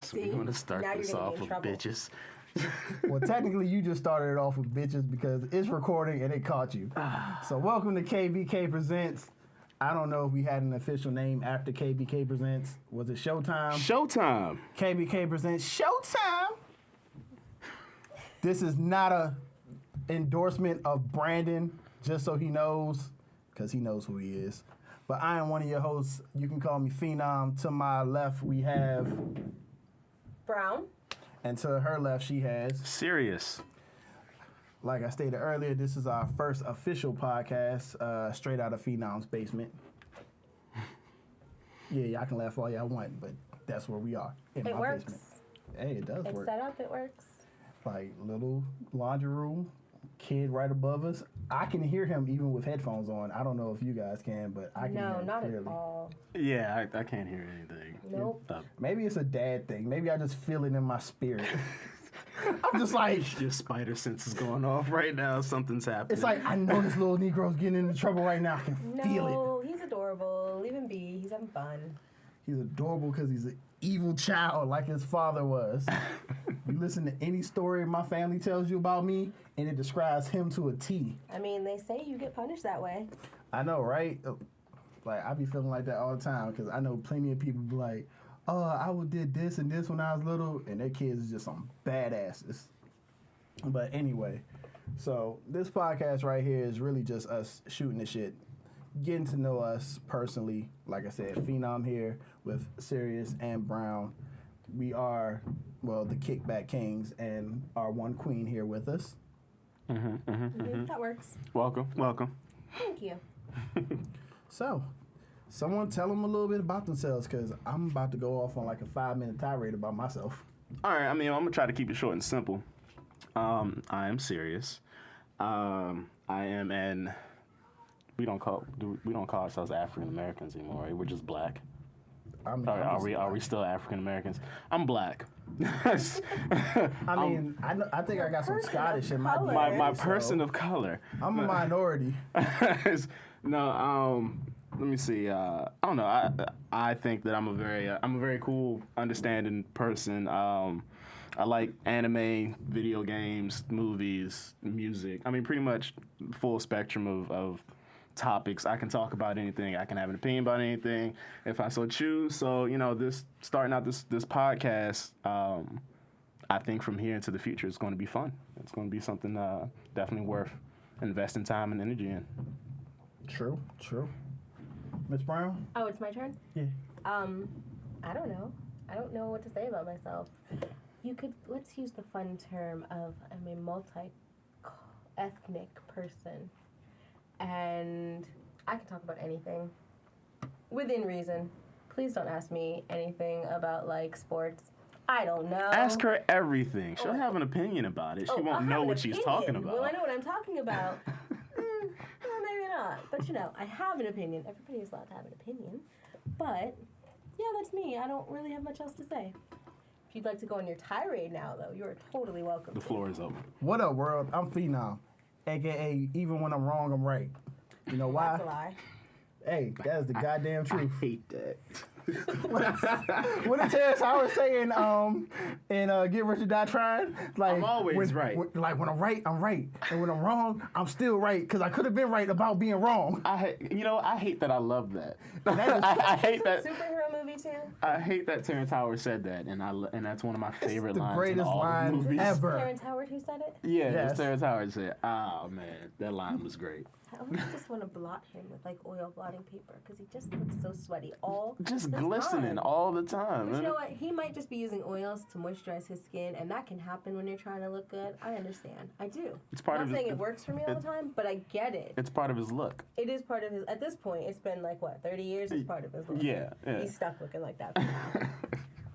So we're going to start this off with bitches. Well, technically, you just started it off with bitches because it's recording and it caught you. So welcome to KBK Presents. I don't know if we had an official name after KBK Presents. Was it Showtime? Showtime. KBK Presents Showtime. This is not a endorsement of Brandon, just so he knows, because he knows who he is. But I am one of your hosts. You can call me Phenom. To my left, we have Brown. And to her left, she has Sirius. Like I stated earlier, this is our first official podcast, straight out of Phenom's basement. Yeah, y'all can laugh all y'all want, but that's where we are, in It my works. basement. Hey, it does It's work. set up, it works. Like, little laundry room, kid right above us. I can hear him even with headphones on. I don't know if you guys can, but I can hear him not clearly. at all. Yeah, I can't hear anything. Nope. Maybe it's a dad thing. Maybe I just feel it in my spirit. I'm just like... Your spider sense is going off right now. Something's happening. It's like, I know this little Negro's getting into trouble right now. I can feel it. No, he's adorable. Leave him be. He's having fun. He's adorable because he's an evil child like his father was. You listen to any story my family tells you about me, and it describes him to a T. I mean, they say you get punished that way. I know, right? Like, I be feeling like that all the time because I know plenty of people be like, oh, I did this and this when I was little, and their kids is just some badasses. But anyway, so this podcast right here is really just us shooting the shit, getting to know us personally. Like I said, Phenom here with Sirius and Brown. We are, well, the Kickback Kingz, and our one queen here with us. That works. Welcome. Thank you. So, someone tell them a little bit about themselves, because I'm about to go off on like a 5-minute tirade about myself. All right, I'm going to try to keep it short and simple. I am Sirius. I am an... We don't call ourselves African Americans anymore, right? We're just black. Are we still African Americans? I'm black. I mean, I think I got some Scottish in my DNA. My person of color. I'm a minority. No, let me see. I don't know. I think that I'm a very cool, understanding person. I like anime, video games, movies, music. I mean, pretty much full spectrum of topics. I can talk about anything. I can have an opinion about anything if I so choose. So, starting out this podcast, I think from here into the future, it's going to be fun. It's going to be something definitely worth investing time and energy in. True. Miss Brown? Oh, it's my turn? Yeah. I don't know. I don't know what to say about myself. Let's use the fun term of I'm a multi-ethnic person. And I can talk about anything within reason. Please don't ask me anything about, like, sports. I don't know. Ask her everything. She'll have an opinion about it. She won't know what she's talking about. Well, I know what I'm talking about. Well, maybe not. But, I have an opinion. Everybody is allowed to have an opinion. But, yeah, that's me. I don't really have much else to say. If you'd like to go on your tirade now, though, you are totally welcome. The floor is open. What up, world? I'm Phenom. AKA, even when I'm wrong, I'm right. You know why? That's a lie. Hey, that's the goddamn truth. I hate that. What did Terrence Howard say in Get Rich or Die Trying? Like, I'm always right. When I'm right, I'm right. And when I'm wrong, I'm still right. Because I could have been right about being wrong. I hate that I love that. I hate that. Superhero movie, too? I hate that Terrence Howard said that, and that's one of my favorite lines. The greatest line movies. ever. Terrence Howard who said it? Yeah, Yes. it's Terrence Howard said, "Oh man, that line was great." I always just want to blot him with like oil blotting paper because he just looks so sweaty all Just the glistening time. all the time. But you know what? He might just be using oils to moisturize his skin, and that can happen when you're trying to look good. I understand. I do. It's part I'm of not saying his- it works for me all the time, but I get it. It's part of his look. It is part of his. At this point, it's been like what 30 years. It's part of his look. Yeah. He's stuck looking like that for now.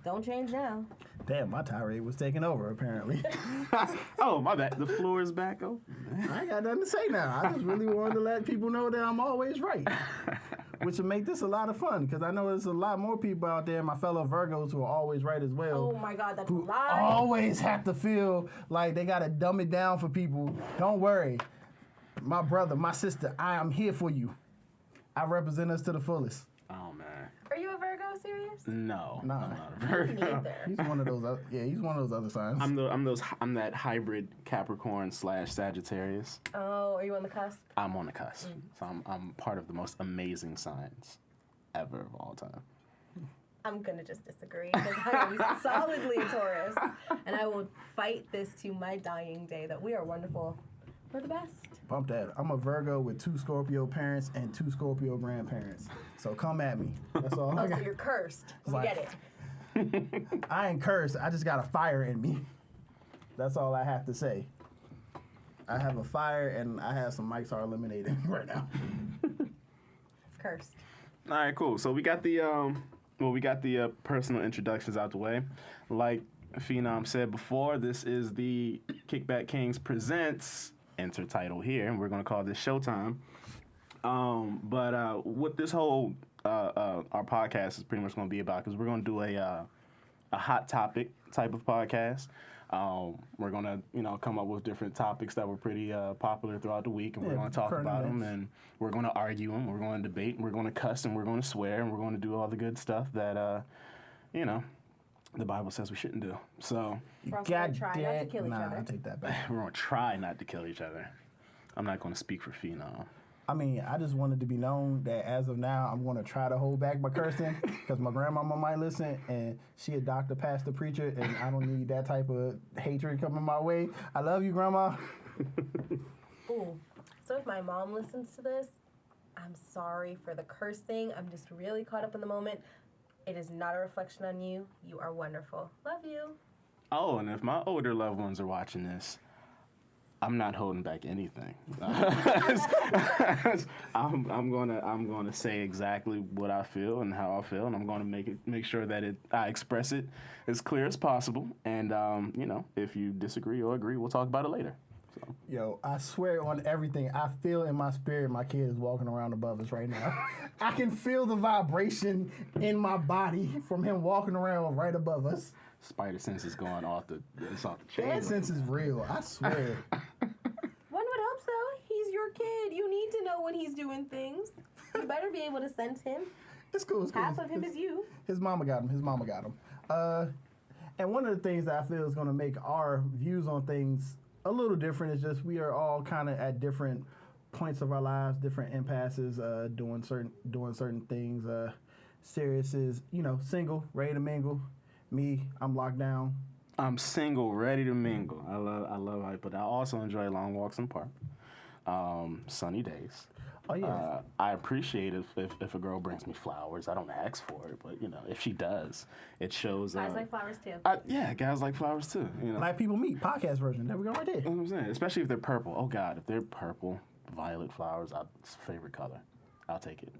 Don't change now. Damn, my tirade was taking over, apparently. Oh, my bad. The floor is back open. I ain't got nothing to say now. I just really wanted to let people know that I'm always right. Which would make this a lot of fun, because I know there's a lot more people out there, my fellow Virgos, who are always right as well. Oh my God, that's a Who lie. always have to feel like they got to dumb it down for people. Don't worry. My brother, my sister, I am here for you. I represent us to the fullest. Oh man. Are you a Virgo, Sirius? No, Nah. I'm not a Virgo. Neither. He's one of those. He's one of those other signs. I'm that hybrid Capricorn / Sagittarius. Oh, are you on the cusp? I'm on the cusp, so I'm part of the most amazing signs ever of all time. I'm gonna just disagree because I am solidly a Taurus, and I will fight this to my dying day that we are wonderful. We're the best. Bump that. I'm a Virgo with 2 Scorpio parents and 2 Scorpio grandparents. So come at me. That's all I Oh, so got. you're cursed. We Like- get it. I ain't cursed. I just got a fire in me. That's all I have to say. I have a fire and I have some mics are eliminated right now. Cursed. All right, cool. So we got the personal introductions out the way. Like Phenom said before, this is the Kickback Kingz presents enter title here, and we're gonna call this Showtime. But what this whole our podcast is pretty much gonna be about, because we're gonna do a hot topic type of podcast. We're gonna, come up with different topics that were pretty popular throughout the week, and we're gonna talk current about them, events. and we're gonna argue them, we're gonna debate, and we're gonna cuss, and we're gonna swear, and we're gonna do all the good stuff that, the Bible says we shouldn't do. So We're also gonna try not to kill each Nah, other. I take that back. we're gonna try not to kill each other. I'm not gonna speak for Phenom. I mean, I just wanted to be known that as of now, I'm going to try to hold back my cursing because my grandmama might listen, and she a doctor, pastor, preacher, and I don't need that type of hatred coming my way. I love you, Grandma. Ooh. So if my mom listens to this, I'm sorry for the cursing. I'm just really caught up in the moment. It is not a reflection on you. You are wonderful. Love you. Oh, and if my older loved ones are watching this, I'm not holding back anything. I'm gonna say exactly what I feel and how I feel, and I'm gonna make sure that I express it as clear as possible. And if you disagree or agree, we'll talk about it later. So. Yo, I swear on everything, I feel in my spirit my kid is walking around above us right now. I can feel the vibration in my body from him walking around right above us. Spider sense is going off the chain. That sense is real, I swear. One would hope so. He's your kid. You need to know when he's doing things. You better be able to sense him. It's cool, it's cool. Half of him is you. His mama got him. And one of the things that I feel is going to make our views on things a little different is just we are all kind of at different points of our lives, different impasses, doing certain things. Sirius is, single, ready to mingle. Me, I'm locked down. I'm single, ready to mingle. I love how you put that. I also enjoy long walks in the park, sunny days. Oh yeah. I appreciate if a girl brings me flowers. I don't ask for it, but if she does, it shows. Guys like flowers too. Yeah, guys like flowers too. Like people meet podcast version. There we go right there. You know what I'm saying? Especially if they're purple. Oh God, if they're purple, violet flowers, it's favorite color. I'll take it.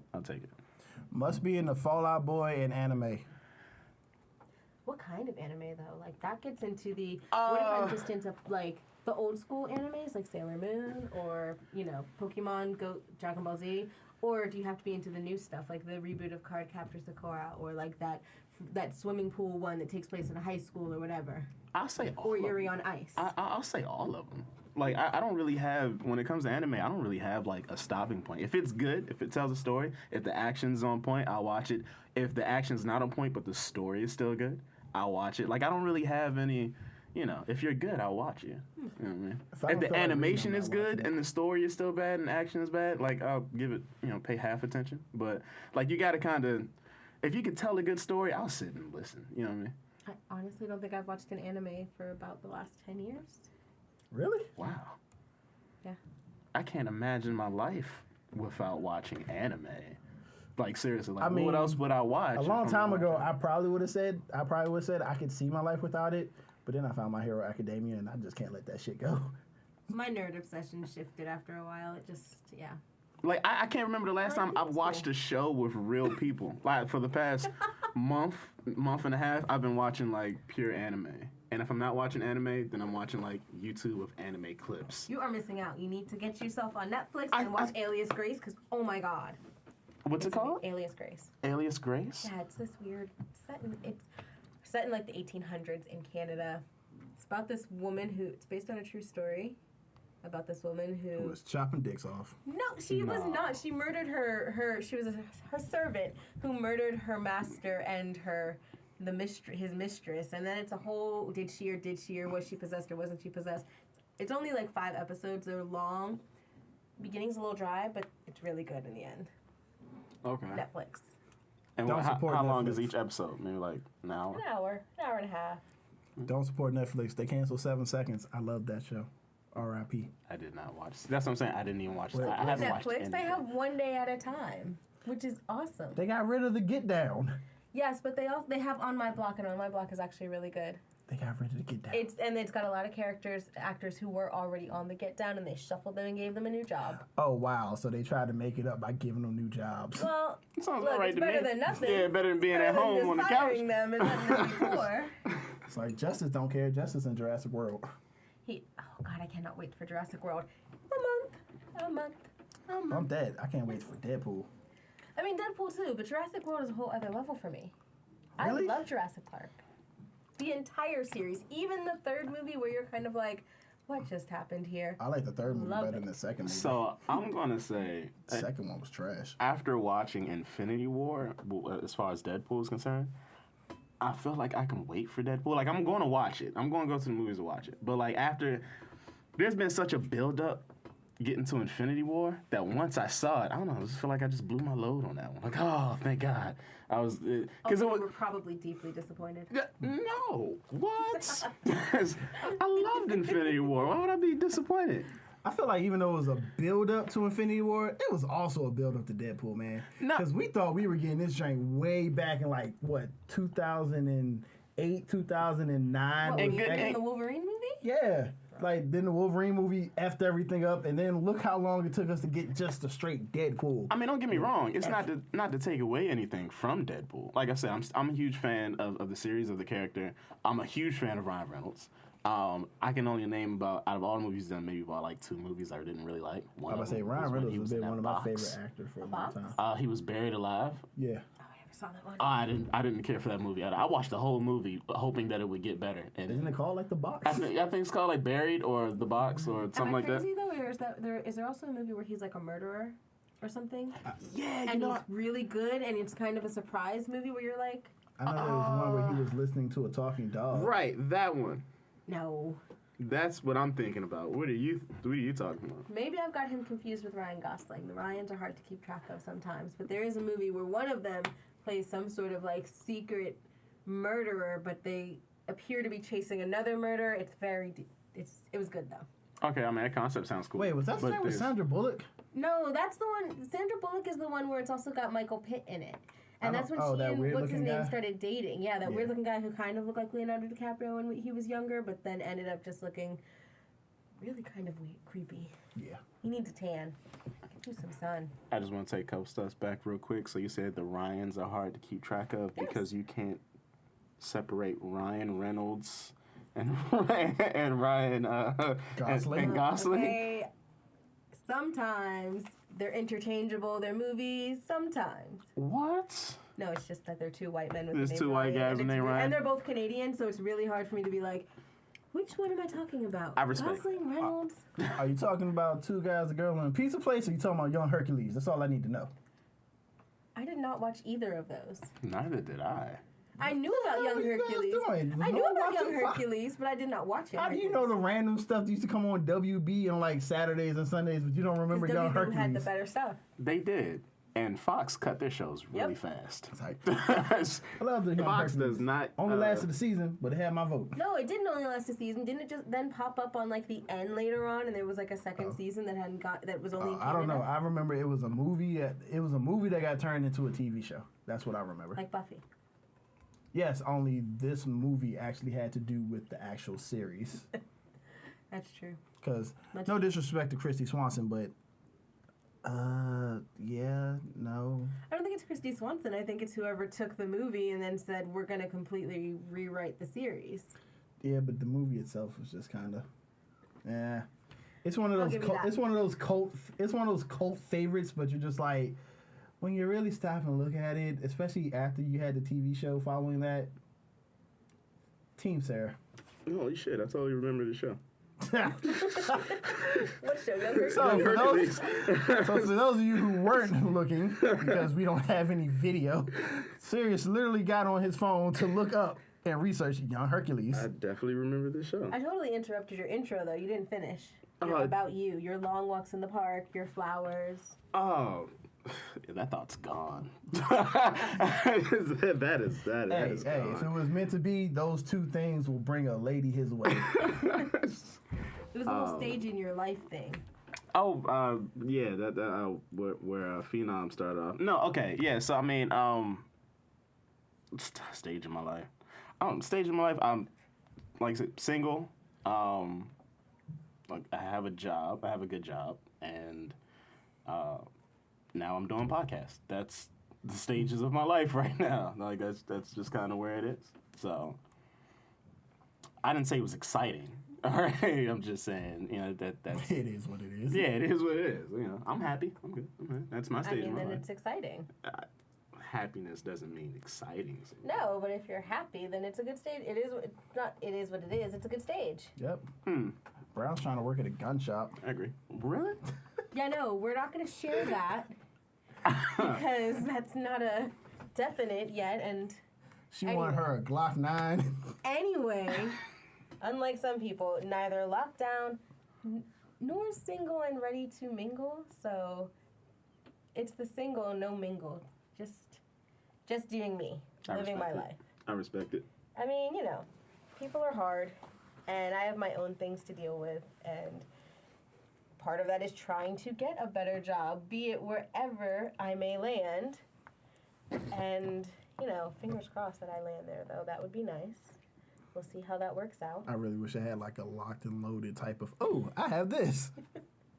Must be in the Fallout Boy and anime. What kind of anime though? Like that gets into the. What if I'm just into like the old school animes, like Sailor Moon or Pokemon, Dragon Ball Z, or do you have to be into the new stuff, like the reboot of Cardcaptor Sakura, or like that swimming pool one that takes place in a high school or whatever? I'll say all. Or of Yuri them. on Ice. I'll say all of them. Like I don't really have, when it comes to anime, I don't really have like a stopping point. If it's good, if it tells a story, if the action's on point, I'll watch it. If the action's not on point but the story is still good, I'll watch it. Like I don't really have any, if you're good, I'll watch you. You know what I mean? If the animation is good and the story is still bad and the action is bad, like I'll give it, pay half attention. But like you gotta kind of, if you can tell a good story, I'll sit and listen. You know what I mean? I honestly don't think I've watched an anime for about the last 10 years. Really? Wow. Yeah. I can't imagine my life without watching anime. Like seriously, like I mean, what else would I watch? A long time ago, I probably would have said I could see my life without it, but then I found My Hero Academia, and I just can't let that shit go. My nerd obsession shifted after a while. It just, yeah. Like I can't remember the last time I've watched a show with real people. Like for the past month and a half, I've been watching like pure anime. And if I'm not watching anime, then I'm watching like YouTube of anime clips. You are missing out. You need to get yourself on Netflix and watch Alias Grace, because oh my god. What's it called? Alias Grace. Alias Grace? Yeah, it's this weird it's set in like the 1800s in Canada. It's about this woman it's based on a true story. about this woman Who who. was chopping dicks off. No, she was No. not. She murdered she was her servant who murdered her master and his mistress. And then it's a whole did she or was she possessed or wasn't she possessed? It's only like 5 episodes. They're long. Beginning's a little dry, but it's really good in the end. Okay. Netflix. And Don't support how long Netflix. is each episode? Maybe like an hour? An hour and a half. Don't support Netflix. They canceled 7 Seconds. I love that show. R.I.P. I did not watch. That's what I'm saying. I didn't even watch. Wait, I haven't watched Netflix, anything. they have one day at a time, which is awesome. They got rid of the Get Down. Yes, but they have On My Block, and On My Block is actually really good. They got rid of the Get Down. It's got a lot of actors who were already on the Get Down, and they shuffled them and gave them a new job. Oh, wow. So they tried to make it up by giving them new jobs. Well, Sounds look, all right it's to better me. than nothing. Yeah, better than being Better at than home just on the couch. firing them and letting them be poor. It's like Justice don't care. Justice in Jurassic World. Oh God, I cannot wait for Jurassic World. A month. I'm dead. I can't wait for Deadpool. I mean, Deadpool too, but Jurassic World is a whole other level for me. Really? I love Jurassic Park. The entire series, even the 3rd movie where you're kind of like, what just happened here? I like the 3rd movie Love better it. than the 2nd movie. So I'm gonna say, The 2nd one was trash. after watching Infinity War, as far as Deadpool is concerned, I feel like I can wait for Deadpool. Like I'm going to watch it. I'm going to go to the movies to watch it. But like after, there's been such a build up getting to Infinity War that once I saw it, I don't know. I just feel like I just blew my load on that one. Like, oh, thank God. I was because You it was. were probably deeply disappointed. No, what? I loved Infinity War. Why would I be disappointed? I feel like even though it was a build up to Infinity War, it was also a build up to Deadpool, man. No. Because we thought we were getting this joint way back in like what 2008, 2009. What, And was good- it in and- the Wolverine movie? Yeah. Like then the Wolverine movie effed everything up, and then look how long it took us to get just a straight Deadpool. I mean, don't get me wrong. It's not to take away anything from Deadpool. Like I said, I'm a huge fan of the series, of the character. I'm a huge fan of Ryan Reynolds. I can only name about, out of all the movies he's done, maybe about like 2 movies I didn't really like. One I was of gonna say them Ryan was when Reynolds he has was in been that one of my box. favorite actors for a long Box? time. He was Buried Alive. Yeah. Oh, I never saw that one. I didn't care for that movie. I watched the whole movie hoping that it would get better. And Isn't it called like The Box? I think it's called like Buried or The Box or something Am I like that. crazy though, or is there also a movie where he's like a murderer or something? Yeah, you And know. he's really good, and it's kind of a surprise movie where you're like, I know there was one where he was listening to a talking dog. Right, that one. no. That's what I'm thinking about. What are you talking about? Maybe I've got him confused with Ryan Gosling. The Ryans are hard to keep track of sometimes, but there is a movie where one of them plays some sort of like secret murderer, but they appear to be chasing another murder. It's very deep. It was good though. Okay, I mean that concept sounds cool. Wait, was that the but one with there's- Sandra Bullock? No, that's the one. Sandra Bullock is the one where it's also got Michael Pitt in it. And that's when she that and weird what's his looking name guy? started dating. Yeah, that Yeah. weird looking guy who kind of looked like Leonardo DiCaprio when he was younger, but then ended up just looking really kind of weird, creepy. Yeah. He needs a tan. Get you some sun. I just want to take a couple steps back real quick. So you said the Ryans are hard to keep track of Yes. because you can't separate Ryan Reynolds and and Ryan Gosling? and Gosling. Okay, sometimes they're interchangeable. They're movies. Sometimes. What? No, it's just that they're 2 white men with There's the name 2 white Ryan, guys and with the name it's Ryan? and they're both Canadian, so it's really hard for me to be like, which one am I talking about? I respect. Gosling, Reynolds. Are you talking about 2 guys, a girl, and a pizza place, or are you talking about Young Hercules? That's all I need to know. I did not watch either of those. Neither did I. I knew about Young What are you guys Hercules. doing? I No knew one about watching Young Fox. Hercules, but I did not watch Young How do you Hercules. know the random stuff that used to come on WB on like Saturdays and Sundays, but you don't remember Because Young WB Hercules? had the better stuff. They did, and Fox cut their shows really Yep. fast. It's like, I love the Young Fox Hercules. does not Only lasted the season, but it had my vote. No, it didn't only last a season. Didn't it just then pop up on like the end later on, and there was like a second season that hadn't got that was only. in I don't know. Canada? I remember it was a movie. That got turned into a TV show. That's what I remember. Like Buffy. Yes, only this movie actually had to do with the actual series. That's true. Because Much- no disrespect to Christy Swanson, but yeah, no. I don't think it's Christy Swanson. I think it's whoever took the movie and then said we're going to completely rewrite the series. Yeah, but the movie itself was just kind of, yeah. It's one of those. give you Cult, that. it's one of those cult. It's one of those cult favorites. But you're just like, when you really stop and look at it, especially after you had the TV show following that. Team Sarah. Holy shit! I totally remember the show. What show? Younger? So for those of you who weren't looking, because we don't have any video, Sirius literally got on his phone to look up and research Young Hercules. I definitely remember this show. I totally interrupted your intro, though. You didn't finish. About you, your long walks in the park, your flowers. Oh, yeah, that thought's gone. that is gone. If it was meant to be, those two things will bring a lady his way. It was a whole stage in your life thing. Oh, yeah, that where Phenom started off. No, okay, yeah. So I mean, stage in my life. Stage in my life. I'm like I said, single. Like I have a job. I have a good job, and now I'm doing podcasts. That's the stages of my life right now. Like that's just kind of where it is. So I didn't say it was exciting. All right, I'm just saying, that's It is what it is. Yeah, it is what it is. I'm happy. I'm good. That's my stage. I mean, of my then life. it's exciting. Happiness doesn't mean exciting. No, but if you're happy, then it's a good stage. It is not. It is what it is. It's a good stage. Yep. Brown's trying to work at a gun shop. I agree. Really? Yeah, no, we're not going to share that because that's not a definite yet. And She wanted her a Glock 9. anyway, unlike some people, neither lockdown nor single and ready to mingle. So it's the single, no mingle. Just doing me, living my life. I respect it. I mean, people are hard, and I have my own things to deal with, and part of that is trying to get a better job, be it wherever I may land. And, fingers crossed that I land there, though. That would be nice. We'll see how that works out. I really wish I had like a locked and loaded type of, I have this.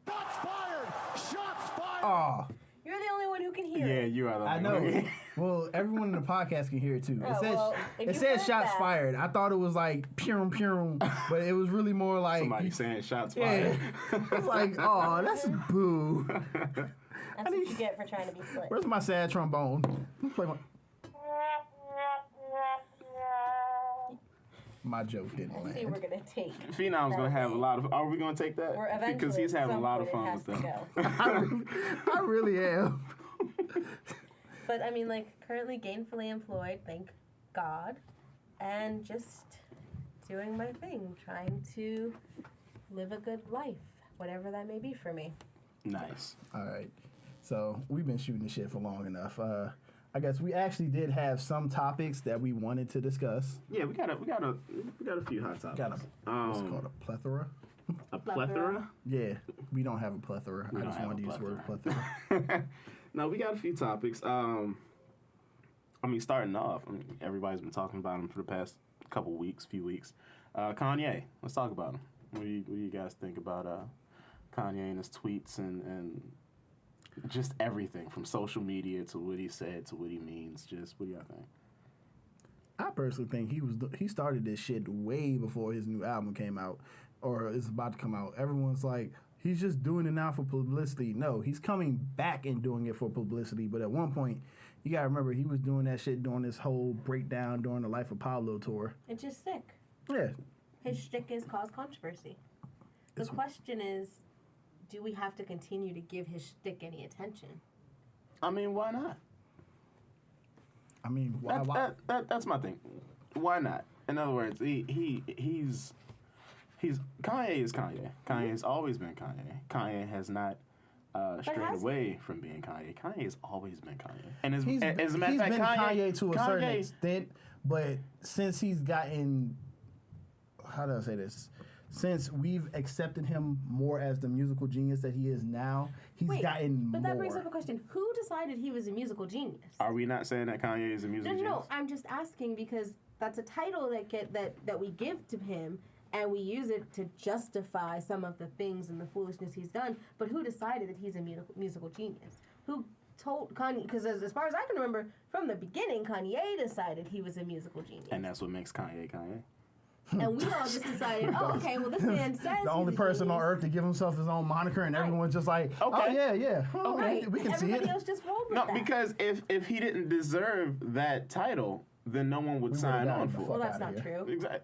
Shots fired! Shots fired! Oh, You're the only one who can hear Yeah, it. you are the I only know. one. Well, everyone in the podcast can hear it too. Oh, well, if It you says heard shots that- fired. I thought it was like pyrum pyrum, but it was really more like Somebody saying shots yeah. fired. It's like, oh, that's boo. That's what you get for trying to be slick. Where's my sad trombone? Let's play my joke didn't Let's see, land. we're going to take. Phenom's gonna have a lot of. Are we gonna take that? Or eventually, Because he's having a at lot some of point, fun it with has them. to go. I really am. But, I mean, currently gainfully employed, thank God, and just doing my thing, trying to live a good life, whatever that may be for me. Nice. All right. So we've been shooting the shit for long enough. I guess we actually did have some topics that we wanted to discuss. Yeah, we got a few hot topics. Got what's it called, a plethora? A plethora. Yeah, we don't have a plethora. I just wanted to use the word plethora. No, we got a few topics. I mean, starting off, everybody's been talking about him for the past few weeks. Kanye, let's talk about him. What do you guys think about Kanye and his tweets and just everything from social media to what he said to what he means? Just what do y'all think? I personally think he started this shit way before his new album came out or is about to come out. Everyone's like, he's just doing it now for publicity. No, he's coming back and doing it for publicity. But at one point, you gotta remember he was doing that shit during this whole breakdown during the Life of Pablo tour. It's just sick. Yeah. His shtick is cause controversy. The question is, do we have to continue to give his shtick any attention? I mean, why not? I mean, why? That's my thing. Why not? In other words, he's Kanye is Kanye. Kanye has always been Kanye. Kanye has not strayed away from being Kanye. Kanye has always been Kanye. And as a matter of fact, been Kanye to a certain extent, but since he's gotten, how do I say this? Since we've accepted him more as the musical genius that he is now, he's gotten more. But that brings up a question. Who decided he was a musical genius? Are we not saying that Kanye is a musical genius? No, I'm just asking because that's a title that we give to him, and we use it to justify some of the things and the foolishness he's done. But who decided that he's a musical genius? Who told Kanye? Because as far as I can remember, from the beginning, Kanye decided he was a musical genius. And that's what makes Kanye Kanye. And we all just decided, oh, okay, well, this man says the only he's a person genius. on earth to give himself his own moniker, and everyone's just like, oh, Okay. yeah. Oh, Right. we can see Everybody it. else just rolled with No, that. because if he didn't deserve that title, then no one would sign gotten on the for fuck Well, it. that's outta not here. true. Exactly.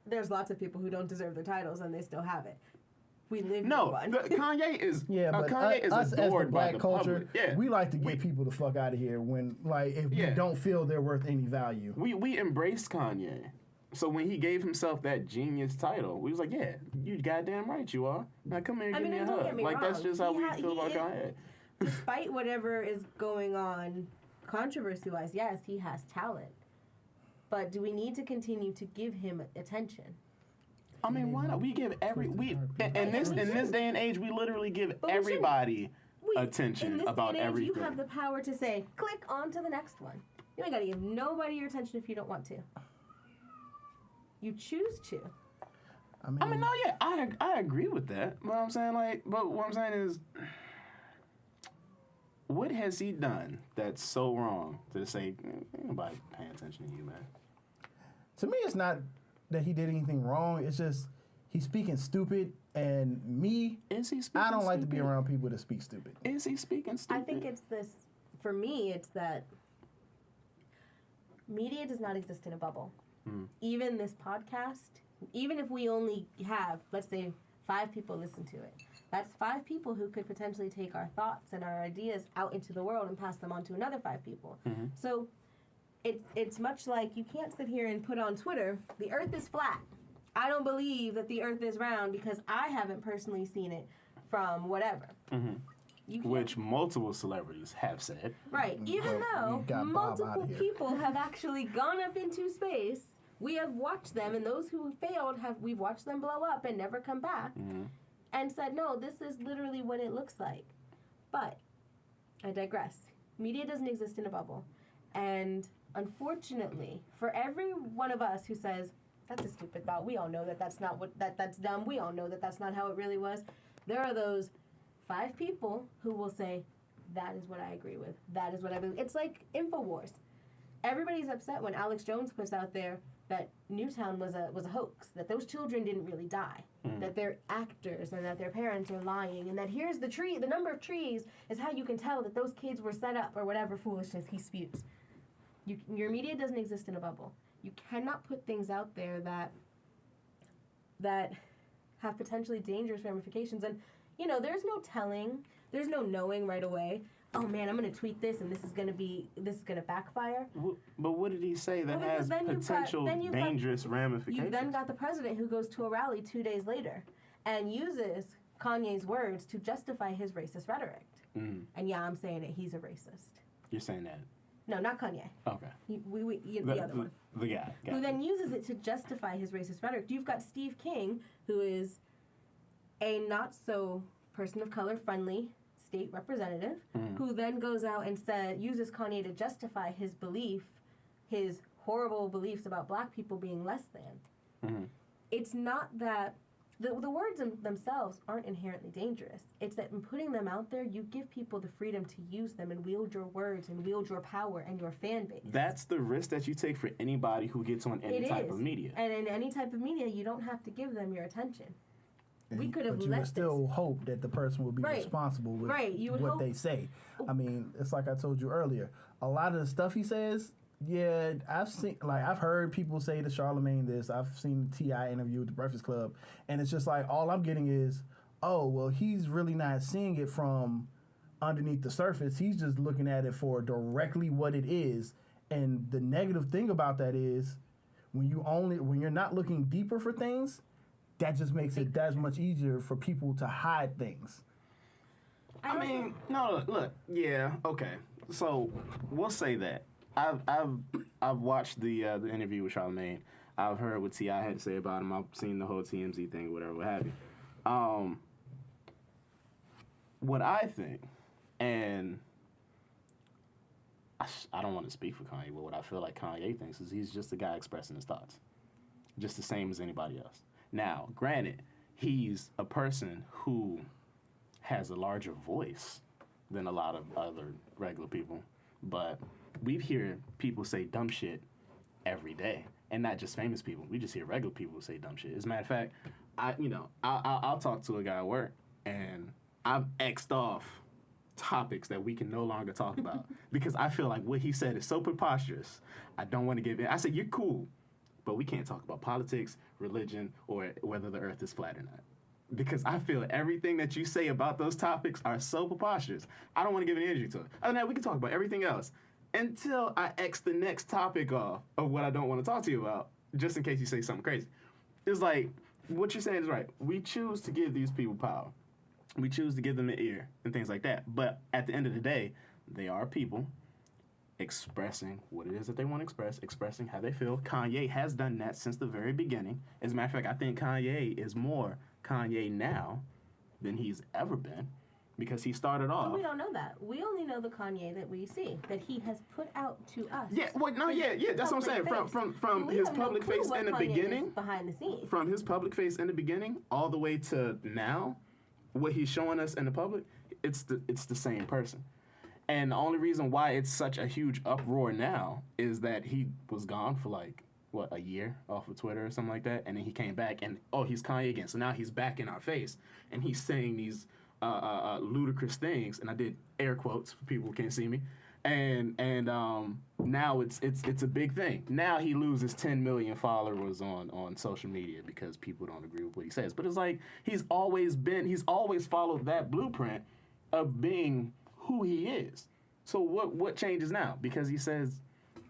There's lots of people who don't deserve their titles and they still have it. We live No, in one. Kanye is But Kanye is us as adored the by black the culture, public. Yeah, we like to get people the fuck out of here when, like, if we don't feel they're worth any value. we embraced Kanye. So when he gave himself that genius title, we was like, yeah, you goddamn right you are. Now come here and give me a don't hug. get me Like, that's wrong. just how we feel about Kanye. Despite whatever is going on controversy-wise, yes, he has talent. But do we need to continue to give him attention? I mean, why not? We give in this day and age, we literally give But we everybody in attention this about day and age, everything. You have the power to say, click on to the next one. You ain't got to give nobody your attention if you don't want to. You choose to. I mean, no, yeah, I agree with that. But I'm saying, but what I'm saying is, what has he done that's so wrong to say, ain't nobody paying attention to you, man? To me, it's not that he did anything wrong. It's just he's speaking stupid, and Is he speaking I don't like to be stupid? around people that speak stupid. Is he speaking stupid? I think it's this, for me, it's that media does not exist in a bubble. Even this podcast, even if we only have, let's say, 5 people listen to it, that's 5 people who could potentially take our thoughts and our ideas out into the world and pass them on to another 5 people. So it's much like you can't sit here and put on Twitter, the earth is flat. I don't believe that the earth is round because I haven't personally seen it from whatever. Which multiple celebrities have said. Right. Even though got Bob outta multiple here. people have actually gone up into space, we have watched them, and those who failed, we've watched them blow up and never come back, and said, no, this is literally what it looks like. But I digress. Media doesn't exist in a bubble. And unfortunately, for every one of us who says, that's a stupid thought, we all know that that's not what, that's dumb, we all know that that's not how it really was, there are those 5 people who will say, that is what I agree with. That is what I believe. It's like InfoWars. Everybody's upset when Alex Jones puts out there that Newtown was a hoax, that those children didn't really die, that they're actors and that their parents are lying, and that here's the number of trees is how you can tell that those kids were set up, or whatever foolishness he spews. Your media doesn't exist in a bubble. You cannot put things out there that have potentially dangerous ramifications. And, there's no telling, there's no knowing right away, oh man, I'm going to tweet this and this is going to backfire. But what did he say that has potential dangerous ramifications? You then got the president who goes to a rally 2 days later and uses Kanye's words to justify his racist rhetoric. And yeah, I'm saying it, he's a racist. You're saying that? No, not Kanye. Okay. The other one. The guy. Who then uses it to justify his racist rhetoric. You've got Steve King, who is a not-so person of color friendly state representative, who then goes out and uses Kanye to justify his horrible beliefs about black people being less than. It's not that the words themselves aren't inherently dangerous. It's that in putting them out there, you give people the freedom to use them and wield your words and wield your power and your fan base. That's the risk that you take for anybody who gets on any type of media. And in any type of media, you don't have to give them your attention. We could have but you would still hope that the person will be responsible with what they say. I mean, it's like I told you earlier. A lot of the stuff he says, yeah, I've heard people say to Charlemagne this. I've seen T.I. interview with the Breakfast Club, and it's just like all I'm getting is, oh, well, he's really not seeing it from underneath the surface. He's just looking at it for directly what it is. And the negative thing about that is when you're not looking deeper for things, that just makes it that much easier for people to hide things. I mean, no, look, yeah, okay. So we'll say that. I've watched the interview with Charlemagne. I've heard what T.I. had to say about him. I've seen the whole TMZ thing, whatever, what have you. What I think, and I don't want to speak for Kanye, but what I feel like Kanye thinks is he's just a guy expressing his thoughts, just the same as anybody else. Now, granted, he's a person who has a larger voice than a lot of other regular people, but we hear people say dumb shit every day, and not just famous people. We just hear regular people say dumb shit. As a matter of fact, I'll talk to a guy at work, and I've X'd off topics that we can no longer talk about because I feel like what he said is so preposterous. I don't want to give in. I said, you're cool, but we can't talk about politics, religion, or whether the earth is flat or not. because I feel everything that you say about those topics are so preposterous. I don't want to give any energy to it. Other than that, we can talk about everything else until I X the next topic off of what I don't want to talk to you about, just in case you say something crazy. It's like, what you're saying is right. We choose to give these people power. We choose to give them an ear and things like that. But at the end of the day, they are people expressing what it is that they want to express, expressing how they feel. Kanye has done that since the very beginning. As a matter of fact, I think Kanye is more Kanye now than he's ever been, because he started off. But we don't know that. We only know the Kanye that we see, that he has put out to us. Yeah, well, no, yeah, that's what I'm saying. From his public face in the beginning, behind the scenes, from his public face in the beginning, all the way to now, what he's showing us in the public, it's the same person. And the only reason why it's such a huge uproar now is that he was gone for like, what, a year off of Twitter or something like that, and then he came back and, oh, he's Kanye again. So now he's back in our face, and he's saying these ludicrous things, and I did air quotes for people who can't see me, and now it's a big thing. Now he loses 10 million followers on social media because people don't agree with what he says. But it's like he's always followed that blueprint of being who he is. So what changes now? Because he says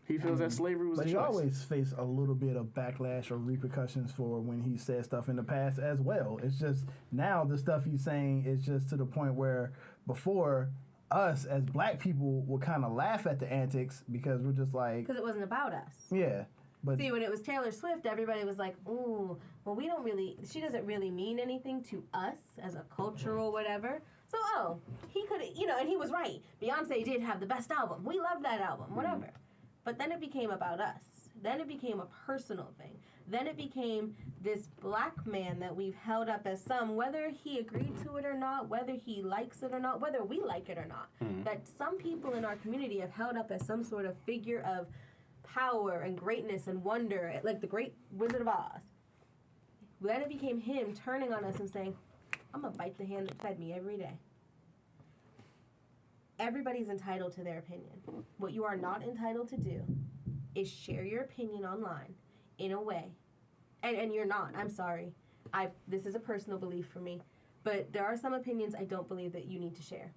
he feels that slavery was a choice. But he always faced a little bit of backlash or repercussions for when he said stuff in the past as well. It's just now the stuff he's saying is just to the point where before us as black people would kind of laugh at the antics because we're just like... Because it wasn't about us. Yeah. But see, when it was Taylor Swift, everybody was like, ooh, well, she doesn't really mean anything to us as a cultural whatever. So, he could, and he was right. Beyonce did have the best album. We loved that album, whatever. But then it became about us. Then it became a personal thing. Then it became this black man that we've held up as whether he agreed to it or not, whether he likes it or not, whether we like it or not, that some people in our community have held up as some sort of figure of power and greatness and wonder, like the great Wizard of Oz. Then it became him turning on us and saying, I'm going to bite the hand that fed me every day. Everybody's entitled to their opinion. What you are not entitled to do is share your opinion online in a way. And you're not. I'm sorry. This is a personal belief for me. But there are some opinions I don't believe that you need to share.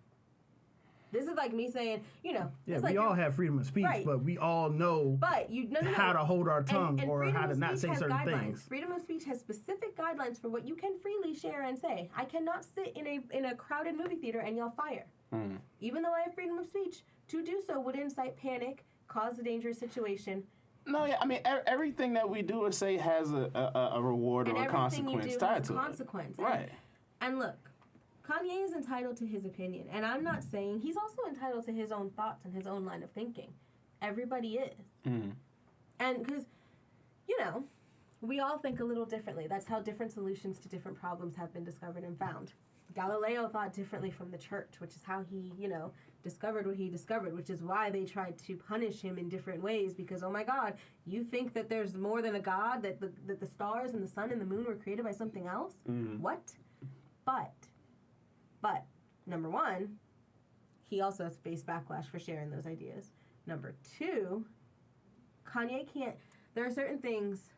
This is like me saying, Yeah, it's we like all have freedom of speech, right. But we all know how to hold our tongue or how to not say certain things. Freedom of speech has specific guidelines for what you can freely share and say. I cannot sit in a crowded movie theater and yell fire. Even though I have freedom of speech, to do so would incite panic, cause a dangerous situation. No, yeah, I mean, everything that we do or say has a reward or a consequence tied to it. Consequence. Right. And look, Kanye is entitled to his opinion, and I'm not saying he's also entitled to his own thoughts and his own line of thinking. Everybody is. And because, we all think a little differently. That's how different solutions to different problems have been discovered and found. Galileo thought differently from the church, which is how he, discovered what he discovered, which is why they tried to punish him in different ways because, oh my God, you think that there's more than a God, that the stars and the sun and the moon were created by something else? What? But, number one, he also has faced backlash for sharing those ideas. Number two, Kanye can't, there are certain things,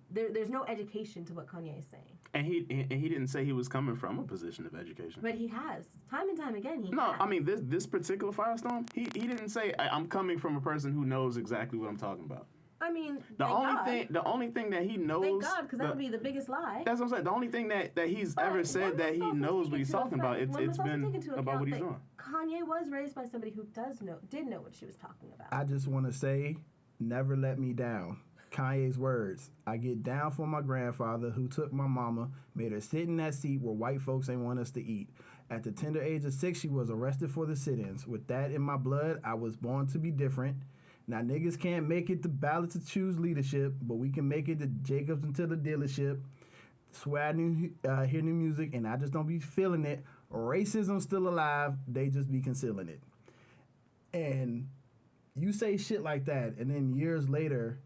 there's no education to what Kanye is saying. And he didn't say he was coming from a position of education. But he has. Time and time again, he has. No, I mean, this particular Firestorm, he didn't say, I'm coming from a person who knows exactly what I'm talking about. I mean, the only thing that he knows. Thank God, because that would be the biggest lie. That's what I'm saying. The only thing that he's ever said that he knows what he's talking about, it's been about what he's doing. Kanye was raised by somebody who did know what she was talking about. I just want to say, never let me down. Kanye's words. I get down for my grandfather who took my mama, made her sit in that seat where white folks ain't want us to eat. At the tender age of 6, she was arrested for the sit-ins. With that in my blood, I was born to be different. Now, niggas can't make it to ballot to choose leadership, but we can make it to Jacobs into the dealership. Swear I hear new music, and I just don't be feeling it. Racism still alive, they just be concealing it. And you say shit like that, and then years later,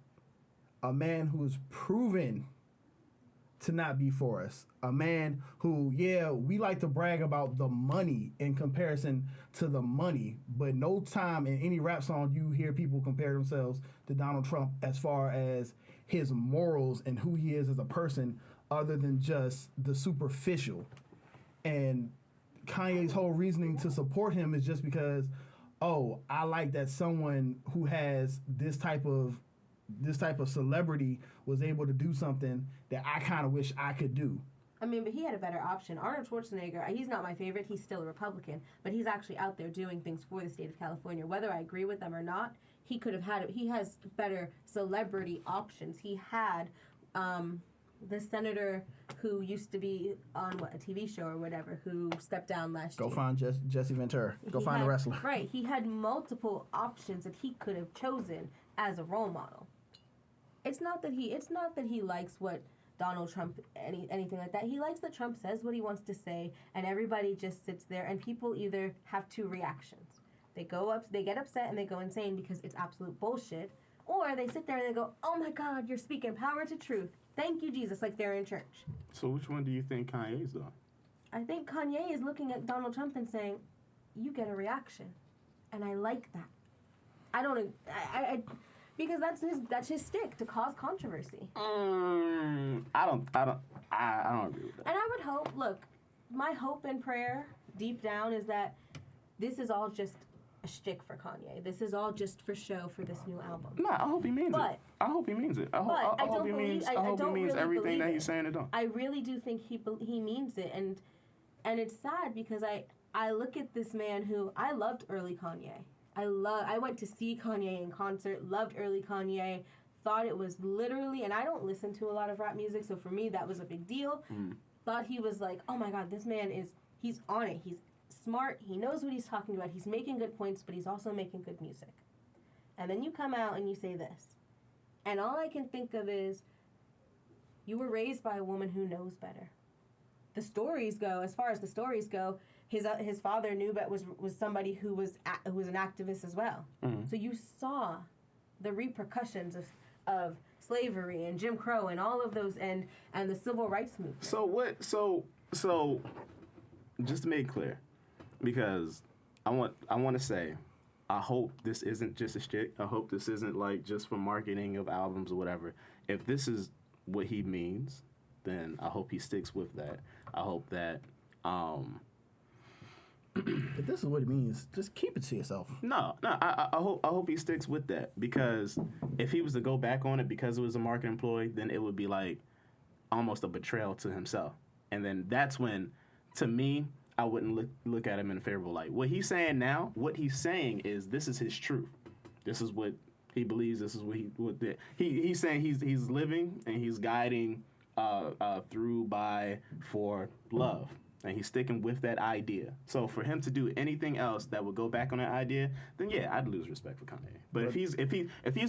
a man who is proven to not be for us. A man who, we like to brag about the money in comparison to the money, but no time in any rap song you hear people compare themselves to Donald Trump as far as his morals and who he is as a person, other than just the superficial. And Kanye's whole reasoning to support him is just because, I like that someone who has this type of celebrity was able to do something that I kind of wish I could do. I mean, but he had a better option. Arnold Schwarzenegger, he's not my favorite. He's still a Republican, but he's actually out there doing things for the state of California. Whether I agree with them or not, he has better celebrity options. He had the senator who used to be on a TV show or whatever, who stepped down last year. Go find Jesse Ventura. Go find a wrestler. Right. He had multiple options that he could have chosen as a role model. It's not that he likes what Donald Trump, anything like that. He likes that Trump says what he wants to say, and everybody just sits there, and people either have two reactions. They get upset, and they go insane because it's absolute bullshit, or they sit there and they go, oh my God, you're speaking power to truth. Thank you, Jesus, like they're in church. So which one do you think Kanye's doing? I think Kanye is looking at Donald Trump and saying, you get a reaction, and I like that. Because that's his stick, to cause controversy. I don't agree with that. And I would hope, look, my hope and prayer deep down is that this is all just a shtick for Kanye. This is all just for show for this new album. No, I hope he means it. I hope he means it. I hope he means everything that he's saying it on. I really do think he means it, and it's sad because I look at this man who I loved early Kanye. I went to see Kanye in concert, loved early Kanye, thought it was literally, and I don't listen to a lot of rap music, so for me that was a big deal. Thought he was like, oh my God, this man he's on it. He's smart. He knows what he's talking about. He's making good points, but he's also making good music. And then you come out and you say this. And all I can think of is, you were raised by a woman who knows better. As far as the stories go, his father knew, but was somebody who was an activist as well. So you saw the repercussions of slavery and Jim Crow and all of those and the civil rights movement. So just to make it clear, because I want to say, I hope this isn't just a shtick. I hope this isn't like just for marketing of albums or whatever. If this is what he means, then I hope he sticks with that. I hope that if this is what it means, just keep it to yourself. No. I hope he sticks with that, because if he was to go back on it because it was a marketing ploy, then it would be like almost a betrayal to himself. And then that's when, to me, I wouldn't look at him in a favorable light. What he's saying now, what he's saying is this is his truth. This is what he believes. This is what he's saying. He's living and he's guiding through by for love. And he's sticking with that idea. So for him to do anything else that would go back on that idea, then yeah, I'd lose respect for Kanye. But if he's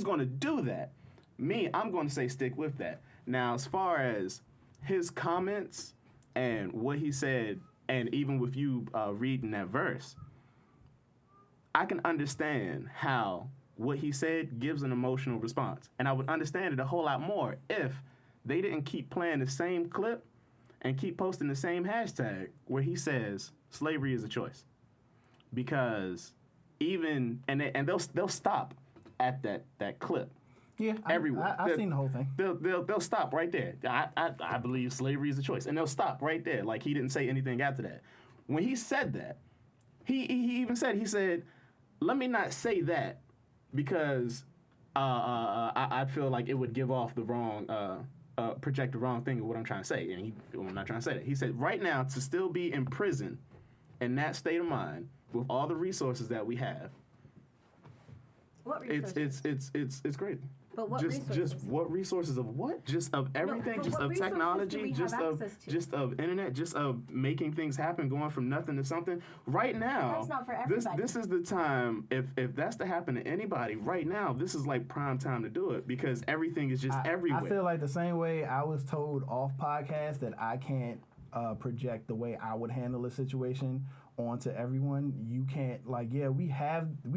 going to do that, I'm going to say stick with that. Now, as far as his comments and what he said, and even with you reading that verse, I can understand how what he said gives an emotional response. And I would understand it a whole lot more if they didn't keep playing the same clip and keep posting the same hashtag where he says slavery is a choice. Because they'll stop at that clip. Yeah, everywhere. I've seen the whole thing. They'll stop right there. I believe slavery is a choice, and they'll stop right there. Like he didn't say anything after that. When he said that, he even said, let me not say that because I feel like it would give off the wrong. Project the wrong thing of what I'm trying to say. And I'm not trying to say that. He said, right now, to still be in prison in that state of mind with all the resources that we have, what resources? It's crazy. But what resources? Just what resources of what? Just of everything, No, just of technology, just of internet, just of making things happen, going from nothing to something. Right now, that's not for everybody. This is the time. If that's to happen to anybody, right now, this is like prime time to do it because everything is just everywhere. I feel like the same way I was told off podcast that I can't project the way I would handle a situation onto everyone. You can't we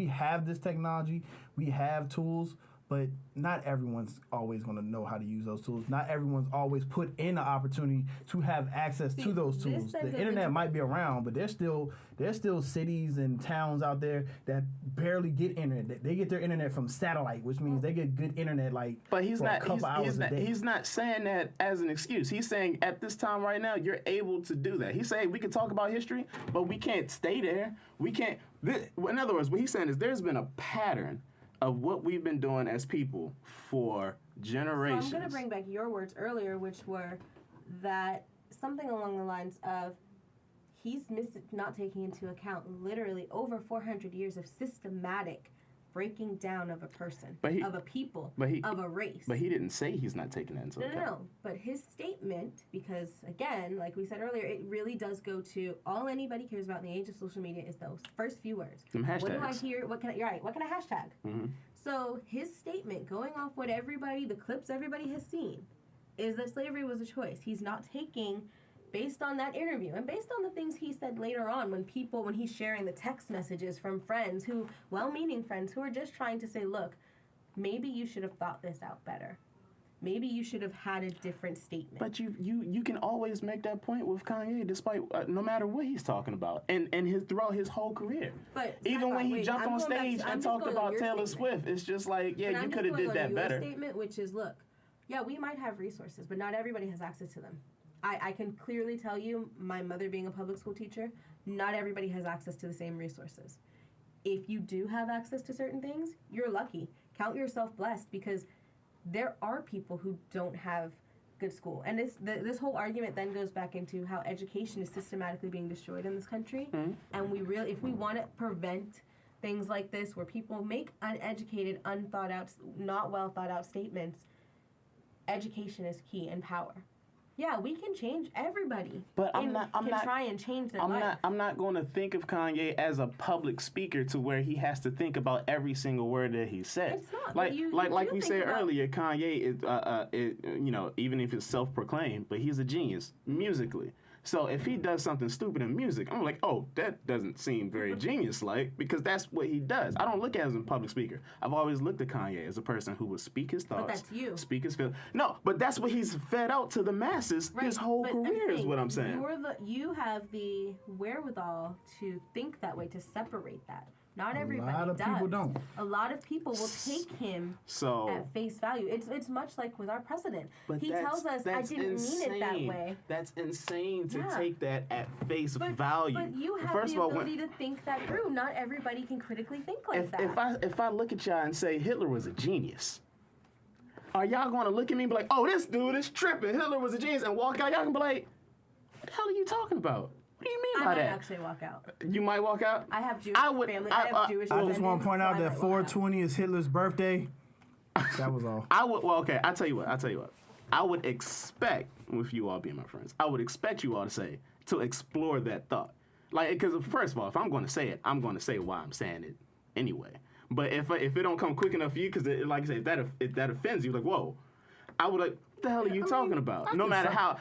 have this technology, we have tools. but not everyone's always going to know how to use those tools. Not everyone's always put in the opportunity to have access to those tools. The internet might be around, but there's still cities and towns out there that barely get internet. They get their internet from satellite, which means they get good internet But he's for not. a couple hours a day. He's not saying that as an excuse. He's saying at this time right now, you're able to do that. He's saying we can talk about history, but we can't stay there. We can't. In other words, what he's saying is there's been a pattern of what we've been doing as people for generations. So I'm going to bring back your words earlier, which were that something along the lines of he's not taking into account literally over 400 years of systematic breaking down of a person, of a people, of a race. But he didn't say he's not taking that into account. No. But his statement, because again, like we said earlier, it really does go to all anybody cares about in the age of social media is those first few words. Some hashtags. What do I hear? You're right. What can I hashtag? Mm-hmm. So his statement, going off what the clips everybody has seen, is that slavery was a choice. He's not taking, based on that interview and based on the things he said later on when he's sharing the text messages from friends well-meaning friends who are just trying to say, look, maybe you should have thought this out better. Maybe you should have had a different statement. But you can always make that point with Kanye, despite no matter what he's talking about, and throughout his whole career. But even when he jumped on stage and talked about Taylor Swift, it's just like, yeah, you could have did that better. Statement, which is, look, yeah, we might have resources, but not everybody has access to them. I can clearly tell you, my mother being a public school teacher, not everybody has access to the same resources. If you do have access to certain things, you're lucky. Count yourself blessed, because there are people who don't have good school. And this whole argument then goes back into how education is systematically being destroyed in this country. Mm-hmm. And if we want to prevent things like this where people make uneducated, unthought out, not well thought out statements, education is key and power. Yeah, we can change everybody. But I'm not try and change their life. I'm not going to think of Kanye as a public speaker to where he has to think about every single word that he says. It's not. Like we said earlier, Kanye is even if it's self-proclaimed, but he's a genius musically. So if he does something stupid in music, I'm like, oh, that doesn't seem very genius-like, because that's what he does. I don't look at him as a public speaker. I've always looked at Kanye as a person who would speak his thoughts. But that's you. Speak his feelings. No, but that's what he's fed out to the masses his whole career is what I'm saying. You have the wherewithal to think that way, to separate that. Not everybody does. A lot of people don't. A lot of people will take him at face value. It's much like with our president. He tells us, I didn't mean it that way. That's insane to take that at face value. But you have the ability to think that through. Not everybody can critically think like that. If I look at y'all and say Hitler was a genius, are y'all going to look at me and be like, oh, this dude is tripping, Hitler was a genius, and walk out? Y'all can be like, what the hell are you talking about? What do you mean by that? I might actually walk out. You might walk out? I have Jewish family. I have Jewish I just want to point out that 420 is Hitler's birthday. That was all. Okay, I'll tell you what. I would expect, with you all being my friends, I would expect you all to explore that thought. Like, because first of all, if I'm going to say it, I'm going to say why I'm saying it anyway. But if it don't come quick enough for you, because like I said, if that offends you, like, whoa, I would like, what the hell are you talking about? No matter how,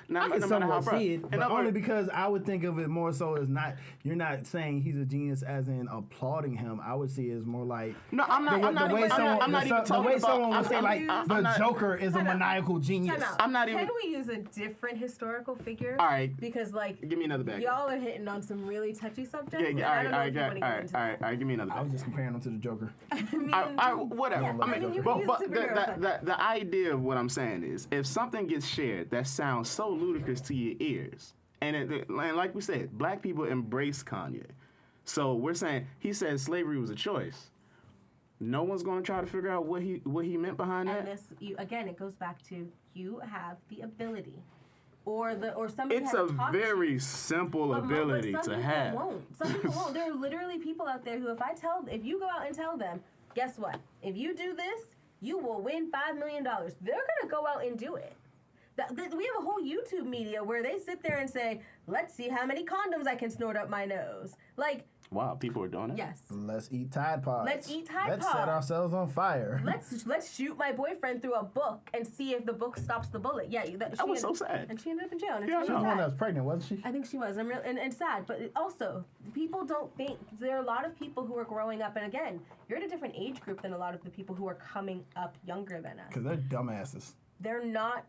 see it, but only because I would think of it more so as not. You're not saying he's a genius as in applauding him. I would see it as more like the way someone would say like the Joker is a maniacal genius. Can we use a different historical figure? All right, because like give me another bag. Y'all are hitting on some really touchy subjects. Yeah, all right, give me another bag. I was just comparing him to the Joker. Whatever. Yeah, but the idea of what I'm saying is, if something gets shared that sounds so ludicrous to your ears, and like we said, black people embrace Kanye. So we're saying he said slavery was a choice. No one's going to try to figure out what he meant behind that. And again, it goes back to you have the ability, or somebody. It's a very simple ability to have. Some people won't. There are literally people out there who, if you go out and tell them, guess what? If you do this, you will win $5 million. They're going to go out and do it. We have a whole YouTube media where they sit there and say, let's see how many condoms I can snort up my nose. Like, Wow, people are doing it. Yes. Let's eat Tide Pods. Let's eat Tide Let's Pods. set ourselves on fire. Let's shoot my boyfriend through a book and see if the book stops the bullet. Yeah, That was so sad. And she ended up in jail. And Yeah, I it's know. She was the really one that sad. was pregnant, wasn't she? I think she was. And sad. But also, people don't think, there are a lot of people who are growing up, and again, you're in a different age group than a lot of the people who are coming up younger than us. Because they're dumbasses. They're not,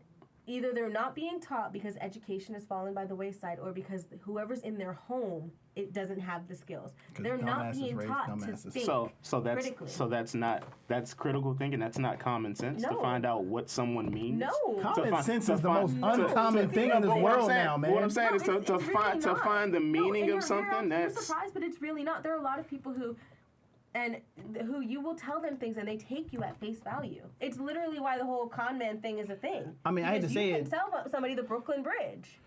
either they're not being taught because education has fallen by the wayside, or because whoever's in their home, it doesn't have the skills. They're not dumbasses being raise taught dumbasses. to think critically. That's critical thinking. That's not common sense to No. find out what someone means. No. Common sense is the most to- uncommon thing in this But what I'm world saying- now, man. What I'm saying is No, to it's really not. find the No, meaning and of you're something. You're That's surprised, but it's really not. There are a lot of people who you will tell them things and they take you at face value. It's literally why the whole con man thing is a thing. I mean, I hate to Because say you it. can tell somebody the Brooklyn Bridge.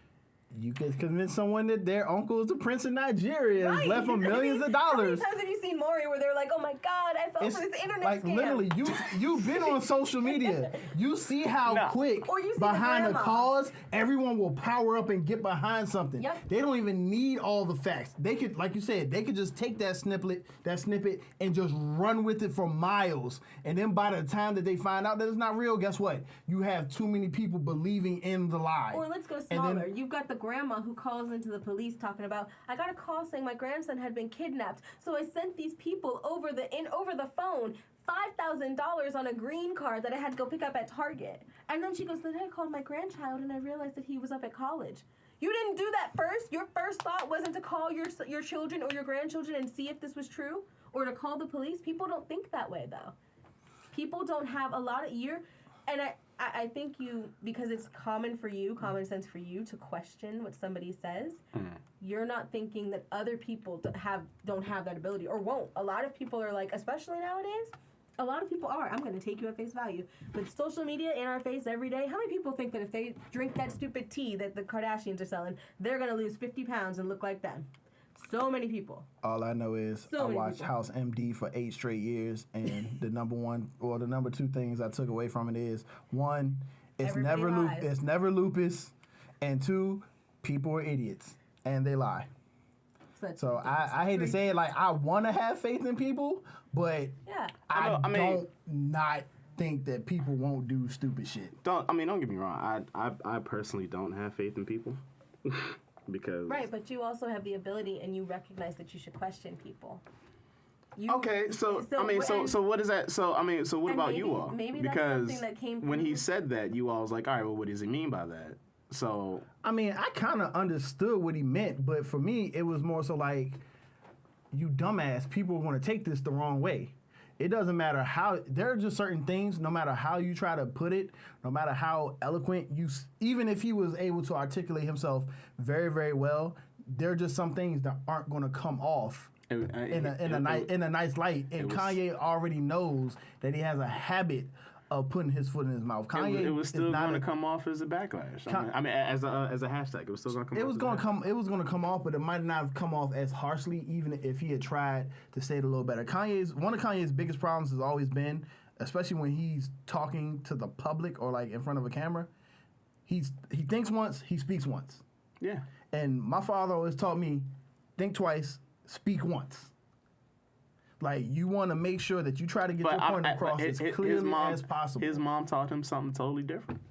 You could convince someone that their uncle is the prince of Nigeria and Right. left them millions of How many dollars. times have you seen Maury where they're like, oh my God, I fell It's for this internet like scam? literally, you've been on social media. You see how No. quick Or you see behind the a grandma. cause everyone will power up and get behind something. Yep. They don't even need all the facts. They could, like you said, they could just take that snippet, and just run with it for miles. And then by the time that they find out that it's not real, guess what? You have too many people believing in the lie. Or let's go And then- smaller. You've got the grandma who calls into the police talking about, I got a call saying my grandson had been kidnapped, so I sent these people over the phone $5,000 on a green card that I had to go pick up at Target. And then she goes, then I called my grandchild and I realized that he was up at college. You didn't do that first. Your first thought wasn't to call your children or your grandchildren and see if this was true, or to call the police. People don't think that way though. People don't have a lot of and I think because it's common sense for you to question what somebody says, you're not thinking that other people don't have that ability or won't. A lot of people are like, especially nowadays, a lot of people are, I'm going to take you at face value. With social media in our face every day, how many people think that if they drink that stupid tea that the Kardashians are selling, they're going to lose 50 pounds and look like them? So many people. All I know is So I many watched people. House MD for 8 straight years, and the number 2 things I took away from it is, 1, Everybody lies. it's never lupus, and 2, people are idiots and they lie. So I hate to say it, like, I want to have faith in people, but Yeah. I I mean- don't not think that people won't do stupid shit. don't get me wrong. I personally don't have faith in people because Right, but you also have the ability and you recognize that you should question people. Okay, so what is that? So what and about maybe- you all? maybe that's Because something that came when he through. said that, you all was like, all right, well, what does he mean by that? So I mean, I kind of understood what he meant, but for me, it was more so like, you dumbass, people are going to take this the wrong way. It doesn't matter how, there are just certain things, no matter how you try to put it, no matter how eloquent even if he was able to articulate himself very, very well, there are just some things that aren't going to come off in a nice light. And Kanye already knows that he has a habit of putting his foot in his mouth. Kanye it was still is not going to come off as a backlash. As a hashtag, it was still going to come. It off was as gonna a come. It was gonna come off, but it might not have come off as harshly, even if he had tried to say it a little better. One of Kanye's biggest problems has always been, especially when he's talking to the public or like in front of a camera, he thinks once, he speaks once. Yeah. And my father always taught me, think twice, speak once. Like, you want to make sure that you try to get your point across as clearly as possible. His mom taught him something totally different.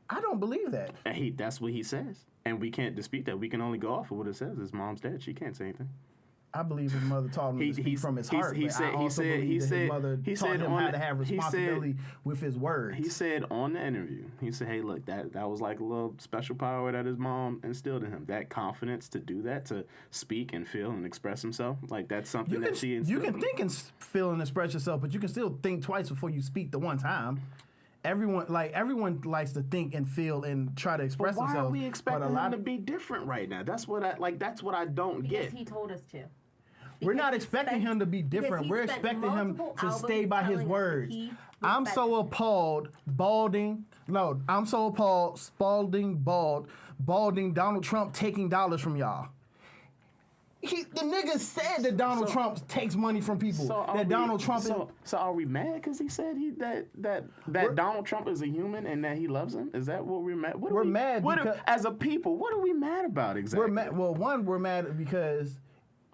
I don't believe that. And that's what he says. And we can't dispute that. We can only go off of what it says. His mom's dead. She can't say anything. I believe his mother taught him to speak from his heart. He but said I also believe that his mother taught him how to have responsibility with his words. He said on the interview, he said, hey, look, that was like a little special power that his mom instilled in him. That confidence to do that, to speak and feel and express himself, like that's something that she instilled. You can think and feel and express yourself, but you can still think twice before you speak the one time. Everyone likes to think and feel and try to express Why themselves. are we expecting him to be different right now? That's what I don't get. Because he told us to. We're not expecting him to be different. We're expecting him to stay by his words. I'm so appalled, balding Donald Trump taking dollars from y'all. The nigga said that Donald Trump takes money from people. So are we mad because he said that Donald Trump is a human and that he loves him? Is that what we're mad? We're mad because as a people, what are we mad about exactly? We're mad. Well, we're mad because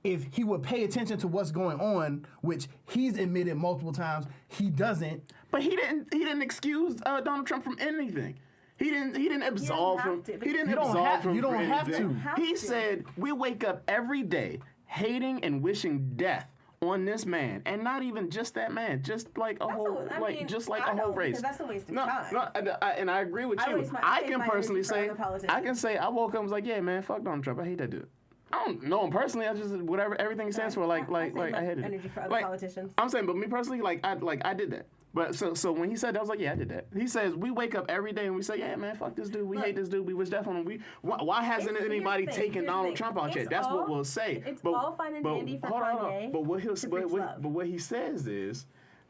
if he would pay attention to what's going on, which he's admitted multiple times he doesn't. But he didn't excuse Donald Trump from anything. He didn't absolve him. He didn't absolve him. You don't have to. He said we wake up every day hating and wishing death on this man, and not even just that man, just like a whole race. That's a waste of No, time. and I agree with you. I can personally say, I woke up and was like, yeah, man, fuck Donald Trump. I hate that dude. I don't know him personally. I just everything he stands for. I hated energy it. for other politicians. I'm saying, but me personally, I did that. But so when he said that, I was like, yeah, I did that. He says we wake up every day and we say, yeah, man, fuck this dude. We hate this dude. We wish death on him. Why hasn't anybody taken Donald Trump out yet? That's what we'll say. It's all fine and dandy for Kanye. But what he says is,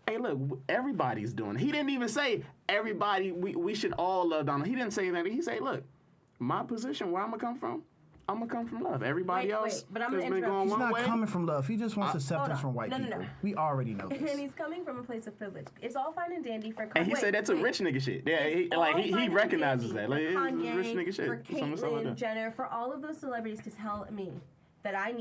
hey, look, everybody's doing it. He didn't even say everybody. We should all love Donald. He didn't say that. He said, look, my position, where I'm gonna come from. I'm gonna come from love. Everybody else but I'm has gonna been going He's one not way. coming from love. He just wants acceptance from white people. No. We already know this. And he's coming from a place of privilege. It's all fine and dandy for Kanye. And he said that's a rich nigga shit. Yeah, he recognizes that. Like, Kanye, it's rich nigga shit. for Something like Caitlyn that. Jenner, for all of those celebrities to tell me that I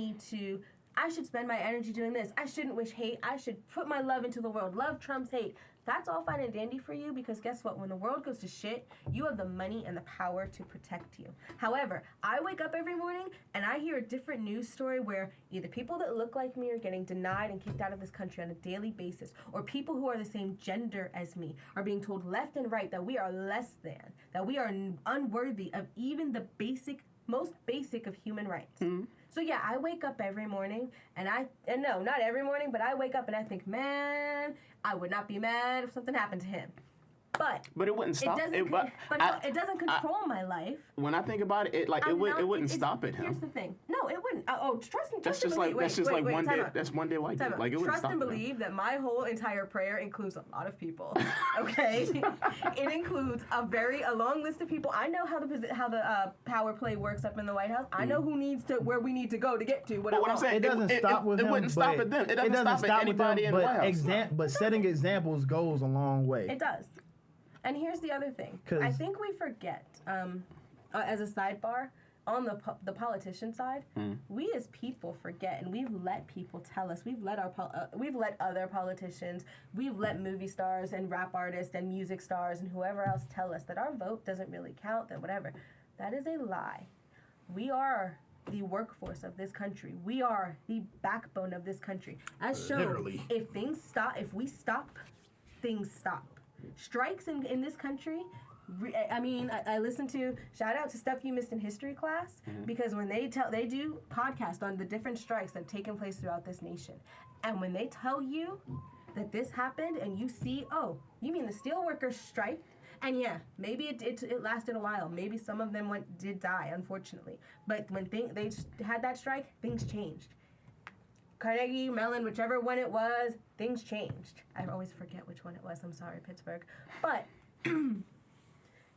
should spend my energy doing this. I shouldn't wish hate. I should put my love into the world. Love trumps hate. That's all fine and dandy for you because guess what? When the world goes to shit, you have the money and the power to protect you. However, I wake up every morning and I hear a different news story where either people that look like me are getting denied and kicked out of this country on a daily basis, or people who are the same gender as me are being told left and right that we are less than, that we are unworthy of even the most basic of human rights. Mm-hmm. So yeah, I wake up every morning and no, not every morning, but I wake up and I think, man, I would not be mad if something happened to him. But it wouldn't stop. It doesn't control my life. When I think about it, it wouldn't stop at him. Here's the thing. No, it wouldn't. Trust me. That's just like one day. That's one day white dude. Like it wouldn't trust stop. and believe that my whole entire prayer includes a lot of people. Okay, it includes a long list of people. I know how the power play works up in the White House. I know where we need to go to get to. But what I'm saying, it doesn't stop with him. It wouldn't stop at them. It doesn't stop at anybody in the White House. But setting examples goes a long way. It does. And here's the other thing. I think we forget, as a sidebar, on the politician side, we as people forget, and we've let people tell us. We've let other politicians, we've let movie stars and rap artists and music stars and whoever else tell us that our vote doesn't really count, that whatever. That is a lie. We are the workforce of this country. We are the backbone of this country. As shown, Literally. if we stop, things stop. Strikes in this country, I listen to, shout out to stuff you missed in history class, because when they do podcasts on the different strikes that have taken place throughout this nation, and when they tell you that this happened and you see, oh, you mean the steelworkers striked? And yeah, maybe it lasted a while. Maybe some of them did die, unfortunately. But when they had that strike, things changed. Carnegie, Mellon, whichever one it was, things changed. I always forget which one it was. I'm sorry, Pittsburgh. But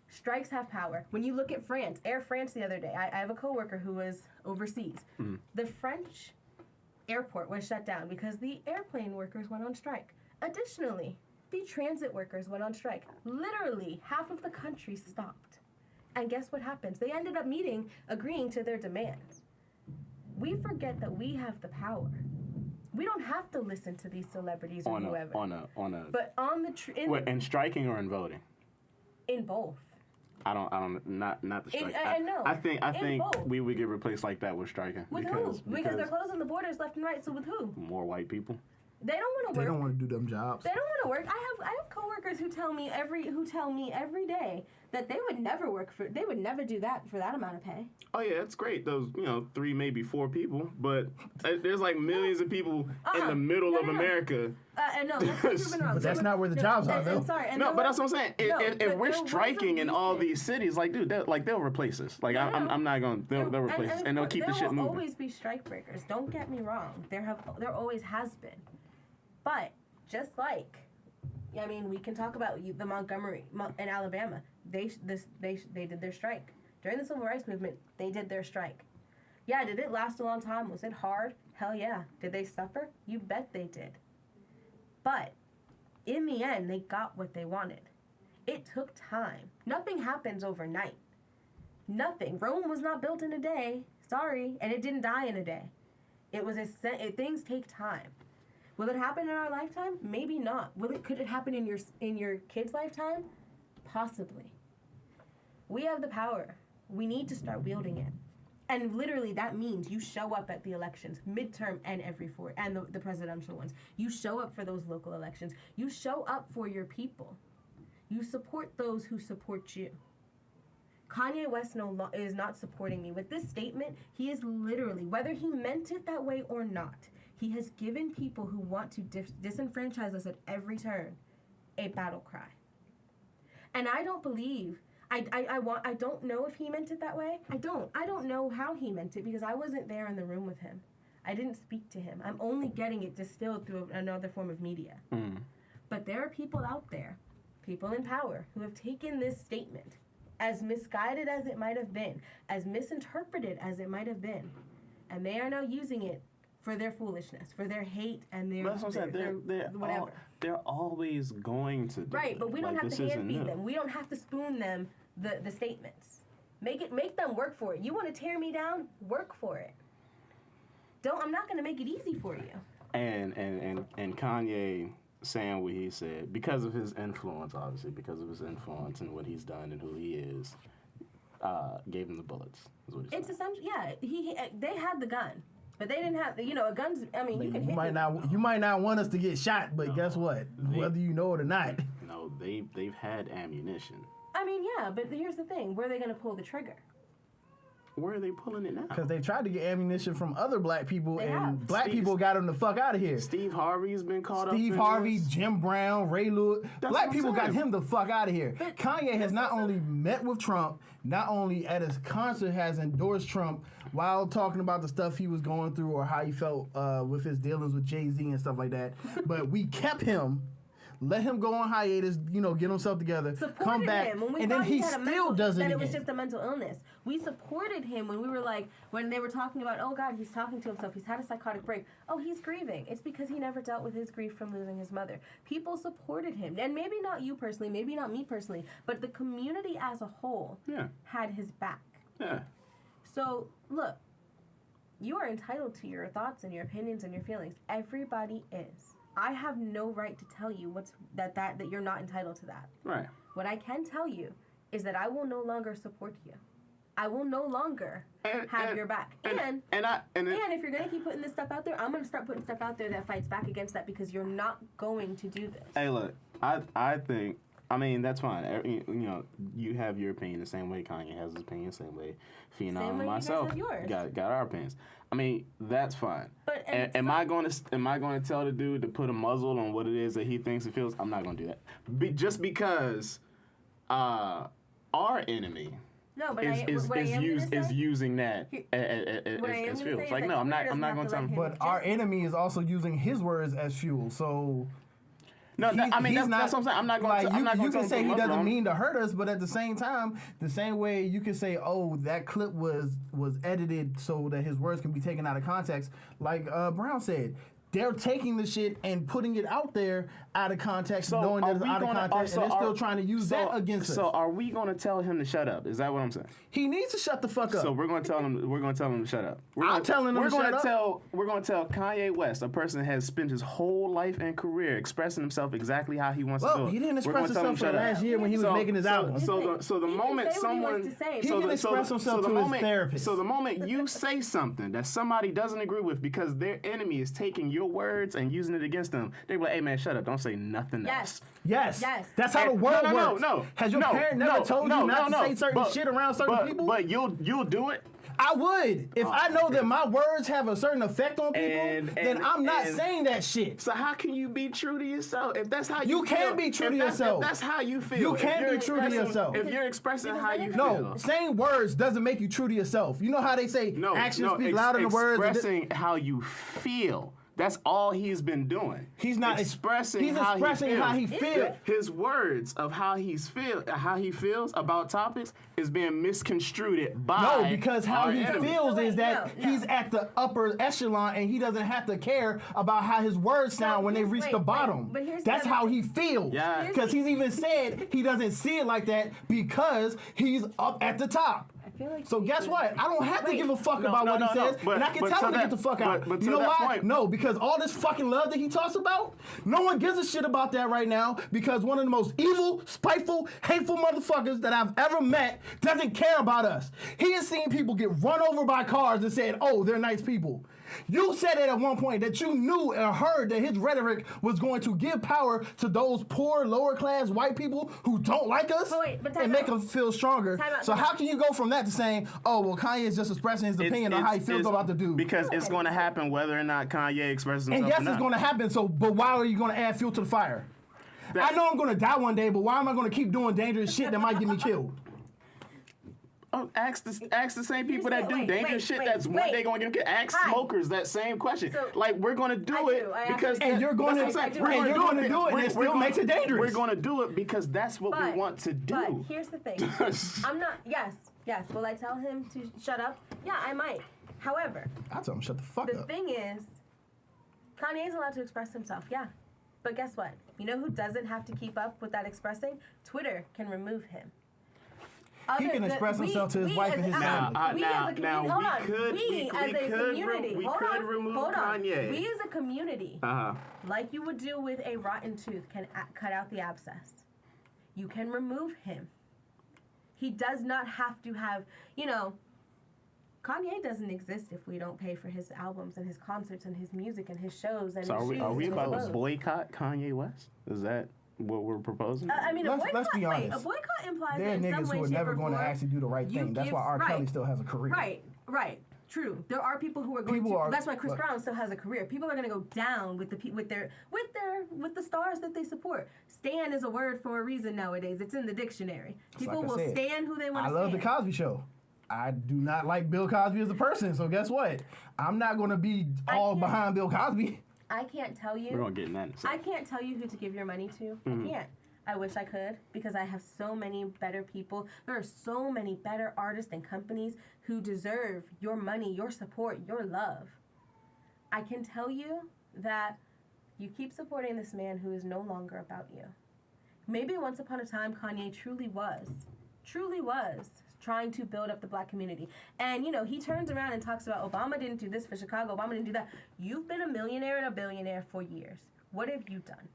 strikes have power. When you look at France, Air France the other day, I have a coworker who was overseas. The French airport was shut down because the airplane workers went on strike. Additionally, the transit workers went on strike. Literally, half of the country stopped. And guess what happens? They ended up agreeing to their demands. We forget that we have the power. We don't have to listen to these celebrities or whoever. But on the in striking or in voting? In both. Not the strike. No. I think both. we would get replaced like that with striking. With who? Because they're closing the borders left and right. So with who? More white people. They don't want to work. They don't want to do them jobs. They don't want to work. I have coworkers who tell me every day that they would never do that for that amount of pay. Oh yeah, it's great. Those 3, maybe 4 people, but there's like millions of people in the middle of America. No, that's proven wrong. But that's not where the jobs are, though. But that's what I'm saying. If we're striking in all these cities, like, dude, they'll replace us. Like, I'm not going. They'll replace us, and they'll keep the shit moving. There will always be strike breakers. Don't get me wrong. There always has been. But just like, we can talk about the Montgomery in Alabama. They did their strike during the Civil Rights Movement. They did their strike. Yeah, did it last a long time? Was it hard? Hell yeah. Did they suffer? You bet they did. But in the end, they got what they wanted. It took time. Nothing happens overnight. Nothing. Rome was not built in a day. Sorry, and it didn't die in a day. Things take time. Will it happen in our lifetime? Maybe not. Could it happen in your kid's lifetime? Possibly. We have the power. We need to start wielding it. And literally that means you show up at the elections, midterm and the presidential ones. You show up for those local elections. You show up for your people. You support those who support you. Kanye West is not supporting me. With this statement, he is literally, whether he meant it that way or not, he has given people who want to disenfranchise us at every turn a battle cry. And I don't believe, I don't know if he meant it that way. I don't know how he meant it because I wasn't there in the room with him. I didn't speak to him. I'm only getting it distilled through another form of media. But there are people out there, people in power, who have taken this statement, as misguided as it might have been, as misinterpreted as it might have been, and they are now using it for their foolishness, for their hate, and their whatever. They're always going to do right, but we don't have to hand feed new. them. We don't have to spoon them the statements. Make them work for it. You want to tear me down? Work for it. I'm not going to make it easy for you. And Kanye saying what he said because of his influence, obviously, because of his influence and what he's done and who he is, gave him the bullets. Is what he It's said. essentially, yeah. They had the gun, but they didn't have a guns. I mean, you can hit You might not want us to get shot, but guess what? Whether you know it or not. No, they've had ammunition. I mean, yeah, but here's the thing: where are they going to pull the trigger? Where are they pulling it now? Because they tried to get ammunition from other black people, They and have. black people got them the fuck out of here. Steve Harvey's been caught up. Steve in Harvey, this. Jim Brown, Ray Lewis. That's Black what I'm people got saying. him the fuck out of here. But Kanye has not only met with Trump, not only at his concert has endorsed Trump while talking about the stuff he was going through or how he felt with his dealings with Jay-Z and stuff like that, but we kept him. Let him go on hiatus, get himself together, Supported come back, him when we and then thought he had a still does it that again. it was just a mental illness. We supported him when we were when they were talking about, oh God, he's talking to himself. He's had a psychotic break. Oh, he's grieving. It's because he never dealt with his grief from losing his mother. People supported him, and maybe not you personally, maybe not me personally, but the community as a whole had his back. Yeah. So look, you are entitled to your thoughts and your opinions and your feelings. Everybody is. I have no right to tell you that you're not entitled to that. Right. What I can tell you is that I will no longer support you. I will no longer have your back. And if you're gonna keep putting this stuff out there, I'm gonna start putting stuff out there that fights back against that because you're not going to do this. Hey, look, I think. I mean, that's fine. You have your opinion the same way Kanye has his opinion, the same way Phenom Same and way you guys myself have yours. got our opinions. I mean, that's fine. But am I going to tell the dude to put a muzzle on what it is that he thinks it feels? I'm not going to do that. Just because our enemy no, but is using that as fuel. Like, no, I'm not going to tell him. But our enemy is also using his words as fuel, so... No, I mean, that's what I'm saying. I'm not going to you can say he doesn't mean to hurt us, but at the same time, the same way you can say, oh, that clip was edited so that his words can be taken out of context. Like Brown said, they're taking the shit and putting it out there out of context, knowing that it's out of context, and they're still trying to use that against us. So are we going to tell him to shut up? Is that what I'm saying? He needs to shut the fuck up. So we're going to tell him. We're going to tell him to shut up. I'm telling him to shut up. We're going to tell Kanye West, a person that has spent his whole life and career expressing himself exactly how he wants to do it. He didn't We're express gonna tell him himself for to shut last up. year when he was making his album. So the moment someone He can express himself to his therapist. So the moment you say something that somebody doesn't agree with because their enemy is taking your words and using it against them, they be like, "Hey man, shut up! Don't say nothing else." Yes. That's how the world works. No. Has your parent never told you not to say certain shit around certain people? But you'll do it. I would. If I know that my words have a certain effect on people, then I'm not saying that shit. So how can you be true to yourself? If that's how you can't be true to yourself. If that's how you feel. You can't be true to yourself. If you're expressing how you No, feel. saying words doesn't make you true to yourself. You know how they say actions speak louder than words? Expressing how you feel. That's all he's been doing. He's not expressing. He's expressing how he feels. His words of how he feels about topics is being misconstrued by. No, because how he enemy. feels is that he's at the upper echelon and he doesn't have to care about how his words sound when they reach the bottom. But here's That's how he feels. Yeah. Because he's even said he doesn't see it like that because he's up at the top. feel like. So guess what? I don't have to give a fuck about what he says, but- and I can but tell to him to that- get the fuck out. but You to know that why? point- No, because all this fucking love that he talks about, no one gives a shit about that right now. Because one of the most evil, spiteful, hateful motherfuckers that I've ever met doesn't care about us. He has seen people get run over by cars and said, "Oh, they're nice people." You said it at one point that you knew and heard that his rhetoric was going to give power to those poor, lower class white people who don't like us But time and make out. them feel stronger. Time out, So time how out. can you go from that to saying, "Oh, well, Kanye is just expressing his opinion on how he feels about the dude"? Because it's going to happen whether or not Kanye expresses himself And yes, or not. it's going to happen. So, but why are you going to add fuel to the fire? I know I'm going to die one day, but why am I going to keep doing dangerous shit that might get me killed? Oh, ask the same people that do Wait, dangerous shit wait, that's one wait. day going to get killed. Ask Hi. smokers that same question. So, like, we're going to do it because... And you're going to, that's what I'm saying. and you're going to do it, and it still makes it dangerous. We're going to do it because that's what we want to do. But here's the thing. I'm not. Yes. Will I tell him to shut up? Yeah, I might. However, I tell him shut the fuck the up. thing is, Kanye is allowed to express himself. Yeah. But guess what? You know who doesn't have to keep up with that expressing? Twitter can remove him. He can express himself to his wife and his family. We as a community, hold on. We as a community, we hold could on, remove hold on. Kanye. We as a community, Uh-huh. like you would do with a rotten tooth, can cut out the abscess. You can remove him. He does not have to have, Kanye doesn't exist if we don't pay for his albums and his concerts and his music and his shows and So his shoes are we and his about to clothes. boycott Kanye West? Is that what we're proposing? I mean, Let's be honest. a boycott implies There are that in some niggas way, who are shape, never or going to form, actually do the right you thing. That's give- why R. right. Kelly still has a career. Right. True. There are people who are going People to. are- That's why Chris but- Brown still has a career. People are going to go down with the stars that they support. Stan is a word for a reason nowadays. It's in the dictionary. People like I will said, stand who they want I to love stand. the Cosby Show. I do not like Bill Cosby as a person, so guess what? I'm not going to be all can't- behind Bill Cosby. I can't tell you. We're going to get in that in a I second. can't tell you who to give your money to. Mm-hmm. I can't. I wish I could because I have so many better people. There are so many better artists and companies who deserve your money, your support, your love. I can tell you that you keep supporting this man who is no longer about you. Maybe once upon a time Kanye truly was trying to build up the black community. And, he turns around and talks about Obama didn't do this for Chicago, Obama didn't do that. You've been a millionaire and a billionaire for years. What have you done?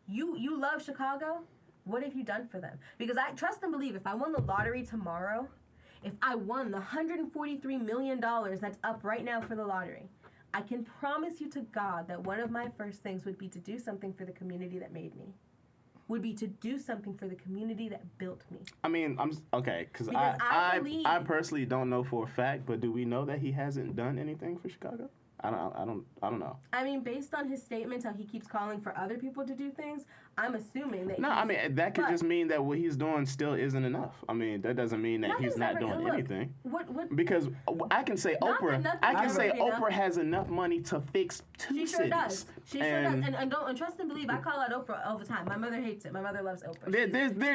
You love Chicago? What have you done for them? Because I trust and believe if I won the lottery tomorrow, if I won the $143 million that's up right now for the lottery, I can promise you to God that one of my first things would be to do something for the community that made me. Would be to do something for the community that built me. I mean, I'm okay because Because I believe- I personally don't know for a fact, but do we know that he hasn't done anything for Chicago? I don't know. I mean, based on his statements, how he keeps calling for other people to do things, I'm assuming that. No, I mean that could just mean that what he's doing still isn't enough. I mean that doesn't mean that he's not doing anything. What? Because I can say Not that Oprah. nothing's I can ever say been enough. Oprah has enough money to fix two She sure cities. does. She sure does. And trust and believe, I call out Oprah all the time. My mother hates it. My mother loves Oprah.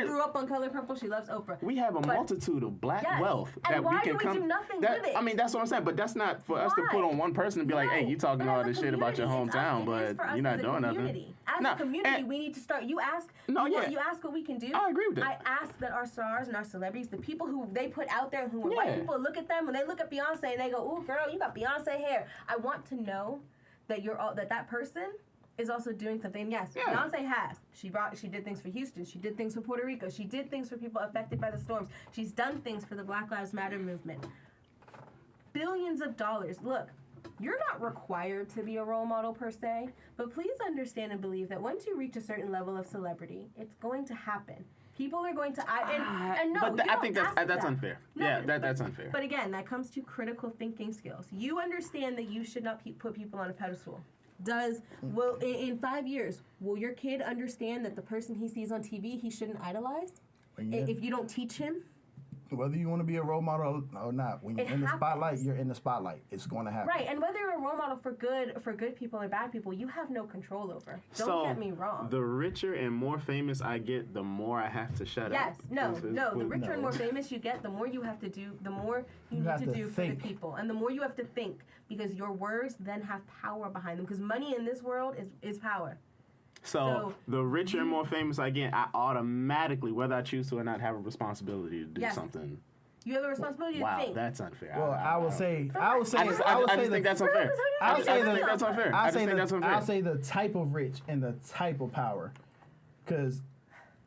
She grew up on Color Purple. She loves Oprah. We have a multitude of black Yes. wealth And that why we can do we do nothing that, with it? I mean, that's what I'm saying. But that's not for us to Why? put on one person and be like, "Hey, you talking But all as a this shit about your community, hometown, it is but for us you're not as a doing nothing." community. As No, a community, and- we need to start. You ask. No, you, yeah. you ask what we can do. I agree with that. I ask that our stars and our celebrities, the people who they put out there, who Yeah. white people look at them when they look at Beyonce and they go, "Ooh, girl, you got Beyonce hair." I want to know that that person is also doing something. And yes, Yeah. Beyonce has. She did things for Houston. She did things for Puerto Rico. She did things for people affected by the storms. She's done things for the Black Lives Matter movement. Billions of dollars. Look, you're not required to be a role model per se, but please understand and believe that once you reach a certain level of celebrity, it's going to happen. People are going to and no, but you I don't think ask that's that. unfair. No, Yeah, but- that's unfair. But again, that comes to critical thinking skills. You understand that you should not put people on a pedestal. In 5 years, will your kid understand that the person he sees on TV he shouldn't idolize? Yeah. If you don't teach him? Whether you want to be a role model or not, when you're It in the spotlight, happens. you're in the spotlight. It's going to happen. Right, and whether you're a role model for good people or bad people, you have no control over. Don't So, get me wrong. the richer and more famous I get, the more I have to shut Yes, up. no. The richer no. and more famous you get, the more you have to do, the more you have need to to do for the think. people, and the more you have to think, because your words then have power behind them. Because money in this world is power. So the richer and more famous I get, I automatically, whether I choose to or not, have a responsibility to do Yes. something You have a responsibility Wow, to think. that's unfair. Well, I would say I just think that's unfair. I just think that's unfair. I just think that's unfair. I'll say the type of rich and the type of power, because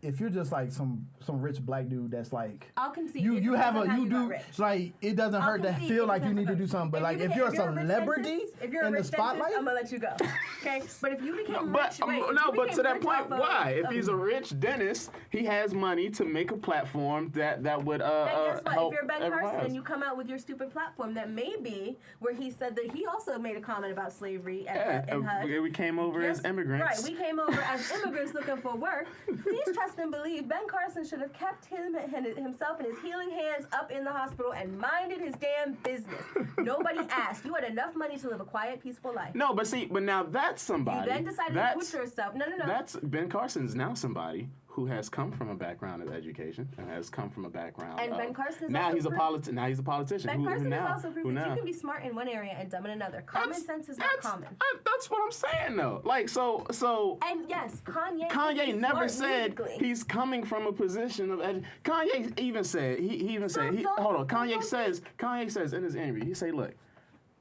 if you're just like some rich black dude that's like I'll concede. you have a you you got do rich. like it doesn't hurt to concede feel it like you depends need to on- do something, but like if became- you're a rich celebrity dentist, if you're a in the rich spotlight, dentist, I'm gonna let you go. Okay, but if you became But rich, wait, if no, you but became to that rich point, off of- why? If he's a rich dentist, he has money to make a platform that would And guess what? help If you're Ben everyone Carson else. and you come out with your stupid platform, that may be where he said that he also made a comment about slavery in HUD. We came over as immigrants. Right, we came over as immigrants looking for work. Please trust and believe Ben Carson should have kept himself and his healing hands up in the hospital and minded his damn business. Nobody asked. You had enough money to live a quiet, peaceful life. No, but now that's somebody. You then decided to put yourself. No. That's Ben Carson's now somebody who has come from a background of education and has come from a background. And of, Ben Carson is now also he's a proof. Now he's a politician. Ben Carson now, is also proof who that now? you can be smart in one area and dumb in another. Common sense is not common. That's what I'm saying though. Like so. And yes, Kanye Kanye never smart said musically. he's coming from a position of Kanye even said hold on. Kanye says in his interview, he say, look,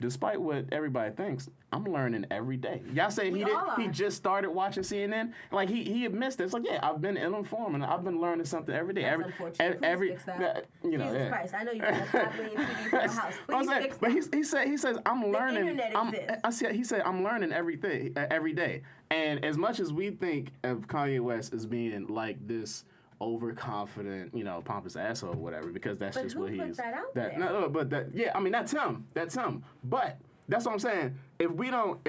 despite what everybody thinks, I'm learning every day. Y'all say he just started watching CNN. Like he admits this. Like, yeah, I've been ill-informed and I've been learning something every day. That's unfortunate. Please fix that. You know, Jesus Christ, I know you got a $5 million TV for the house. Please fix but that. he says I'm learning. internet exists. He said I'm learning everything every day. And as much as we think of Kanye West as being like this overconfident, pompous asshole or whatever, because that's just what he is. That out there? No, but I mean that's him. But that's what I'm saying. If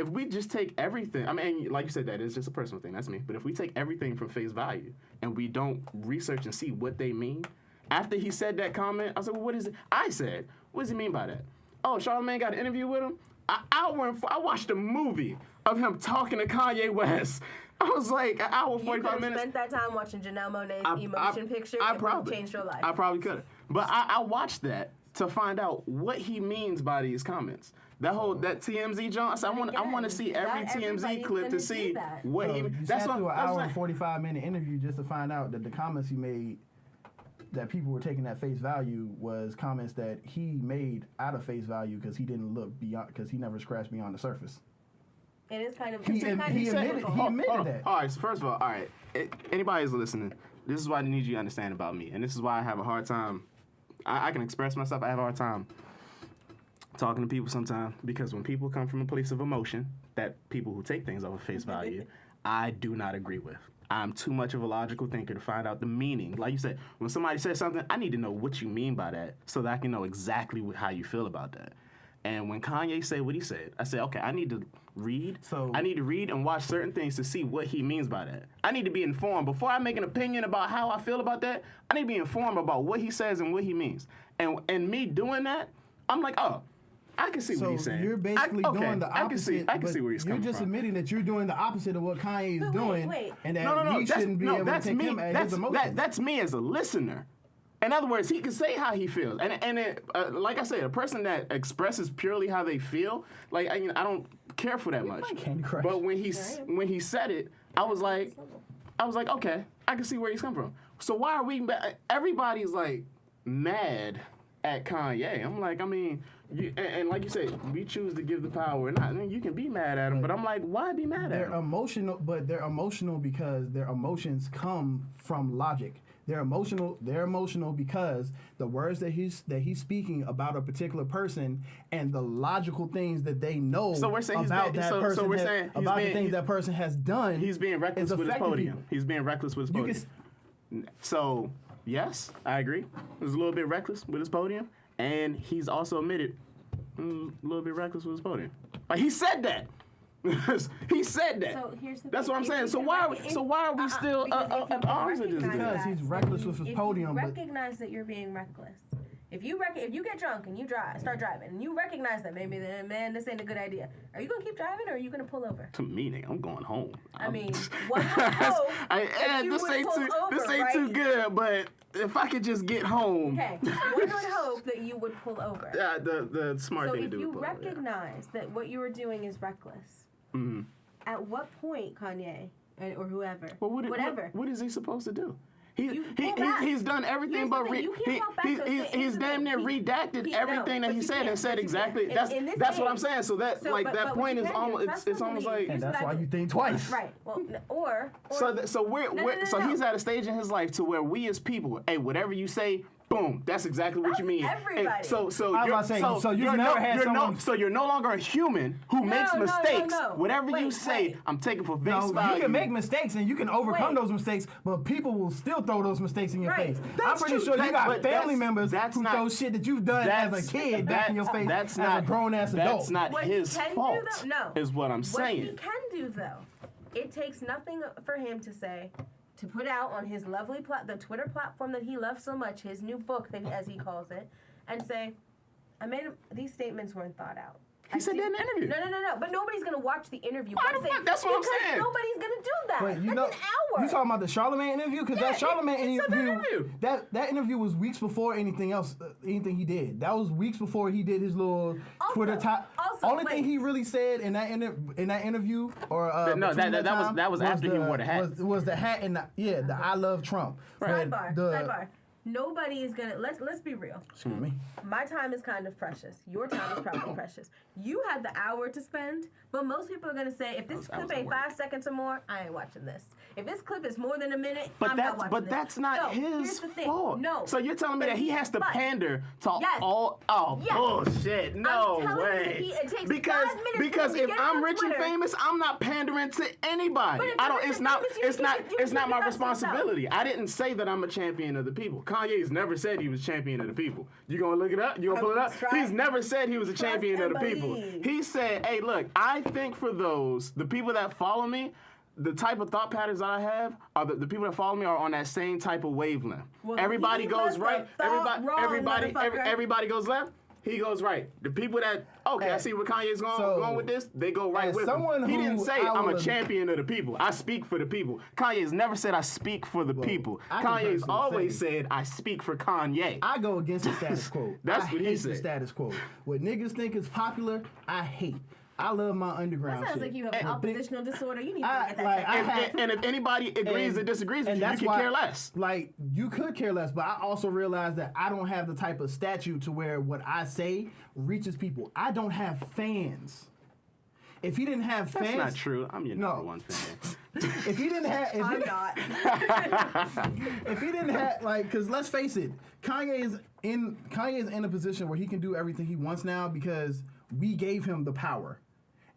we just take everything, I mean, like you said, that is just a personal thing. That's me. But if we take everything from face value and we don't research and see what they mean, after he said that comment, I said, well, what is it? I said, what does he mean by that? Oh, Charlamagne got an interview with him. I watched a movie of him talking to Kanye West. I was like an hour, 45 minutes. You spent that time watching Janelle Monáe's emotion picture. It would have changed your life. I probably could have. But I watched that to find out what he means by these comments. That TMZ John. I said, I want to see every TMZ clip to see what he. You That's sat what. through an hour and 45-minute interview just to find out that the comments he made, that people were taking at face value, was comments that he made out of face value because he didn't look beyond, because he never scratched beyond the surface. It is kind of. He admitted that. All right. So first of all, anybody who's listening, this is what I need you to understand about me, and this is why I have a hard time. I can express myself. I have a hard time talking to people sometimes, because when people come from a place of emotion, that people who take things off of face value, I do not agree with. I'm too much of a logical thinker to find out the meaning. Like you said, when somebody says something, I need to know what you mean by that so that I can know exactly how you feel about that. And when Kanye said what he said, I said, okay, I need to read. I need to read and watch certain things to see what he means by that. I need to be informed. Before I make an opinion about how I feel about that, I need to be informed about what he says and what he means. And me doing that, I'm like, oh, I can see what he's saying. So you're basically doing the opposite. I can see where he's coming from. You're just admitting that you're doing the opposite of what Kanye is doing, and that no, we shouldn't be able to take him at his emotions. That's me as a listener. In other words, he can say how he feels, and like I said, a person that expresses purely how they feel, like I don't care for that much. But when he said it, I was like, okay, I can see where he's coming from. So why are we? Everybody's like mad at Kanye. I'm like, I mean, and like you said, we choose to give the power or not. I mean, you can be mad at him, but I'm like, why be mad at him? They're emotional because their emotions come from logic. They're emotional because the words that he's speaking about a particular person and the logical things that they know about that person, about the things that person has done. He's being reckless with his podium. People. He's being reckless with his podium. So yes, I agree. He was a little bit reckless with his podium, and he's also admitted a little bit reckless with his podium. Like he said that. He said that. So here's the That's thing. what I'm saying. So why are we still arms at this? Because he's reckless with his podium. If you recognize that you're being reckless, if you get drunk and you start driving, and you recognize that maybe this ain't a good idea, are you gonna keep driving or are you gonna pull over? To me, nigga, I'm going home. I mean, one would hope that you would pull over, this ain't too good, but if I could just get home. Okay, one would hope that you would pull over. The smart thing to do. So if you recognize that what you are doing is reckless, at what point, Kanye or whoever, whatever, what is he supposed to do? He's done everything but he's damn near redacted everything that he said and said exactly. That's what I'm saying. So that that point is almost it's almost like. And that's why you think twice. Right. Well, so he's at a stage in his life to where we as people, hey, whatever you say. Boom! That's exactly what you mean. Everybody. Hey, so you're no longer a human who makes mistakes. No. Whatever you say, I'm taking for face value. You can make mistakes and you can overcome those mistakes, but people will still throw those mistakes in your face. I'm pretty sure you got family members who throw shit that you've done as a kid back in your face as a grown ass adult. That's not his fault. Is what I'm saying. What he can do though, it takes nothing for him to say. To put out on his lovely the Twitter platform that he loves so much, his new book, as he calls it, and say, these statements weren't thought out. He said that in an interview. No. But nobody's going to watch the interview. That's what I'm saying. Nobody's going to do that. Wait, That's an hour. You talking about the Charlemagne interview? Because that Charlemagne interview, that interview was weeks before anything else, anything he did. That was weeks before he did his little Twitter top. Only thing he really said in that interview, or that was after he wore the hat. Was the hat and the I love Trump. Sidebar. Nobody is gonna. Let's be real. Excuse me. My time is kind of precious. Your time is probably precious. You had the hour to spend, but most people are gonna say, if this clip ain't 5 seconds or more, I ain't watching this. If this clip is more than a minute, I'm not watching this. But that's not his fault. No. So you're telling me that he has to pander to all? Oh bullshit! No way. Because if I'm rich and famous, I'm not pandering to anybody. I don't. It's not my responsibility. I didn't say that I'm a champion of the people. Kanye's never said he was champion of the people. You gonna look it up? You gonna pull it up? He's never said he was a champion of the people. He said, hey, look, I think for the people that follow me, the type of thought patterns that I have are the people that follow me are on that same type of wavelength. Well, everybody goes right. Everybody goes left. He goes right. The people that I see where Kanye's going with this. They go right with him. He didn't say I'm a champion of the people. I speak for the people. Kanye's never said I speak for the people. Kanye's always said I speak for Kanye. I go against the status quo. That's what he said. The status quo. What niggas think is popular, I hate. I love my underground shit. That sounds like you have an oppositional disorder. You need to get that and if anybody agrees or disagrees with you, you can care less. Like, you could care less, but I also realize that I don't have the type of statue to where what I say reaches people. I don't have fans. If he didn't have fans... That's not true. I'm your number one fan. If he didn't have... I'm not. If he didn't have... Because let's face it, Kanye is in a position where he can do everything he wants now because we gave him the power.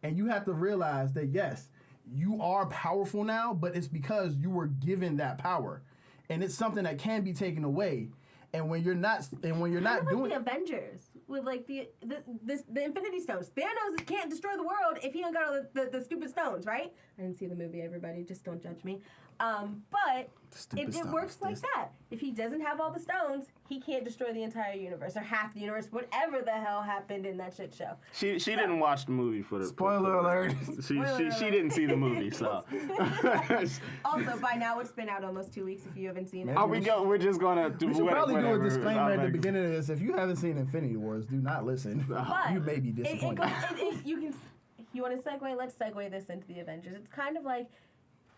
And you have to realize that, yes, you are powerful now, but it's because you were given that power. And it's something that can be taken away. And when you're not doing the Avengers with the Infinity Stones. Thanos can't destroy the world if he don't got all the stupid stones, right? I didn't see the movie, everybody. Just don't judge me. But it works like that. If he doesn't have all the stones, he can't destroy the entire universe or half the universe, whatever the hell happened in that shit show. She didn't watch the movie for the spoiler alert. She didn't see the movie, so. Also, by now it's been out almost 2 weeks if you haven't seen it. We're just gonna do. We should probably do a disclaimer at the beginning of this. If you haven't seen Infinity Wars, do not listen. You may be disappointed. You want to segue? Let's segue this into the Avengers. It's kind of like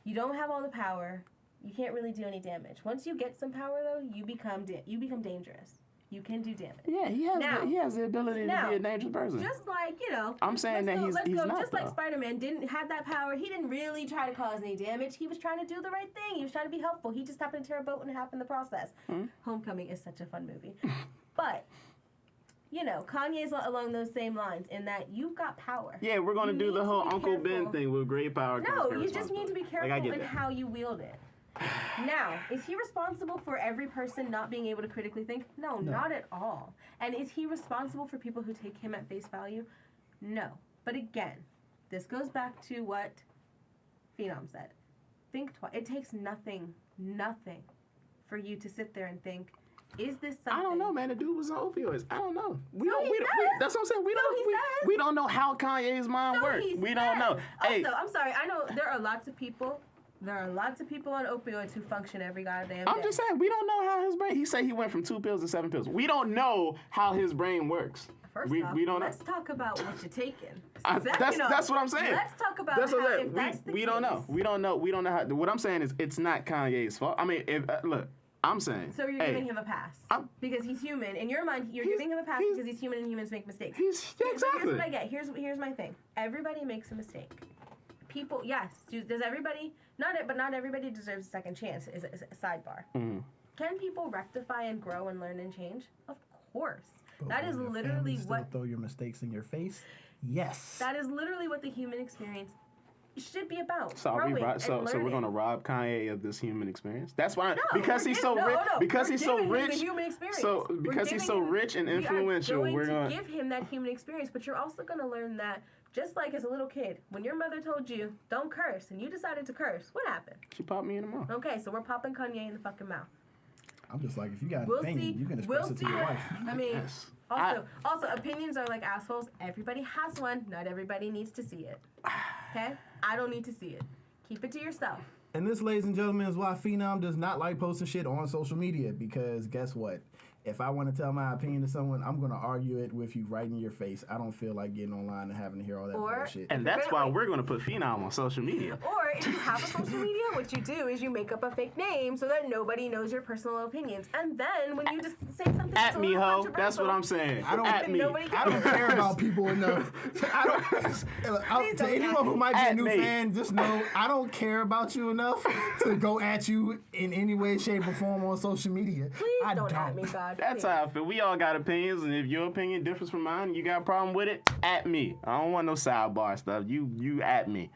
you don't have all the power. You can't really do any damage. Once you get some power, though, you become dangerous. You can do damage. Yeah, he has the ability to be a dangerous person. Just like, I'm saying that he's not. Just like Spider-Man didn't have that power. He didn't really try to cause any damage. He was trying to do the right thing. He was trying to be helpful. He just happened to tear a boat in half in the process. Mm-hmm. Homecoming is such a fun movie. But Kanye's along those same lines in that you've got power. Yeah, we're going to do the whole Uncle Ben thing with great power. No, you just need to be careful in how you wield it. Now, is he responsible for every person not being able to critically think? No, not at all. And is he responsible for people who take him at face value? No. But again, this goes back to what Phenom said. Think twice. It takes nothing for you to sit there and think, is this something? I don't know, man. The dude was on opioids. I don't know. That's what I'm saying. We don't know how Kanye's mind works. We don't know. Also, I'm sorry. I know there are lots of people on opioids who function every goddamn day. I'm just saying, we don't know how his brain... He said he went from 2 pills to 7 pills. We don't know how his brain works. First off, we don't let's talk about what you're taking. That's what I'm saying. Let's talk about if that's the we don't know. We don't know how... What I'm saying is, it's not Kanye's fault. I mean, look, I'm saying. So you're giving him a pass because he's human. In your mind, you're giving him a pass because he's human and humans make mistakes. Exactly. Here's what I get. Here's my thing. Everybody makes a mistake. People, yes. Does everybody? Not everybody deserves a second chance. Is a sidebar. Mm-hmm. Can people rectify and grow and learn and change? Of course. But That is will your literally family still what. throw your mistakes in your face. Yes. That is literally what the human experience should be about. So growing so and we're learning. gonna rob Kanye of this human experience. That's why No, because we're he's so giving- rich. no, Because we're he's so giving him rich. the human experience. So We're because he's giving so him- rich and we are influential, going we're to gonna give him that human experience. But you're also gonna learn that just like as a little kid, when your mother told you don't curse and you decided to curse, what happened? She popped me in the mouth. Okay, so we're popping Kanye in the fucking mouth. I'm just like, if you got an We'll opinion, see. you can express it to your wife. I mean, Yes. also opinions are like assholes. Everybody has one. Not everybody needs to see it. Okay? I don't need to see it. Keep it to yourself. And this, ladies and gentlemen, is why Phenom does not like posting shit on social media. Because guess what? If I want to tell my opinion to someone, I'm going to argue it with you right in your face. I don't feel like getting online and having to hear all that Or- bullshit. And that's why we're gonna put Phenom on social media. Or if you have a social media, what you do is you make up a fake name so that nobody knows your personal opinions. And then when you just say something At that's a me, little ho. controversial, That's what I'm saying. I don't- At me. nobody I don't care about people enough. To anyone who might be a At new me. fan, just know I don't care about you enough to go at you in any way, shape, or form on social media. Please I don't at me, God. That's please. how I feel. We all got opinions, and if your opinion differs from mine, you got a problem with it, at me. I don't want no sidebar stuff. You at me.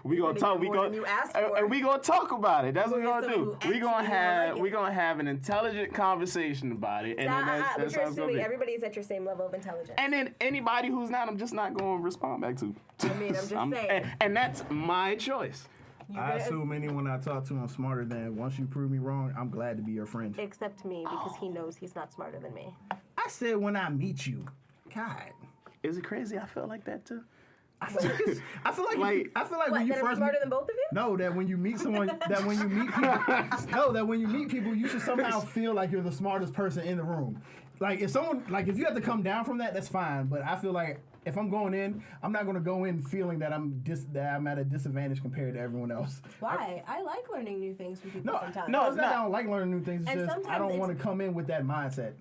We gonna talk. We more gonna than you asked for. and we gonna talk about it. That's what we You're gonna someone do. who We gonna actually have like it. we gonna have an intelligent conversation about it, and then that's But you're how it's gonna assuming be. everybody's at your same level of intelligence. And then anybody who's not, I'm just not gonna respond back to. I mean, I'm just saying. And that's my choice. I assume anyone I talk to, I'm smarter than. Once you prove me wrong, I'm glad to be your friend. Except me, because he knows he's not smarter than me. I said when I meet you. God. Is it crazy? I feel like that too. I feel like What, when you that I'm first smarter than both of you? No, that when you meet someone, that when you meet people, you should somehow feel like you're the smartest person in the room. Like if you have to come down from that, that's fine. But I feel like if I'm going in, I'm not going to go in feeling that I'm at a disadvantage compared to everyone else. Why? I like learning new things from people sometimes. No, it's not that I don't like learning new things. It's And just I sometimes don't it's- want to come in with that mindset.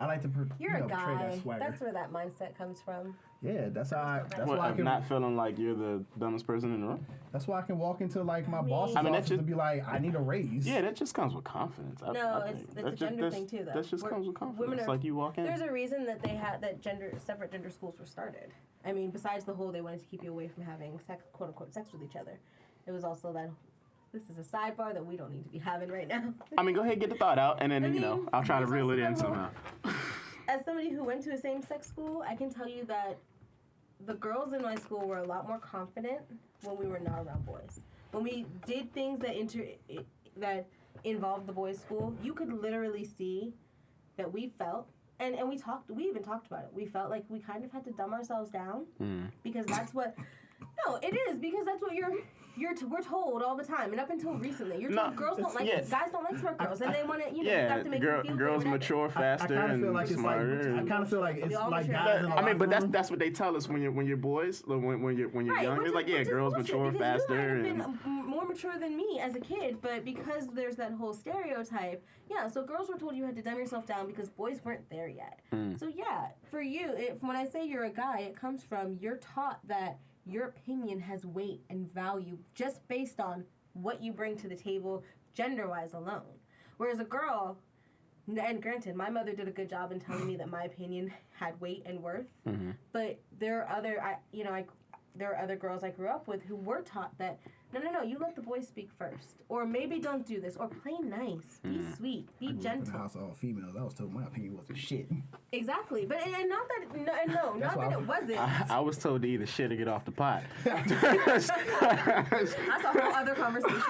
I like to You're a portray guy. that swagger. That's where that mindset comes from. Yeah, that's why What, I of can. not feeling like you're the dumbest person in the room? That's why I can walk into like my boss's I mean, that's office just- and be like, I need a raise. Yeah, that just comes with confidence. No, I it's think. a That's gender just- thing too, though. That just comes with confidence. Women are, Like you walk in. There's a reason that they had that separate gender schools were started. I mean, besides the whole they wanted to keep you away from having sex, quote unquote, sex with each other. It was also that this is a sidebar that we don't need to be having right now. I mean, go ahead, get the thought out, and then, I you know, mean, I'll try to there's reel it also in the whole- somehow. As somebody who went to a same-sex school, I can tell you that the girls in my school were a lot more confident when we were not around boys. When we did things that involved the boys' school, you could literally see that we felt, and we even talked about it. We felt like we kind of had to dumb ourselves down because that's what. No, it is because that's what we're told all the time, and up until recently, you're told girls don't like guys don't like smart girls, and they want to you have to make them feel girls good, whatever. mature faster I and feel like smarter. it's like, I kind of feel like it's all like mature. guys in the I mean, but locker room. that's what they tell us when you're boys, when you're Right, young. which It's like is girls bullshit, mature because faster. You might And, have been more mature than me as a kid, but because there's that whole stereotype, so girls were told you had to dumb yourself down because boys weren't there yet. So for you, when I say you're a guy, it comes from you're taught that your opinion has weight and value just based on what you bring to the table, gender-wise alone. Whereas a girl, and granted, my mother did a good job in telling me that my opinion had weight and worth, but there are other girls I grew up with who were taught that no, you let the boys speak first, or maybe don't do this, or play nice, be sweet, be In the gentle. house of all females, I was told my opinion wasn't shit. Exactly, but and not that it wasn't. I was told to either shit or get off the pot. That's a whole other conversation.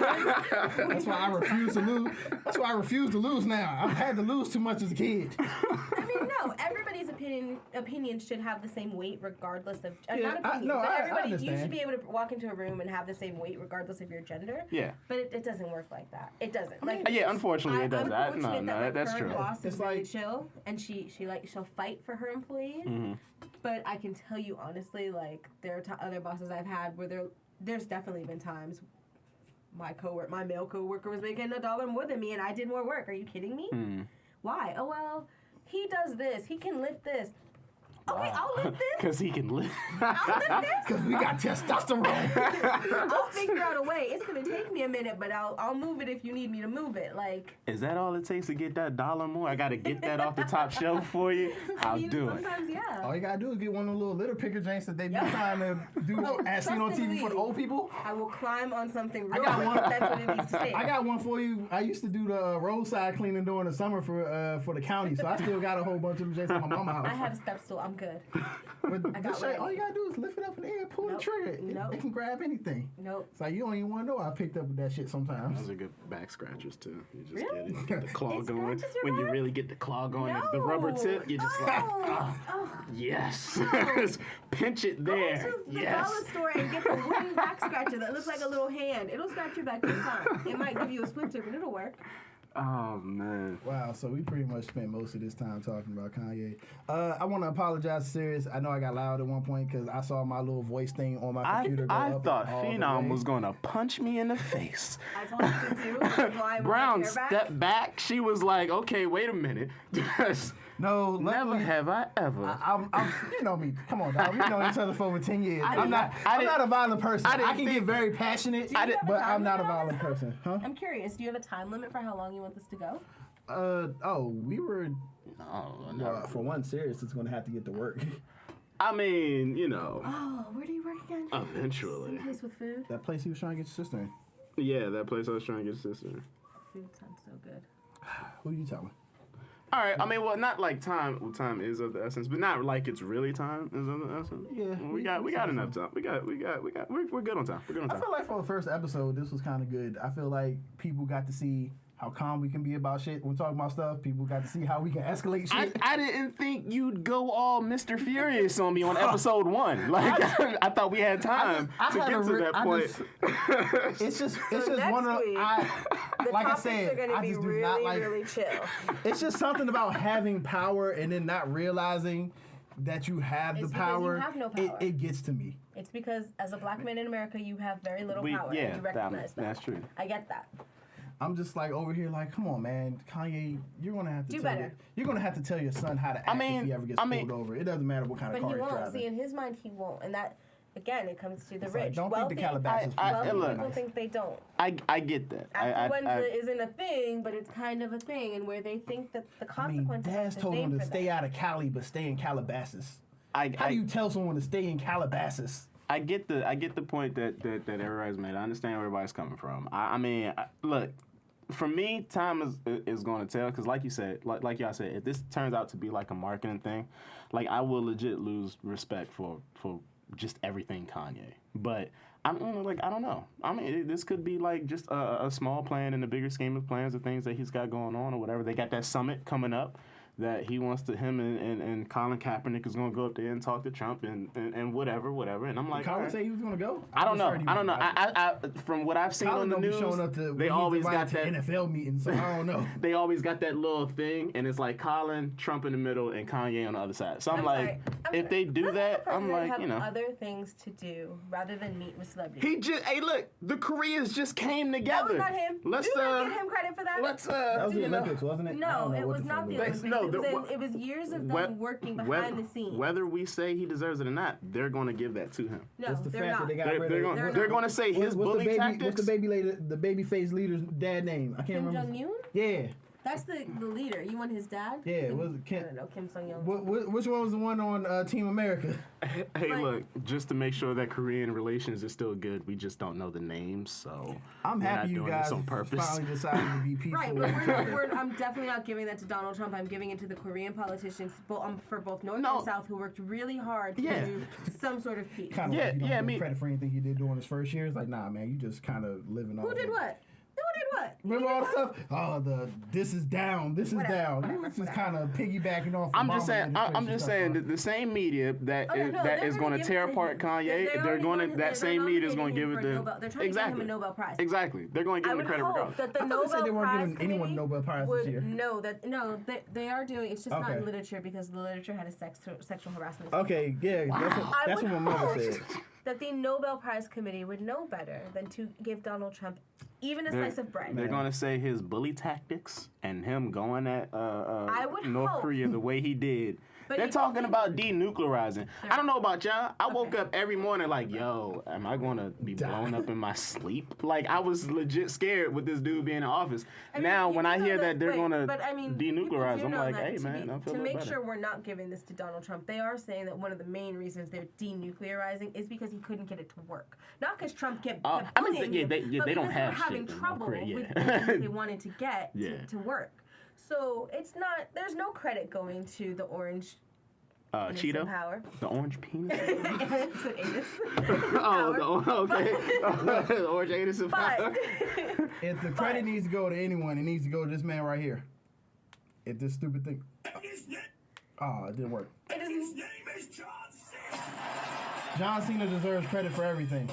That's why I refuse to lose. That's why I refuse to lose now. I've had to lose too much as a kid. I mean, no, everybody's opinion should have the same weight regardless of not opinion, but I everybody. You understand. should be able to walk into a room and have the same weight regardless of your gender. Yeah. But it doesn't work like that. It doesn't. Like Yeah, unfortunately, it I'm doesn't. fortunate that my That's current true. boss is It's really like- chill, and she'll fight for her employees. But I can tell you honestly, like there are other bosses I've had where there's definitely been times my male coworker was making $1 more than me and I did more work. Are you kidding me? Why? Oh, well, he does this. He can lift this. Okay, I'll lift this. Because he can lift. I'll lift this. Because we got testosterone. I'll figure out a way. It's gonna take me a minute, but I'll move it if you need me to move it. Like, Is that all it takes to get that $1 more? I got to get that off the top shelf for you? I'll do it. sometimes, yeah. All you gotta do is get one of the little litter picker janks that they be trying to do as seen on TV for the old people. I will climb on something real got quick. one. That's what it needs to take. I got one for you. I used to do the roadside cleaning during the summer for the county, so I still got a whole bunch of them janks at my mama's house. I have a step stool. I'm good. But I this got shit, one. all you gotta do is lift it up in the air and pull the trigger. It can grab anything. Nope. It's like you don't even want to know I picked up with that shit sometimes. Those are good back scratchers too. You just Really? get the claw It going. scratches your When you back? really get the claw going, the No. rubber tip, you're just like, Oh. yes. Pinch it Go there. to the Yes. dollar store and get the wooden back scratcher that looks like a little hand. It'll scratch your back this time. It might give you a splinter, but it'll work. Oh man. Wow, so we pretty much spent most of this time talking about Kanye. I want to apologize to Sirius. I know I got loud at one point because I saw my little voice thing on my computer go I up thought all the Phenom way. was gonna punch me in the face. I told you to, which is why I moved Brown my hair back. stepped back. She was like, "Okay, wait a minute." No, Never luckily, have I ever. I'm, you know me. Come on, dog. We've known each other for over 10 years. I I'm didn't- not a violent person. I didn't I can get very passionate, Do you have a but time I'm not a limit on violent this? person. Huh? I'm curious. Do you have a time limit for how long you want this to go? We were, No. for one, Sirius is going to have to get to work. I mean, you know, Oh, where do you work again? eventually. Someplace with food. That place he was trying to get your sister in. Yeah, that place I was trying to get sister. Food sounds so good. Who are you telling? All right. I mean, well, not like time. Well, time is of the essence, but not like it's really time is of the essence. Yeah, Well, we got enough time. We're good on time. We're good on I time. feel like for the first episode, this was kind of good. I feel like people got to see how calm we can be about shit when talking about stuff. People got to see how we can escalate shit. I didn't think you'd go all Mr. Furious on me on episode 1. Like I thought we had time I to had get a to re- that I point. It's just next one of week, The like I topics said, are going to I be just do really, not like. really chill. It's just something about having power and then not realizing that you have It's the because you power. have no power. It gets to me. It's because as a black man in America, you have very little power. Yeah, and you recognize that. that's true. I get that. I'm just like over here, like, come on, man, Kanye, you're gonna have to Do tell better. You're gonna have to tell your son how to act if he ever gets pulled over. It doesn't matter what kind of But car he he's won't. driving. See, in his mind, he won't. And that, again, it comes to the It's like, rich. don't think the Wealthy, Calabasas I- people look, are people nice. think they don't. I get that. Affluenza isn't a thing, but it's kind of a thing, and where they think that the I mean, consequences Dad's are the told same him to for stay them. out of Cali, but stay in Calabasas. How do I you tell someone to stay in Calabasas? I get the point that everybody's made. I understand where everybody's coming from. I mean, look, for me, time is going to tell because, like you said, like y'all said, if this turns out to be like a marketing thing, like I will legit lose respect for just everything Kanye. But I don't know. I mean, this could be like just a small plan in the bigger scheme of plans of things that he's got going on or whatever. They got that summit coming up that he wants to, him and Colin Kaepernick is going to go up there and talk to Trump and whatever. And I'm like, Colin all right. say he was gonna go. I don't know. I from what I've seen Colin on the don't be news, showing up to they always got to that. NFL meetings, so I don't know. They always got that little thing, and it's like Colin, Trump in the middle, and Kanye on the other side. So I'm like, if they do Doesn't that, the I'm president like, have you know. other things to do rather than meet with celebrities. He just, hey, look, the Koreas just came That together. was not him. Let's Do not give him credit for that. let's That was the you know, Olympics, wasn't it? I No, don't know it what was not the fuck Olympics. No, it was years of them whe- working whe- behind the scenes. Whether we say he deserves it or not, they're going to give that to him. No, It's the they're fact not. that they got They're, rid they're, of. gonna, they're going to say his bully tactics. What's the baby face leader's dad name? I can't Kim remember. Jong-un? Yeah, That's the leader. You want his dad? yeah. It was I Kim. don't know, Kim Sung-young. Which one was the one on Team America? Hey, Like- look, just to make sure that Korean relations is still good, we just don't know the names, so I'm we're happy not you doing guys this on purpose. finally decided to be peaceful. Right, but I'm definitely not giving that to Donald Trump. I'm giving it to the Korean politicians for both North No. and South who worked really hard to Yeah. do some sort of peace. Kind of Yeah, like you don't yeah, give him me- credit for anything he did during his first year. It's like, nah, man, you just kind of living on. Who did what? Who did what? Remember all the stuff? Oh, this is down. This is Whatever, down. whatever, You was just whatever. kind of piggybacking off. I'm just Obama saying. administration I'm just stuff, saying bro. that the same media that Oh, no, is, no, that they're is gonna going to give tear it to apart him. Kanye. They're They're already going to nominating- that same they're media is going to nominating give him it for a the Nobel. They're trying to exactly. give him a Nobel Prize. Exactly. They're going to I give him would the credit hope regardless. that the I thought they Nobel said they weren't Prize giving anyone committee Nobel Prize would this year. know that they are doing. It's just not Okay. in literature because the literature had a sexual harassment. Okay, yeah, that's I what would my mother hope said. that the Nobel Prize Committee would know better than to give Donald Trump even a slice of bread. They're going to say his bully tactics and him going at North hope. Korea the way he did. But They're he talking didn't. about denuclearizing. I don't know about y'all. I woke up every morning like, yo, am I going to be blown up in my sleep? Like, I was legit scared with this dude being in office. Now, when I hear that they're going to denuclearize, I'm like, hey, man, I'm feeling to make better. sure we're not giving this to Donald Trump, they are saying that one of the main reasons they're denuclearizing is because he couldn't get it to work. Not because Trump kept bullying him, but they don't because have they were having shit in trouble North Korea, with yeah. the things they wanted to get to work. So it's not, there's no credit going to the orange Cheeto? power. The orange penis? It's an anus. Okay. The orange anus of power. If the credit needs to go to anyone, it needs to go to this man right here. If this stupid thing. Oh, it didn't work. His name is John Cena. John Cena deserves credit for everything.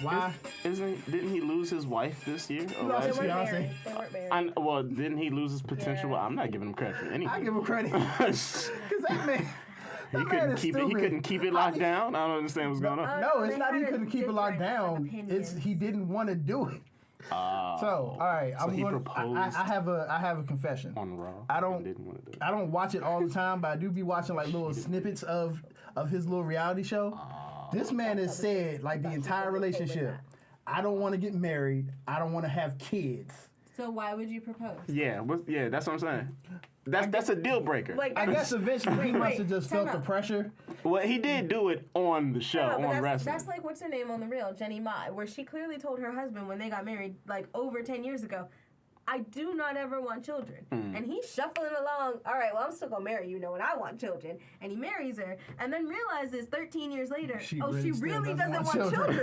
Why? Didn't he lose his wife this year? Or lost last his year? fiance. They weren't married. Well, didn't he lose his potential? Yeah. I'm not giving him credit for anything. I give him credit. Because that man. He couldn't keep it locked down. I don't understand what's going on. No, it's they not he had a couldn't keep it locked difference of down. opinions. It's he didn't want to do it. So, all right, So he proposed I have a confession. on Raw. I don't- and didn't want to do it. I don't watch it all the time, but I do be watching like little snippets of his little reality show. This man has said like the entire relationship, I don't want to get married. I don't want to have kids. So why would you propose? Yeah, that's what I'm saying. That's a deal breaker. Like, I guess eventually he must have just time felt the out. pressure. Well, he did do it on the show, but on wrestling. that's like, what's her name on The Real? Jenny Ma, where she clearly told her husband when they got married, like over 10 years ago, I do not ever want children. And he's shuffling along, all right, well, I'm still going to marry you, when I want children. And he marries her, and then realizes 13 years later, she really doesn't want children.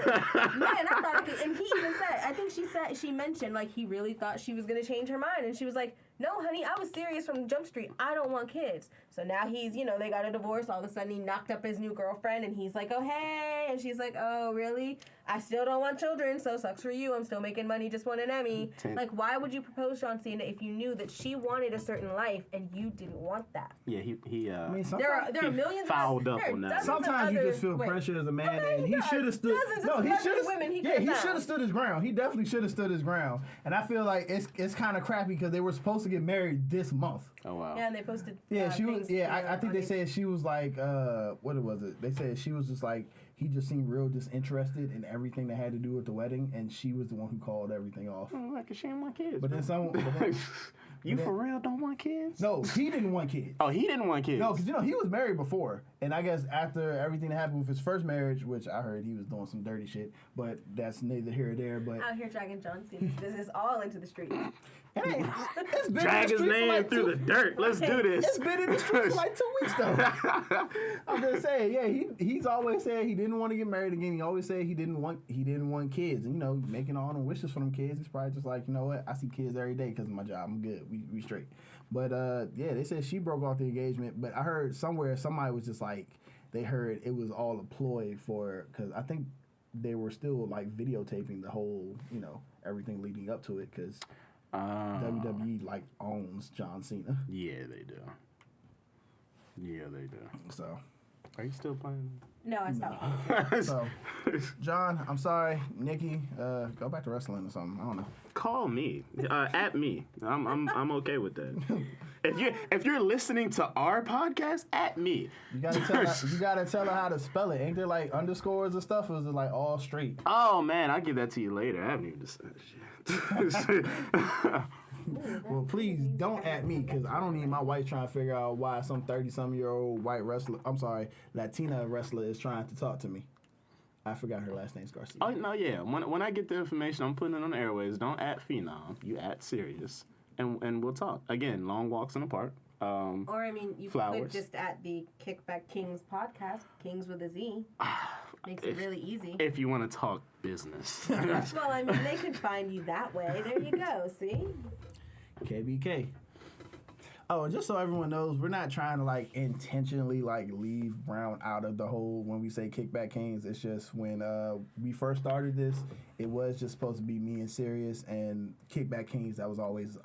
Man, I thought, and he even said, I think she mentioned, like, he really thought she was going to change her mind. And she was like, no, honey, I was serious from Jump Street. I don't want kids. So now he's, they got a divorce. All of a sudden, he knocked up his new girlfriend, and he's like, oh, hey. And she's like, oh, really? I still don't want children, so sucks for you. I'm still making money, just won an Emmy. Like, why would you propose John Cena if you knew that she wanted a certain life and you didn't want that? Yeah, he I mean, There are millions fouled of up on that. sometimes you just feel pressure as a man, and he should have stood. No, he should have. Yeah, he should have stood his ground. He definitely should have stood his ground. And I feel like it's kind of crappy because they were supposed to get married this month. Oh wow. Yeah, and they posted. Yeah, she was. things Yeah, I think they on said she was like, what was it? They said she was just like, he just seemed real disinterested in everything that had to do with the wedding, and she was the one who called everything off. Like, she ain't want kids. But then someone. You for real don't want kids? No, he didn't want kids. Oh, he didn't want kids. No, because he was married before, and I guess after everything that happened with his first marriage, which I heard he was doing some dirty shit, but that's neither here or there. But Out here dragging John Cena. This is all into the streets. hey, it's been Drag his in the streets for name like through the dirt. Let's do this. It's been in the streets for like 2 weeks though. I'm just saying, yeah, he's always said he didn't want to get married again. He always said he didn't want kids, and making all them wishes for them kids. He's probably just like, you know what, I see kids every day because of my job. I'm good. We straight. But yeah, they said she broke off the engagement. But I heard somewhere somebody was just like, they heard it was all a ploy because I think they were still like videotaping the whole, everything leading up to it because WWE like owns John Cena. Yeah, they do. So. Are you still playing? No, I stopped. So, John, I'm sorry. Nikki, go back to wrestling or something. I don't know. Call me. At me. I'm okay with that. If you're listening to our podcast, at me. You gotta tell her how to spell it. Ain't there like underscores and stuff, or is it like all straight? Oh man, I'll give that to you later. I haven't even decided shit. Well, please don't at me, because I don't need my wife trying to figure out why some 30-some-year-old Latina wrestler is trying to talk to me. I forgot her last name's Garcia. Oh no, yeah. When I get the information, I'm putting it on the airways. Don't at Phenom. You at Sirius, and we'll talk again. Long walks in the park. Or I mean, you flowers. could just at the Kickback Kingz podcast, Kings with a Z. Makes it really easy. If you want to talk business. Well, I mean, they could find you that way. There you go. See. KBK. Oh, and just so everyone knows, we're not trying to like intentionally like leave Brown out of the whole when we say Kickback Kingz. It's just when we first started this, it was just supposed to be me and Sirius, and Kickback Kingz, that was always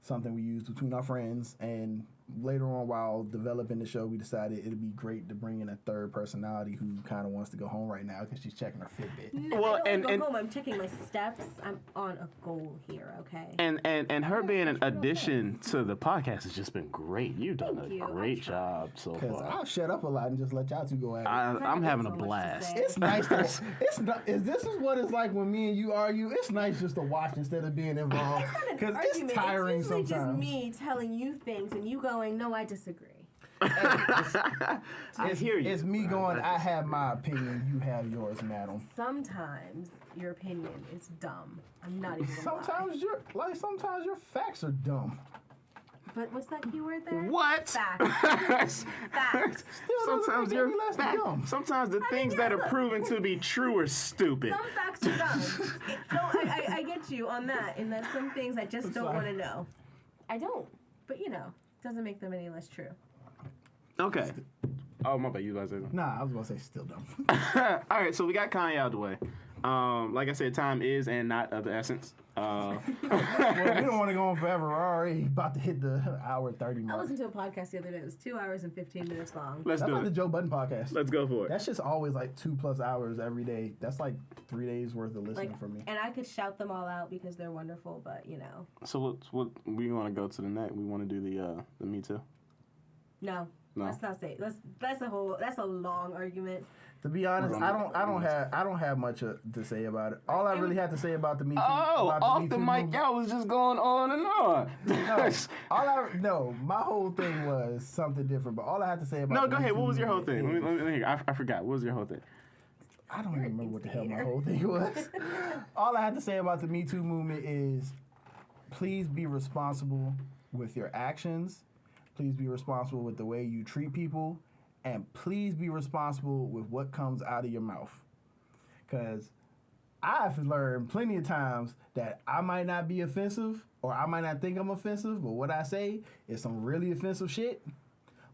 something we used between our friends, and later on, while developing the show, we decided it'd be great to bring in a third personality who kind of wants to go home right now because she's checking her Fitbit. No, Well, I don't and- wanna go home. I'm checking my steps. I'm on a goal here, okay? And her being an addition to the podcast has just been great. You've done Thank a you. great I tried. job so Because far. I'll shut up a lot and just let y'all two go at it. I'm having a so much to blast. say. It's nice to. It's not. This is what it's like when me and you argue. It's nice just to watch instead of being involved because it's Argument. tiring It's usually sometimes. just me telling you things and you going, no, I disagree. I hear you. It's me going. I have my opinion. You have yours, madam. Sometimes your opinion is dumb. I'm not even gonna lie. Sometimes your facts are dumb. But what's that key word there? What? Facts. Facts. Still doesn't Sometimes make you're any less fact. dumb. Sometimes the things that are proven to be true are stupid. Some facts are dumb. No, I get you on that, and that some things I just don't sorry. want to know. I don't. But doesn't make them any less true. Okay. Oh, my bad. You guys are. Nah, I was gonna say still dumb. All right, so we got Kanye out the way. Like I said, time is and not of the essence. Well, we don't want to go on forever. We're already about to hit the hour 30 I mark. listened to a podcast the other day. It was 2 hours and 15 minutes long. Let's That's do like the it. Joe Budden podcast. Let's go for it. That's just always like 2+ hours every day. That's like 3 days worth of listening for me. And I could shout them all out because they're wonderful, but So what we want to go to the next? We want to do the Me Too. no. No. Let's not say. That's a long argument. To be honest, I don't have much to say about it. All I really had to say about the Me Too. about off Me the Too mic, movement- y'all was just going on and on. No, my whole thing was something different. But all I had to say about No, the go Me ahead. Too What was your whole movement thing? is- Let me hear. I forgot. What was your whole thing? I don't even remember what the hell my instigator. whole thing was. All I had to say about the Me Too movement is, please be responsible with your actions. Please be responsible with the way you treat people. And please be responsible with what comes out of your mouth. Because I've learned plenty of times that I might not be offensive or I might not think I'm offensive, but what I say is some really offensive shit.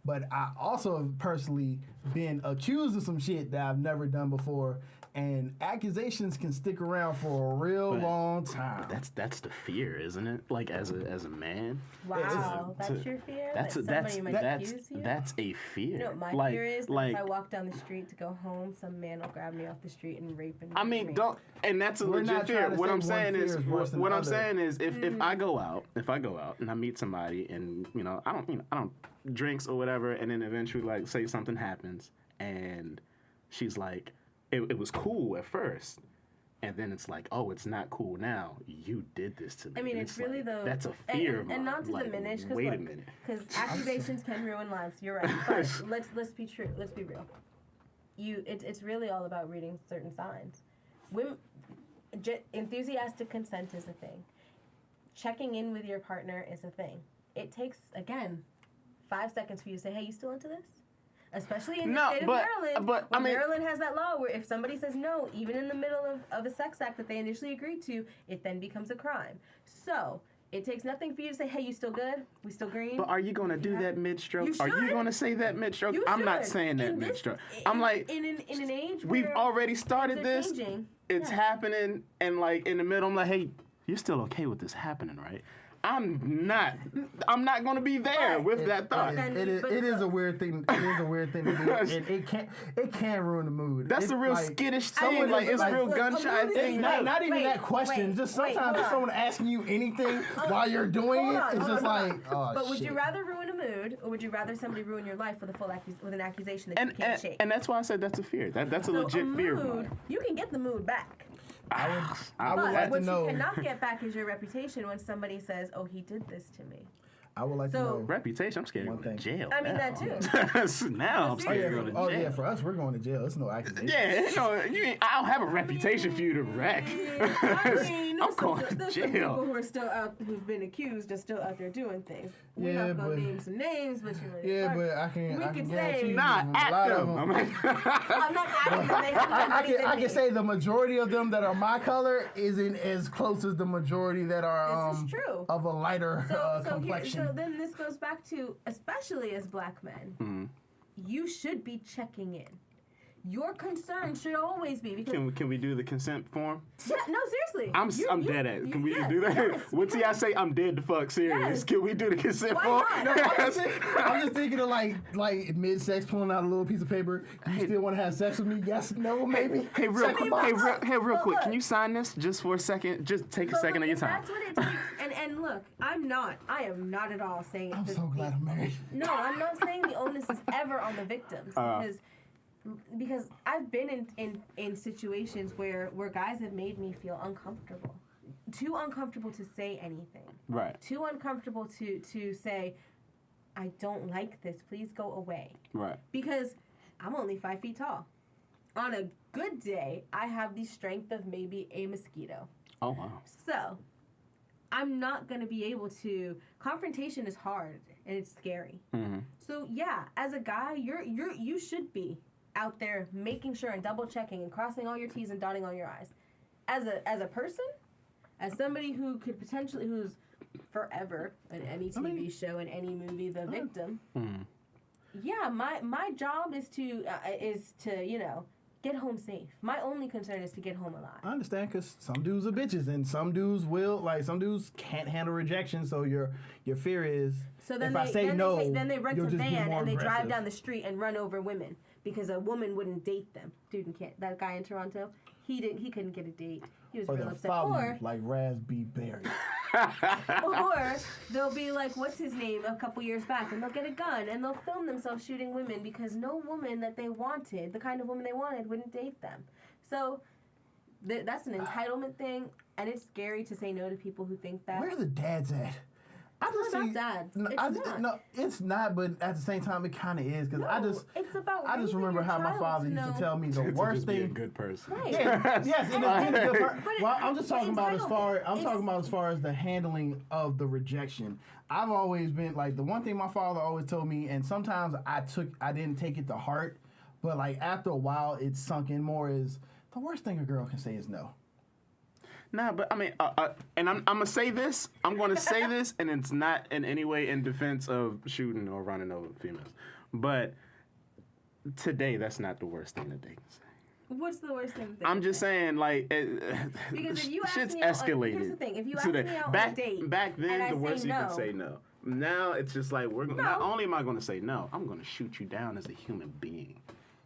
But I also have personally been accused of some shit that I've never done before. And accusations can stick around for a real But long time. That's the fear, isn't it? Like as a man. Wow, It's- that's your fear? That's that somebody might accuse you? that's a fear. You know what my like, fear is? That like, if I walk down the street to go home, some man will grab me off the street and rape and I rape mean, me. don't, and that's a We're legit not fear. trying to What say I'm one saying fear is, is worse than what the I'm other. saying is, if I go out and I meet somebody and I don't drinks or whatever, and then eventually like say something happens and she's like, it was cool at first. And then it's like, oh, it's not cool now. You did this to me. I mean, And it's really like, though. that's a fear of mine. and not to Like, diminish, wait a minute. because accusations can ruin lives. You're right. But let's be true. Let's be real. It's really all about reading certain signs. Enthusiastic consent is a thing. Checking in with your partner is a thing. It takes 5 seconds for you to say, "Hey, you still into this?" Especially in the state of Maryland. but I mean, Maryland has that law where if somebody says no, even in the middle of a sex act that they initially agreed to, it then becomes a crime. So it takes nothing for you to say, "Hey, you still good? We still green?" But are you going to do that mid-stroke? You Are you should. going to say that mid-stroke? You I'm not should. saying that In this- mid-stroke. I'm like, in an age we've where already started things are this. changing. It's Yeah. happening, and like in the middle, I'm like, hey, you're still okay with this happening, right? I'm not going to be there Right. with that thought. It is a weird thing. It is a weird thing to do. And it can ruin the mood. That's It's a real like- skittish someone thing. Like is it's like- real look, gun-shy a little thing. bit- Not, not even Wait, that question. wait, Just wait, sometimes hold if on. someone asking you anything while you're doing Hold it, on, it's hold just on. like, oh But would shit. you rather ruin a mood, or would you rather somebody ruin your life with with an accusation that you can't shake? And that's why I said that's a fear. That's a So legit a fear of mood, mine. you can get the mood back. I would But like to what know. you cannot get back is your reputation when somebody says, "Oh, he did this to me." I would like to So- know. Reputation. I'm scared to One go to thing. jail. I mean, now. that too. Now I'm scared to go to jail. Oh yeah, for us, we're going to jail. It's no accusation. Yeah, I don't have a reputation for you to wreck. I mean, I'm going to there's some people jail. who are still out, who've been accused and still out there doing things. We're Yeah, not gonna but- name some names, but you're like, Yeah, fuck. but I can. We I could can say- guarantee you Nah, a act lot of them. I'm like, I'm not acting them. They have more money than I me. can say the majority of them that are my color isn't as close as the majority that are This is true. of a lighter complexion. So then this goes back to, especially as black men, you should be checking in. your concern should always be because Can we do the consent form? yeah, no, seriously. I'm dead at it. Can we yes, do that? yes, Once I say I'm dead to fuck serious, Yes. can we do the consent Why form? not? No, I'm just thinking of like mid-sex pulling out a little piece of paper. Do you still want to have sex with me? Yes, no, maybe. Hey, real quick. Real quick. Look. Can you sign this just for a second? Just take a But second look, of your time. That's what it takes. And look, I am not at all saying I'm that so glad I'm married. No, I'm not saying the onus is ever on the victims because I've been in situations where guys have made me feel uncomfortable. Too uncomfortable to say anything. Right. Too uncomfortable to say, I don't like this. Please go away. Right. Because I'm only 5 feet tall. On a good day, I have the strength of maybe a mosquito. Oh wow. So, I'm not going to be able to. Confrontation is hard and it's scary. Mm-hmm. So yeah, as a guy, you should be out there making sure and double checking and crossing all your T's and dotting all your I's. As a person, as somebody who could potentially who's forever in any TV show, in any movie, the victim. Mm. Yeah, my job is to get home safe. My only concern is to get home alive. I understand because some dudes are bitches and some dudes some dudes can't handle rejection. So your fear is So then if they I say no, then they rent you'll a just get van more and they drive aggressive. down the street and run over women because a woman wouldn't date them. Dude, that guy in Toronto, he couldn't get a date. He was Or real they'll upset. follow Or you like Raspberry Berry. or they'll be like, what's his name, a couple years back, and they'll get a gun and they'll film themselves shooting women because no woman that they wanted, the kind of woman they wanted, wouldn't date them. So that's an entitlement thing, and it's scary to say no to people who think that. Where are the dads at? I It's not dads. No, It's not. No, it's not. But at the same time, it kind of is because it's about I just raising remember your how my child father used to know- tell me the To worst just be a thing. good person. Right. Yeah, yes, and it's being a good person. But Well, I'm just but talking about entitlement, as far as the handling of the rejection. I've always been like the one thing my father always told me, and sometimes I didn't take it to heart, but like after a while it sunk in more. Is the worst thing a girl can say is no. Nah, but I mean, and I'm gonna say this. I'm gonna say this, and it's not in any way in defense of shooting or running over females. But today, that's not the worst thing that they can say. What's the worst thing? I'm just saying, like, Because if you ask shit's me out escalated. here's the thing: if you ask today. me out on back a date, back then, and I the worst say you no, could say no. Now it's just like not No. only am I gonna say no, I'm gonna shoot you down as a human being.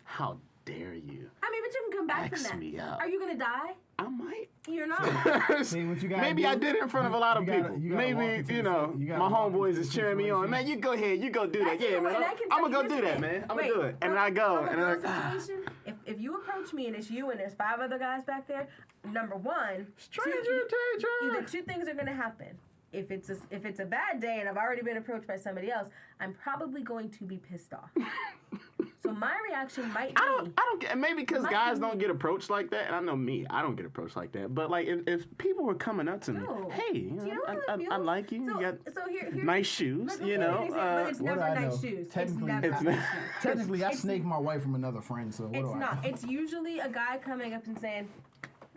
How dare you? I mean, but you can come back Ask from that. me out. Are you gonna die? I might. You're not. See what you got. Maybe I did it in front of a lot of You gotta- people. you gotta walk Maybe, into you the- know, you gotta my walk into homeboys the is cheering me on. situation. Man, you go ahead. You go do that. That's Yeah, it. man. And I can I'm tell going to go you do this that, thing. man. I'm going Wait, to do it. And then I go. from a And girl then I situation, if you approach me and it's you and there's 5 other guys back there, number one, either two things are gonna happen. If it's a bad day and I've already been approached by somebody else, I'm probably going to be pissed off. So my reaction might be, I don't get, maybe because Might guys be don't me. get approached like that, and I know me, I don't get approached like that. But like, if people were coming up to me, No. hey, Do you know how it I feels? like you. So, You got so here's nice shoes, Look, you okay, know. but it's what never do I nice know? shoes. Technically, it's never not. nice shoes. Technically, I It's- snaked my wife from another friend. So what It's do I not. know? It's usually a guy coming up and saying,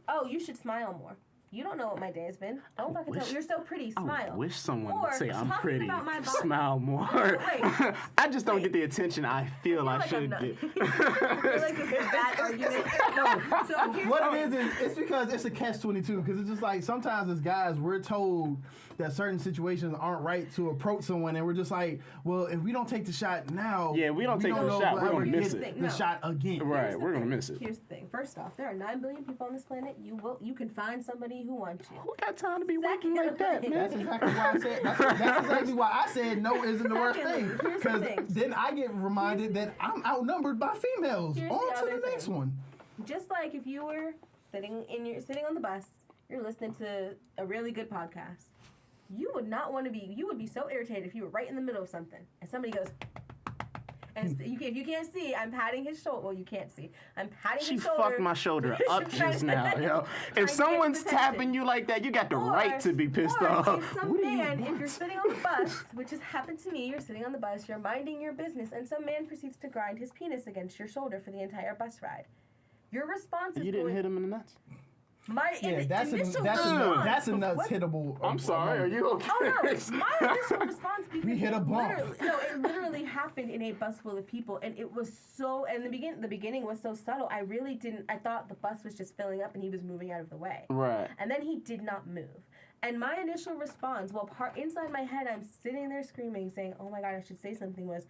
"Oh, you should smile more. You don't know what my day has been. Don't fucking tell me. You're so pretty. Smile." I wish someone Or would say I'm talking pretty, about my body. smile more. Wait. I just don't get the attention I feel I I feel should like I'm get. not. I feel like it's a bad argument. No. So here's What the it is it's because it's a catch-22. Because it's just like sometimes as guys we're told that certain situations aren't right to approach someone, and we're just like, well, if we don't take the shot now, Yeah, we don't take the know shot, if we're we'll gonna ever miss get it. the No. shot again. Right, Here's the we're gonna thing. miss it. Here's the thing. First off, there are 9 billion people on this planet. You can find somebody who wants you. Who got time to be Second working like that, thing. man? That's exactly why I said. That's exactly why I said no isn't the worst Secondly, thing. here's the Because thing. then I get reminded that I'm outnumbered by females. Here's the On to other the next thing. one. Just like if you were sitting on the bus, you're listening to a really good podcast. You would not want to be. You would be so irritated if you were right in the middle of something and somebody goes. And if you can't see, I'm patting his shoulder. Well, you can't see. I'm patting She his shoulder. fucked my shoulder up just now, yo. Trying to If get someone's his attention. tapping you like that, you got the right to be pissed or off. If some What do you man, if want? you're sitting on the bus, which has happened to me, you're sitting on the bus, you're minding your business, and some man proceeds to grind his penis against your shoulder for the entire bus ride. Your response is You didn't going, hit him in the nuts? My that's initial that's response a was, nuts what? hittable. I'm sorry. Are you okay? Oh no! My initial response because We hit a bump. it literally happened in a bus full of people, and it was so. And the beginning was so subtle. I really didn't. I thought the bus was just filling up, and he was moving out of the way. Right. And then he did not move. And my initial response, inside my head, I'm sitting there screaming, saying, "Oh my God, I should say something." Was,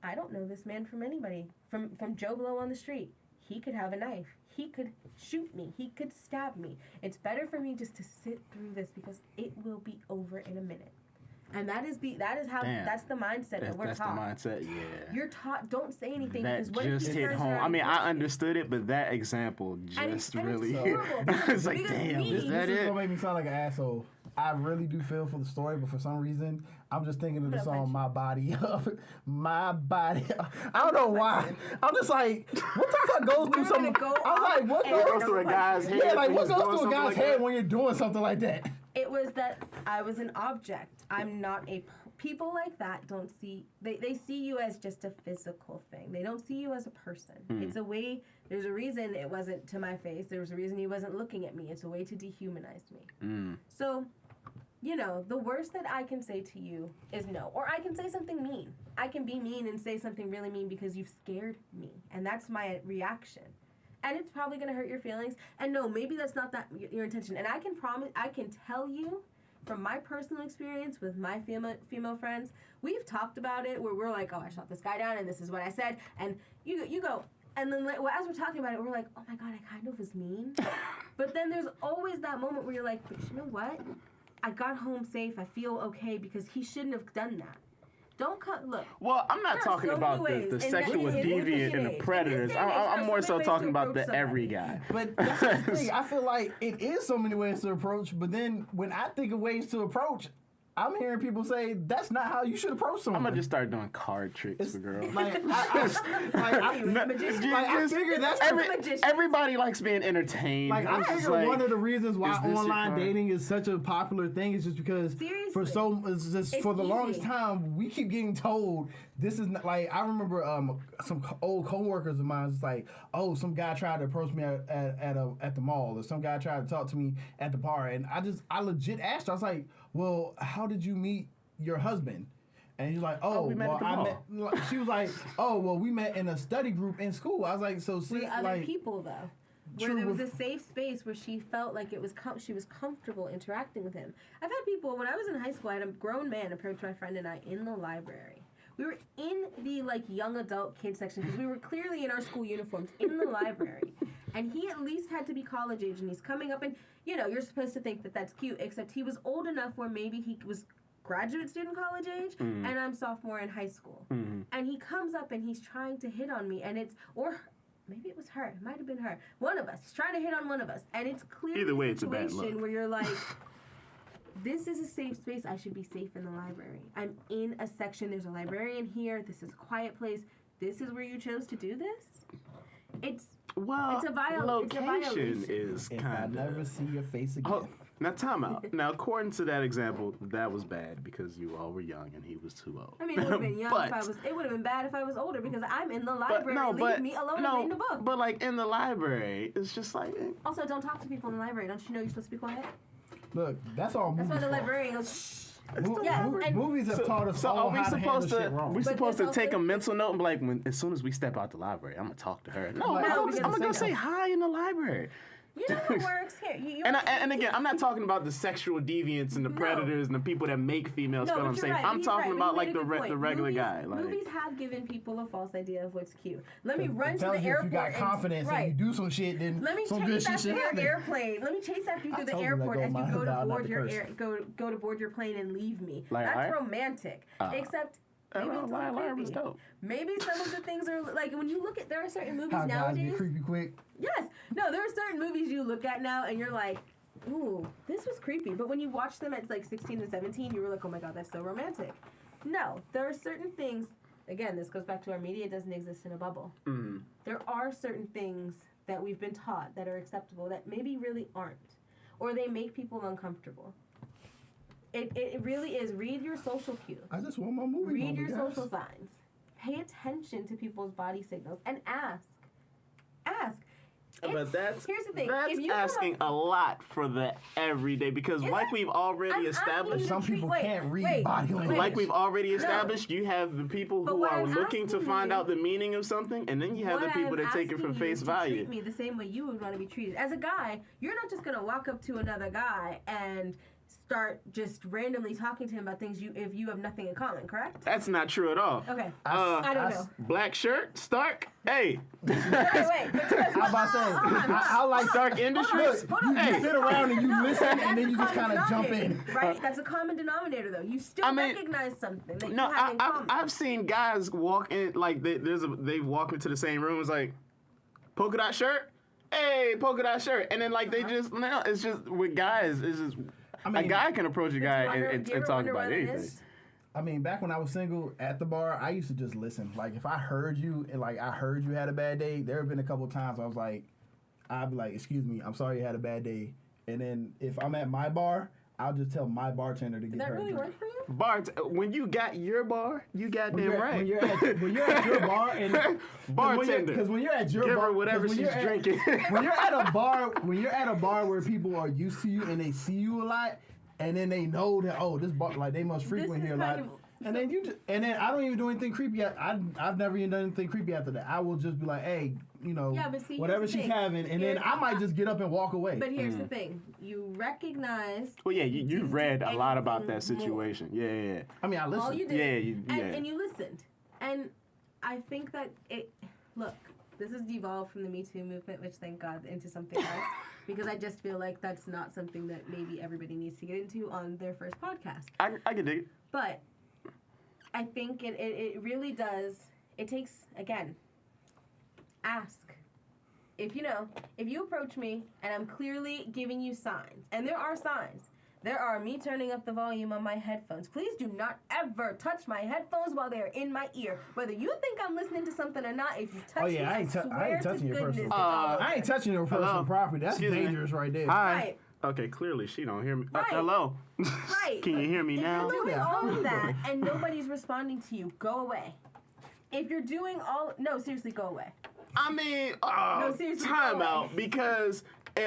I don't know this man from anybody, from Joe Blow on the street. He could have a knife. He could shoot me. He could stab me. It's better for me just to sit through this because it will be over in a minute. And that's the mindset that we're taught. That's the mindset, yeah. You're taught, don't say anything That because what if just he hit turns home. around I mean, and I hits you? understood it, but that example And just it's really horrible it's like, because damn, me- is that This is it? gonna make me sound like an asshole. I really do feel for the story, but for some reason, I'm just thinking of the song "My Body Up." My body. I don't know why. I'm just like, what the fuck goes through We're some? gonna go I'm like, off what and goes we're Goes through a gonna guy's head. Yeah, like when what he's goes doing through a something guy's like head that? when you're doing something like that? It was that I was an object. I'm not people like that don't see, they see you as just a physical thing. They don't see you as a person. It's a way, there's a reason it wasn't to my face. There was a reason he wasn't looking at me. It's a way to dehumanize me. So, you know, the worst that I can say to you is no. Or I can say something mean. I can be mean and say something really mean because you've scared me. And that's my reaction. And it's probably going to hurt your feelings. And no, maybe that's not your intention. And I can promise, I can tell you from my personal experience with my female friends, we've talked about it where we're like, oh, I shot this guy down and this is what I said. And you go, and then as we're talking about it, we're like, oh my God, I kind of was mean. But then there's always that moment where you're like, but you know what? I got home safe. I feel okay because he shouldn't have done that. Don't look. Well, I'm not there are talking so about many ways the in sexual this deviant and the age. predators. In this day and age, there I'm are more so so many ways talking to about the approach every somebody. guy. But that's the thing. I feel like it is so many ways to approach, but then when I think of ways to approach, I'm hearing people say that's not how you should approach someone. I'm gonna just start doing card tricks for girls. Like, Magician. I figure that's Everybody likes being entertained. like I It's just figure like, one of the reasons why is this your online card? dating is such a popular thing is just because Seriously. it's It's for the easy. longest time we keep getting told this is not like I remember some old coworkers of mine was like, oh, some guy tried to approach me at the mall, or some guy tried to talk to me at the bar, and I legit asked her, I was like, well, how did you meet your husband? And he's like, oh, we met at the mall. She was like, oh, well, we met in a study group in school. I was like, so see, With other like, people though, where there was a safe space where she felt like it was she was comfortable interacting with him. I've had people when I was in high school. I had a grown man approach my friend and I in the library. We were in the like young adult kid section because we were clearly in our school uniforms in the library, and he at least had to be college age, and he's coming up, and you know you're supposed to think that that's cute, except he was old enough where maybe he was graduate student college age, and I'm sophomore in high school, and he comes up and he's trying to hit on me, and maybe it was her. It might have been her. One of us. He's trying to hit on one of us. And it's clearly Either way, a it's a bad situation look. where you're like, this is a safe space. I should be safe in the library. I'm in a section. There's a librarian here. This is a quiet place. This is where you chose to do this? It's a location violation. is if I kind never of. see your face again. Oh, now time out. Now, according to that example, that was bad because you all were young and he was too old. I mean, it would have been young But- if I was. It would have been bad if I was older because I'm in the library. Leave me alone. I'm reading a book. But like in the library, it's just like Also, don't talk to people in the library. Don't you know you're supposed to be quiet? Look, that's all That's movies. why the for. librarian goes, shh. Mo- Yes, mo- and- movies have taught us So all are we how to handle supposed shit to wrong. we But supposed to there's take a also- mental note and be like as soon as we step out the library, I'm gonna talk to her. No, Like, I'm no, gonna because go it's say like- hi in the library. You know how it works here. You And again, I'm not talking about the sexual deviants and the predators and the people that make females feel but unsafe. you're right, I'm he's talking right, about you like made the a good point. regular Movies- guy. Like, Movies have given people a false idea of what's cute. Let me It run to tells the you airport. if you got confidence and you do some shit, then Let me some good chase shit after should your happen. airplane. Let me chase after you I through the told you let airport go as of you my go to vow not board to your curse. go to board your plane and leave me. Like, That's I- romantic. Except maybe it's a little Liar was creepy. dope. Maybe some of the things are like when you look at there are certain movies How guys nowadays. get creepy quick. Yes. No, there are certain movies you look at now and you're like, ooh, this was creepy. But when you watch them at like 16 and 17, you were like, oh my God, that's so romantic. No, there are certain things, again, this goes back to our media doesn't exist in a bubble. There are certain things that we've been taught that are acceptable that maybe really aren't. Or they make people uncomfortable. It really is. Read your social cues. I just want my movie. Read your moment, guys. social signs. Pay attention to people's body signals and ask. Ask. But here's the thing. That's If you asking a lot for the everyday because like we've already established. Some people can't read body language. Like we've already established, you have the people who what are I'm looking to asking find you- out the meaning of something, and then you have the people that take it for face value. Treat me the same way you would want to be treated. As a guy, you're not just gonna walk up to another guy and start just randomly talking to him about things if you have nothing in common, correct? That's not true at all. Okay. I don't know. Black shirt, Stark. Hey, Wait. I'm about to say, I like Stark Industries. you sit around and you listen, and then you just kind of jump in. Right? That's a common denominator, though. You still recognize something that you have in common. I've seen guys walk in like they walk into the same room. It's like polka dot shirt. Hey, polka dot shirt, and then like they just no. It's just with guys. It's just. A guy can approach a guy and talk about anything. I mean, back when I was single at the bar, I used to just listen. Like, if I heard you and like I heard you had a bad day, there have been a couple of times I was like, I'd be like, "Excuse me, I'm sorry you had a bad day." And then if I'm at my bar, I'll just tell my bartender to get her. Did that really work for you? When you got your bar, you got damn right. When you're at your bar and bartender, because when you're at your give bar, her whatever she's drinking. When you're at a bar where people are used to you and they see you a lot, and then they know that this bar like they must frequent here a lot. And then I don't even do anything creepy. I've never even done anything creepy after that. I will just be like, hey, whatever she's having, and then I might just get up and walk away. But here's the thing: you recognize. Well, yeah, you read a lot about that situation. Yeah. I mean, I listened. All you did. Yeah, And you listened. And I think that this has devolved from the Me Too movement, which thank God, into something else. Because I just feel like that's not something that maybe everybody needs to get into on their first podcast. I can dig it. But I think it really does. It takes, again, ask. If you approach me and I'm clearly giving you signs, and there are signs. There are me turning up the volume on my headphones. Please do not ever touch my headphones while they are in my ear. Whether you think I'm listening to something or not, if you touch me, I ain't touching your personal. I ain't touching your personal property. That's dangerous right there. Hi. Right. Okay, clearly she don't hear me. Right. Hello. Right. Can you hear me now? If you're doing all of that and nobody's responding to you, go away. If you're doing no, seriously, go away. I mean, No, seriously, time go away. out because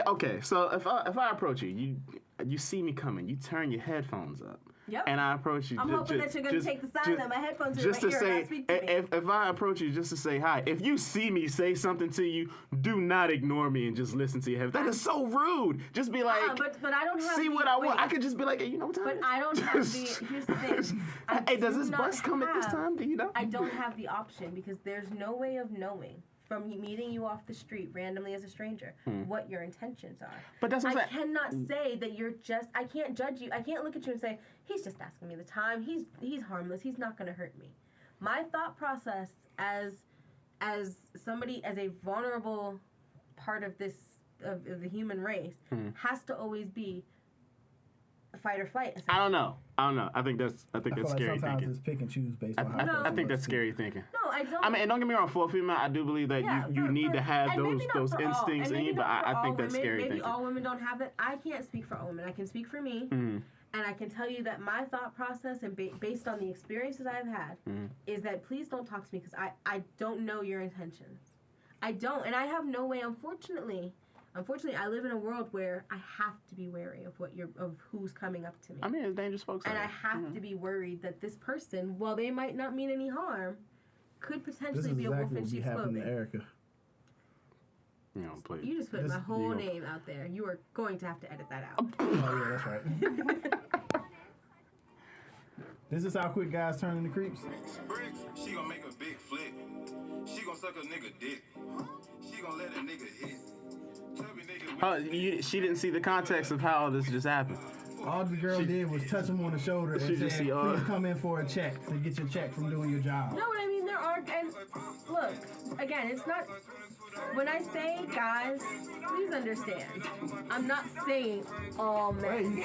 okay, so if I approach you see me coming, you turn your headphones up. Yep. And I approach you. I'm hoping that you're going to take the sign that my headphones are in my ear and not speak to me. If I approach you just to say hi, if you see me say something to you, do not ignore me and just listen to your headphones. That is so rude. Just be like, but I don't have see what I want. I could just be like, hey, you know what time But it is? I don't have here's the thing. Hey, does this bus come at this time? Do you know? I don't have the option because there's no way of knowing from meeting you off the street randomly as a stranger what your intentions are. But that's what I cannot say that I can't judge you. I can't look at you and say, he's just asking me the time. He's harmless. He's not going to hurt me. My thought process as somebody, as a vulnerable part of the human race has to always be fight or flight. I don't know. I think that's I feel like scary sometimes thinking. it's pick and choose based on how. I think that's scary thinking. No, I don't. I mean, and don't get me wrong, for a female, I do believe that you need to have those instincts in you, but I think that's scary maybe thinking. all women don't have it. I can't speak for all women. I can speak for me. And I can tell you that my thought process, and based on the experiences I've had, is that please don't talk to me because I don't know your intentions. I don't. And I have no way, unfortunately, I live in a world where I have to be wary of who's coming up to me. I mean, it's dangerous folks. And I have to be worried that this person, while they might not mean any harm, could potentially be a wolf in sheep's clothing. To Erica. Please. You just put my whole name out there. You are going to have to edit that out. Oh yeah, that's right. This is how quick guys turn into creeps. She gonna make a big flick. She gonna suck a nigga dick. She gonna let a nigga hit. She didn't see the context of how this just happened. All the girl did was touch him on the shoulder and just said, see, please come in for a check to get your check from doing your job. No, I mean, there are, and look, again, it's not, when I say guys, please understand, I'm not saying all men.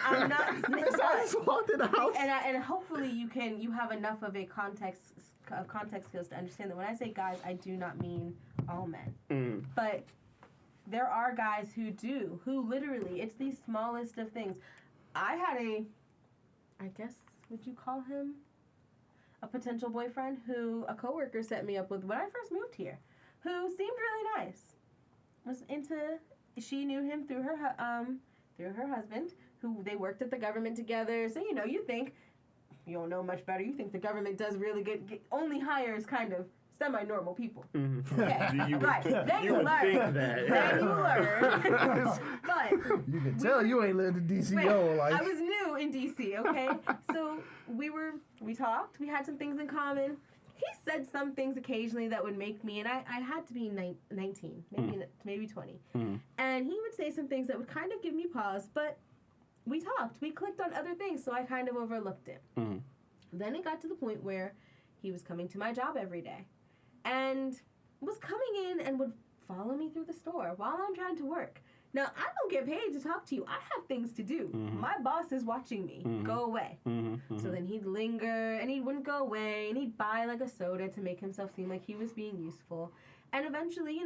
I'm not saying, I just walked in the house. and hopefully you have enough of a context skills to understand that when I say guys, I do not mean all men. But there are guys who literally, it's the smallest of things. I had I guess, would you call him a potential boyfriend who a coworker set me up with when I first moved here, who seemed really nice. was into. She knew him through her husband, who they worked at the government together. So you think you don't know much better. You think the government does really good, only hires kind of semi-normal people. Mm-hmm. Okay, right. Then you learn. Think that. Then you learn. But You can tell you ain't lived in DCO. I was new in DC. Okay, so we talked. We had some things in common. He said some things occasionally that would make me, and I had to be 19, maybe 20. Mm. And he would say some things that would kind of give me pause, but we talked. We clicked on other things, so I kind of overlooked it. Mm. Then it got to the point where he was coming to my job every day and was coming in and would follow me through the store while I'm trying to work. Now, I don't get paid to talk to you. I have things to do. Mm-hmm. My boss is watching me. Mm-hmm. Go away. Mm-hmm. So then he'd linger, and he wouldn't go away, and he'd buy like a soda to make himself seem like he was being useful. And eventually,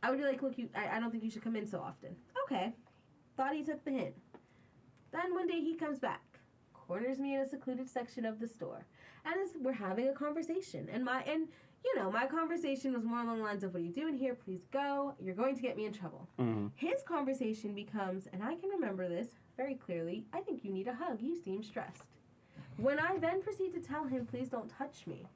I would be like, look, I don't think you should come in so often. Okay. Thought he took the hint. Then one day he comes back, corners me in a secluded section of the store, and we're having a conversation. And my conversation was more along the lines of, what are you doing here? Please go. You're going to get me in trouble. Mm-hmm. His conversation becomes, and I can remember this very clearly, I think you need a hug. You seem stressed. When I then proceed to tell him, please don't touch me,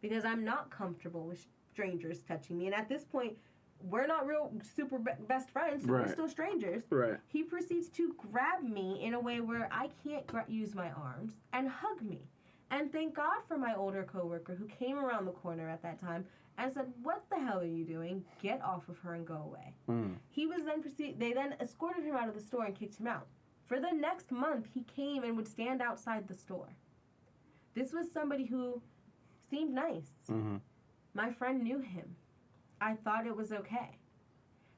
because I'm not comfortable with strangers touching me. And at this point, we're not real super best friends, so Right. we're still strangers. Right. He proceeds to grab me in a way where I can't use my arms and hug me. And thank God for my older coworker who came around the corner at that time and said, what the hell are you doing? Get off of her and go away. Mm. They then escorted him out of the store and kicked him out. For the next month, he came and would stand outside the store. This was somebody who seemed nice. Mm-hmm. My friend knew him. I thought it was okay.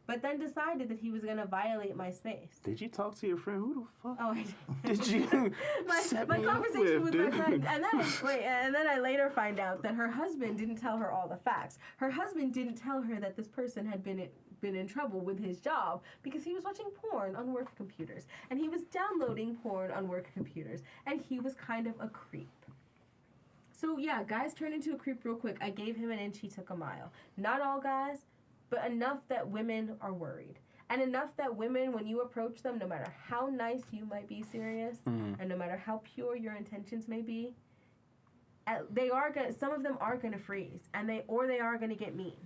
But then decided that he was going to violate my space. Did you talk to your friend? Who the fuck? Oh, I Did you? my set my me up conversation with my dude? friend, and then I later find out that her husband didn't tell her all the facts. Her husband didn't tell her that this person had been in trouble with his job because he was watching porn on work computers, and he was downloading porn on work computers, and he was kind of a creep. So yeah, guys turn into a creep real quick. I gave him an inch, he took a mile. Not all guys, but enough that women are worried. And enough that women, when you approach them, no matter how nice you might be, Sirius, and no matter how pure your intentions may be, some of them are gonna freeze, and they are gonna get mean,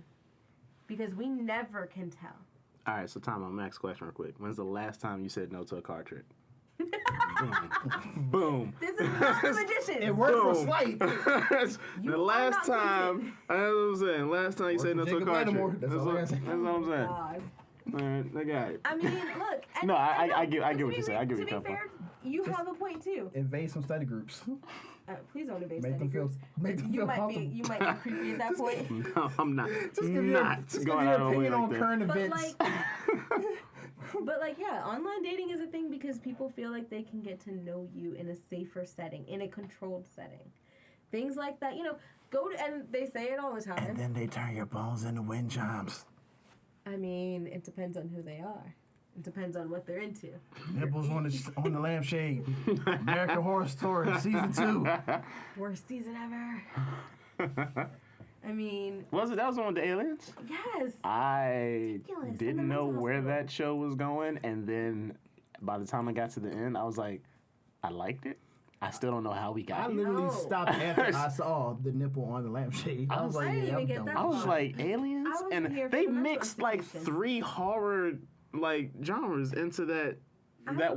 because we never can tell. All right, so time on Max question real quick. When's the last time you said no to a card trick? Boom. This is not the magician. It worked for Boom. Slight. The last time, that's what I'm saying. Last time you said no to a Jacob card Lattimore. trick. That's That's all I what gotta say. I'm saying. God. Man, I got it. I mean, look. And, No, I get but what you're saying. I get to what be you're fair, you have a point too. Invade some study groups. Please don't invade Make study them feel. groups. Make them You feel might comfortable. be creepy at that point. No, I'm not. Just give your Going out of my way opinion like on that. current But events. like, yeah, online dating is a thing because people feel like they can get to know you in a safer setting, in a controlled setting. Things like that, and they say it all the time. And then they turn your bones into wind chimes. I mean, it depends on who they are. It depends on what they're into. Nipples on the lampshade. American Horror Story season 2. Worst season ever. I mean, Was it? That was one with the aliens? yes. I Ridiculous. didn't In the know mental where hospital. that show was going, and then by the time I got to the end, I was like, I liked it. I still don't know how we I got here. literally No. stopped after I saw the nipple on the lampshade. I was I like, didn't yeah, even I'm get done that with I was this. like, aliens? I wasn't And here for they the mental mixed like institution. 3 horror like genres into that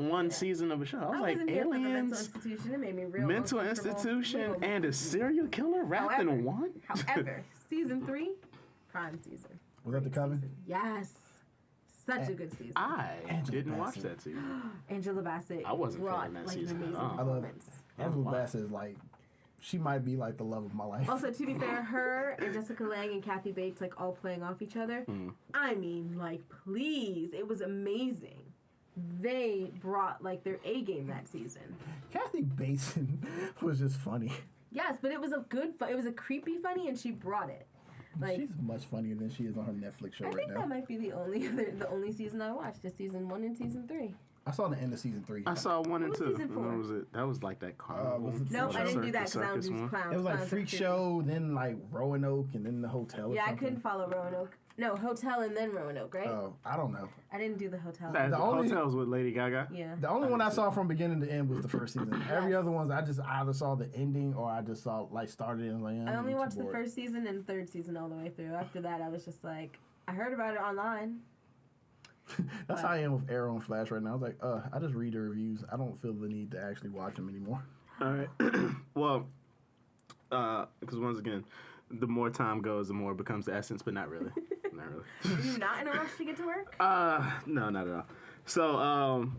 one season of a show. I was like, wasn't here for the mental aliens, institution. It made me real mental uncomfortable. institution, Real and a serial killer wrapped However- in one? However, season 3, prime season. Was that the Coven? Season. Yes. Such a good season. I Angela didn't watch Bassett. that season. Angela Bassett I wasn't brought feeling that like season an at amazing all. I love performance. Angela Wow. Bassett is like, she might be like the love of my life. Also, to be fair, her and Jessica Lange and Kathy Bates like all playing off each other. I mean, like, please, it was amazing. They brought like their A game that season. Kathy Bates was just funny. Yes, but it was it was a creepy funny, and she brought it. Like, She's much funnier than she is on her Netflix show I right think now. that might be the only season I watched. Is season 1 and season 3. I saw the end of season 3. I saw 1 and What 2. was season 4? When was it? That was like that carnival. was it No, the I didn't do that because I don't circus do one? clowns. It was like Clowns are Freak cute. Show, then like Roanoke, and then the hotel. Or Yeah, I something. couldn't follow Roanoke. No, hotel and then Roanoke, right? Oh, I don't know. I didn't do the hotel. That, The the only- hotels with Lady Gaga. Yeah. The only one I saw from beginning to end was the first season. Every Yes. other ones, I just either saw the ending or I just saw like started and like. I only I'm too watched the bored. first season and third season all the way through. After that, I was just like, I heard about it online. That's how I am with Arrow and Flash right now. I was like, I just read the reviews. I don't feel the need to actually watch them anymore. All right. Well, because once again, the more time goes, the more it becomes the essence, but not really. Not really. Are you not in a rush to get to work? No, not at all. So, Oh,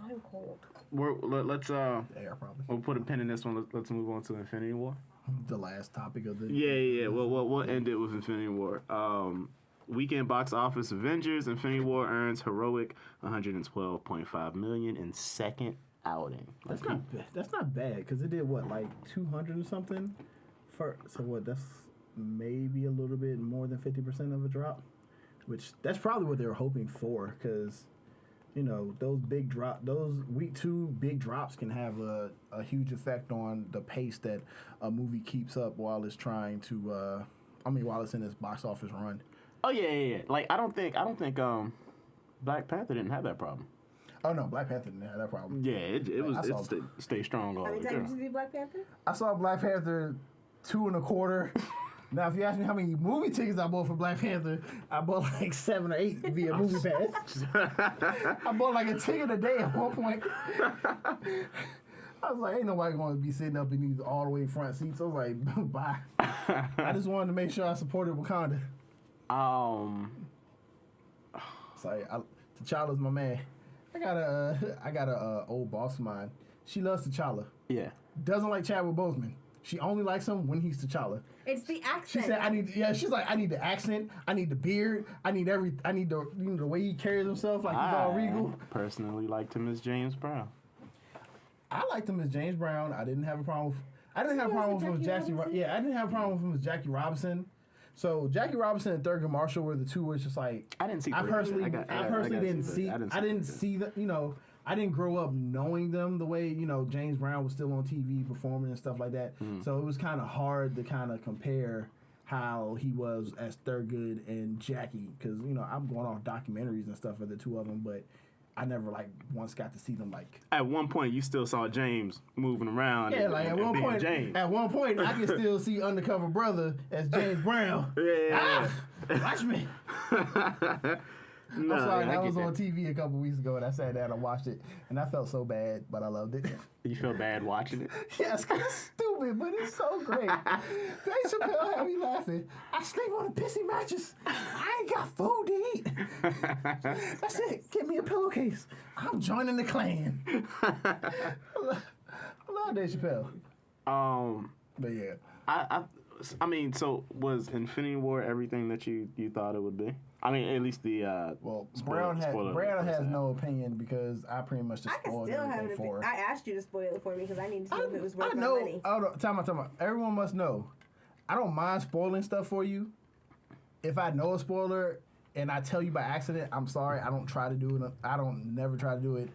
I'm cold. let's Yeah, probably. we'll put a pin in this one. Let's move on to Infinity War. The last topic of the. Yeah. We'll end it with Infinity War. Weekend box office: Avengers: Infinity War earns heroic 112.5 million in second outing. That's not bad. That's not bad because it did what, like 200 or something. So what? That's maybe a little bit more than 50% of a drop, which that's probably what they were hoping for because. You know, those week 2 big drops can have a huge effect on the pace that a movie keeps up while it's trying to, while it's in its box office run. Oh yeah. Like I don't think Black Panther didn't have that problem. Oh no, Black Panther didn't have that problem. Yeah, it stayed strong all How many the times did way. you see Black Panther? I saw Black Panther 2 1/4. Now, if you ask me how many movie tickets I bought for Black Panther, I bought like 7 or 8 via Movie Pass. I bought like a ticket a day at one point. I was like, ain't nobody going to be sitting up in these all the way front seats. I was like, bye. I just wanted to make sure I supported Wakanda. Sorry, T'Challa's my man. I got a old boss of mine. She loves T'Challa. Yeah. Doesn't like Chadwick Boseman. She only likes him when he's T'Challa. It's the accent. She said, she's like, I need the accent, I need the beard, I need the the way he carries himself, like he's all regal. Personally liked him as James Brown. I liked him as James Brown. I didn't have a problem with I didn't have a problem with him as Jackie Robinson? I didn't have a problem with him as Jackie Robinson. So Jackie Robinson and Thurgood Marshall were the two where it's just like I didn't see. I personally didn't see I didn't see the I didn't grow up knowing them the way, James Brown was still on TV performing and stuff like that. So it was kind of hard to kind of compare how he was as Thurgood and Jackie because, I'm going off documentaries and stuff of the two of them, but I never once got to see them At one point, you still saw James moving around. Yeah, like at one point, I can still see Undercover Brother as James Brown. Yeah. Watch me. No, I'm sorry, I that get was on TV a couple weeks ago, and I sat down and watched it, and I felt so bad, but I loved it. You feel bad watching it? Yeah, it's kind of stupid, but it's so great. Dave Chappelle had me laughing. I sleep on a pissy mattress. I ain't got food to eat. That's it. Get me a pillowcase. I'm joining the Klan. I love Dave Chappelle. But yeah. I mean, so was Infinity War everything that you thought it would be? I mean, at least the Brown has no opinion because I pretty much just I can spoiled still have everything it. for her. I asked you to spoil it for me because I need to know if it was worth I my know. money. Time out. Everyone must know. I don't mind spoiling stuff for you. If I know a spoiler and I tell you by accident, I'm sorry. I don't try to do it. I don't never try to do it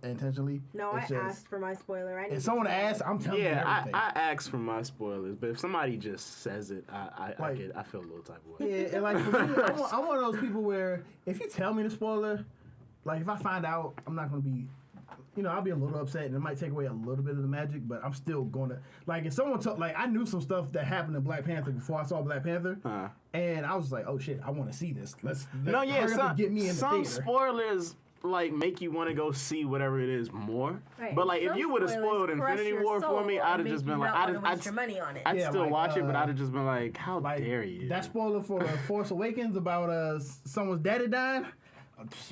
intentionally. No, It's I asked for my spoiler. I need If to someone know. asks, I'm telling you everything. I ask for my spoilers, but if somebody just says it, I feel a little type of way. Yeah, and like for me, I'm one of those people where if you tell me the spoiler, like if I find out, I'm not gonna be, I'll be a little upset and it might take away a little bit of the magic, but I'm still gonna if someone told I knew some stuff that happened in Black Panther before I saw Black Panther, and I was like, oh shit, I want to see this. Let's hurry up and get me in the some theater. spoilers make you want to go see whatever it is more. Right. But if Some you would have spoilers spoiled crush Infinity your War for me, soul I'd and have just make been you like, not wanna waste your money on it. I'd Yeah, still watch it, but I'd have just been like, how dare you? That spoiler for Force Awakens about someone's daddy dying.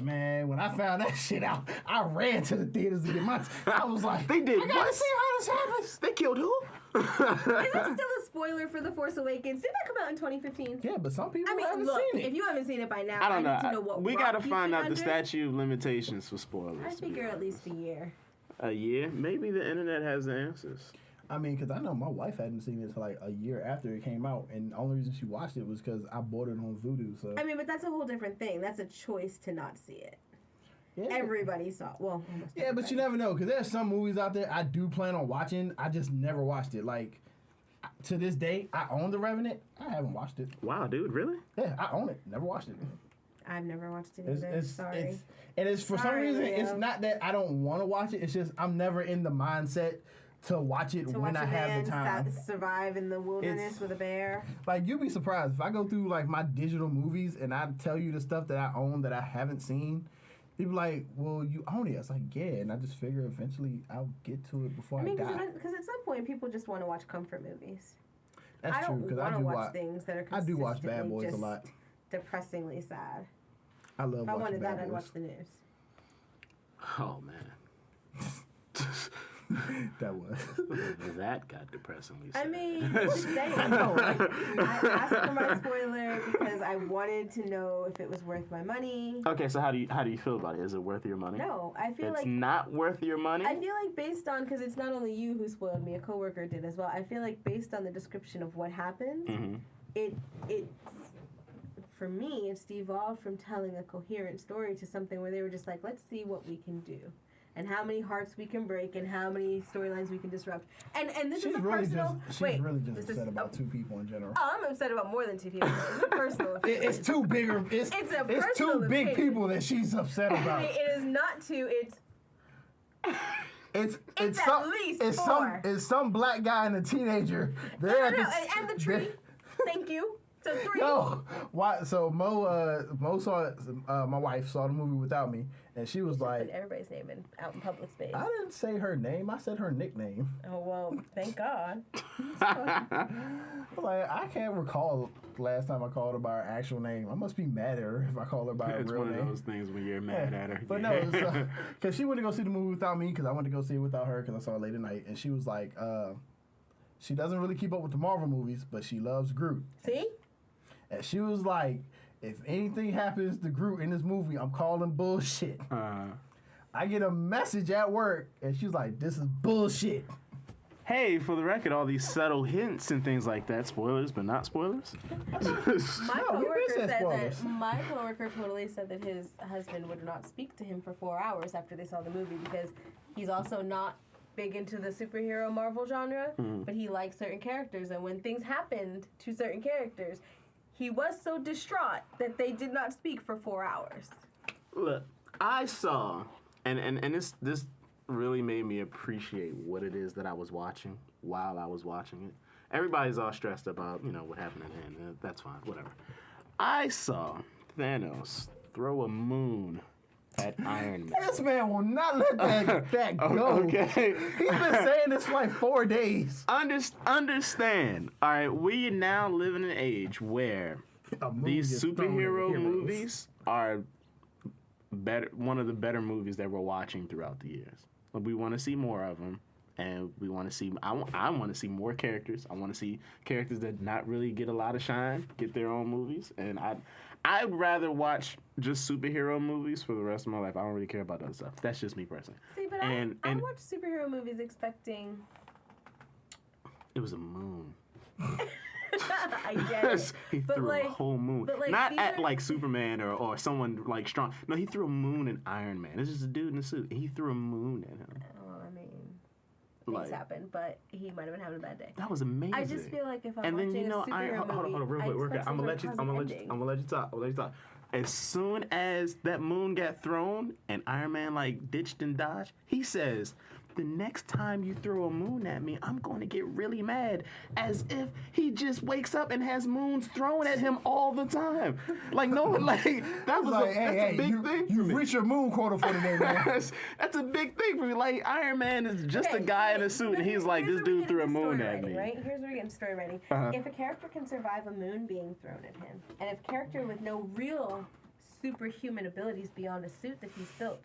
Man, when I found that shit out, I ran to the theaters to get my. I was like, They did I gotta what? see how this happens. They killed who? Is that still a spoiler for The Force Awakens? Did that come out in 2015? Yeah, but some people I mean, haven't look, seen it. if you haven't seen it by now, I don't need to know know. what We rock gotta you find fit out the under. statute of limitations for spoilers. I to be figure at honest. least a year. A year? Maybe the internet has the answers. I mean, because I know my wife hadn't seen it until a year after it came out, and the only reason she watched it was because I bought it on Vudu. So I mean, but that's a whole different thing. That's a choice to not see it. Yeah. Everybody saw. Well, almost Yeah, but you never know, because there's some movies out there I do plan on watching. I just never watched it. Like, to this day, I own The Revenant. I haven't watched it. Wow, dude, really? Yeah, I own it. Never watched it. I've never watched it either. Sorry. It's for some Sorry, reason, Leo. it's not that I don't want to watch it. It's just I'm never in the mindset to watch it To when watch I a have man the time. survive in the wilderness with a bear. Like, you'd be surprised if I go through like my digital movies and I tell you the stuff that I own that I haven't seen. People like, well, you own it. I was like, yeah, and I just figure eventually I'll get to it before I die. Because at some point people just want to watch comfort movies. That's I true, don't because want I to do watch things that are I do watch Bad consistently Boys a just lot. depressingly sad. I love If I watching wanted Bad that, I'd Boys. watch the news. Oh man. That was. That got depressingly sad. I mean, just saying. I asked for my spoiler because I wanted to know if it was worth my money. Okay, so how do you feel about it? Is it worth your money? No, I feel It's like not worth your money? I feel like based on, because it's not only you who spoiled me, a coworker did as well. I feel like based on the description of what happened, Mm-hmm. it for me, it's devolved from telling a coherent story to something where they were just like, let's see what we can do, and how many hearts we can break, and how many storylines we can disrupt. And this is a personal. She's wait, really just this upset is about two people in general. Oh, I'm upset about more than two people. It's a personal. It's two bigger. It's a it's two personal big opinion. people that she's upset about. It is not two. It's at some, least it's four. some black guy and a teenager. They're No, at and the tree. Thank you. So 3. No, why? So Mo saw my wife saw the movie without me, and she was Put like, everybody's name out in public space. I didn't say her name. I said her nickname. Oh well, thank God. I was like, I can't recall the last time I called her by her actual name. I must be mad at her if I call her by her It's real one name. of those things when you're mad at her. But no, because she went to go see the movie without me, because I went to go see it without her, because I saw it late at night, and she was like, she doesn't really keep up with the Marvel movies, but she loves Groot. See? And she was like, if anything happens to Groot in this movie, I'm calling bullshit. I get a message at work, and she's like, this is bullshit. Hey, for the record, all these subtle hints and things like that, spoilers, but not spoilers. My No, we coworker been said said spoilers. that my coworker totally said that his husband would not speak to him for 4 hours after they saw the movie because he's also not big into the superhero Marvel genre, but he likes certain characters, and when things happened to certain characters, he was so distraught that they did not speak for 4 hours. Look, I saw, and this really made me appreciate what it is that I was watching while I was watching it. Everybody's all stressed about, what happened at the end. That's fine, whatever. I saw Thanos throw a moon at Iron Man. This man will not let that go. Okay. He's been saying this for like 4 days. Understand. All right, we now live in an age where these superhero movies are better. One of the better movies that we're watching throughout the years. We want to see more of them, and we want to see. I want to see more characters. I want to see characters that not really get a lot of shine get their own movies, and I'd rather watch just superhero movies for the rest of my life. I don't really care about other stuff. That's just me personally. See, but I watch superhero movies expecting. It was a moon. I get it. He But threw like- a whole moon. but like, Not these at are- like Superman or someone like strong. No, he threw a moon in Iron Man. It's just a dude in a suit. He threw a moon at him. Well, I mean, things Like, happen, but he might have been having a bad day. that was amazing. I just feel like if I'm and then watching a Iron, superhero hold on, movie, real I quick, real quick. expect I'm gonna let you talk. I'm gonna let you talk. As soon as that moon got thrown and Iron Man like ditched and dodged, he says, "The next time you throw a moon at me, I'm going to get really mad." As if he just wakes up and has moons thrown at him all the time. Like no, like that was Like, that's a big thing. you reached your moon quota for today, man. That's a big thing for me. Like Iron Man is just a Okay, guy in a suit, and he's like, here's "This where we dude get threw a into moon story at writing, me." Right? Here's where we get into story writing. Uh-huh. If a character can survive a moon being thrown at him, and if a character with no real superhuman abilities beyond a suit that he's built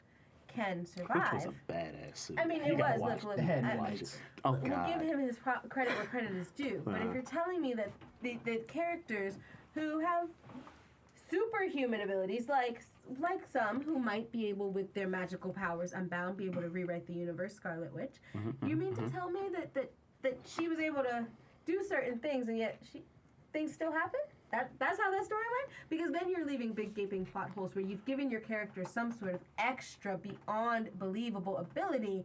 can Which survive. was a badass suit. I mean, You it gotta was. watch Look, The head I- lights. Oh we'll God. give him his credit where credit is due. But if you're telling me that the characters who have superhuman abilities, like some who might be able with their magical powers, unbound, be able to rewrite the universe, Scarlet Witch, you mean to tell me that she was able to do certain things and yet things still happen? That's how that story went? Because then you're leaving big gaping plot holes where you've given your character some sort of extra beyond believable ability,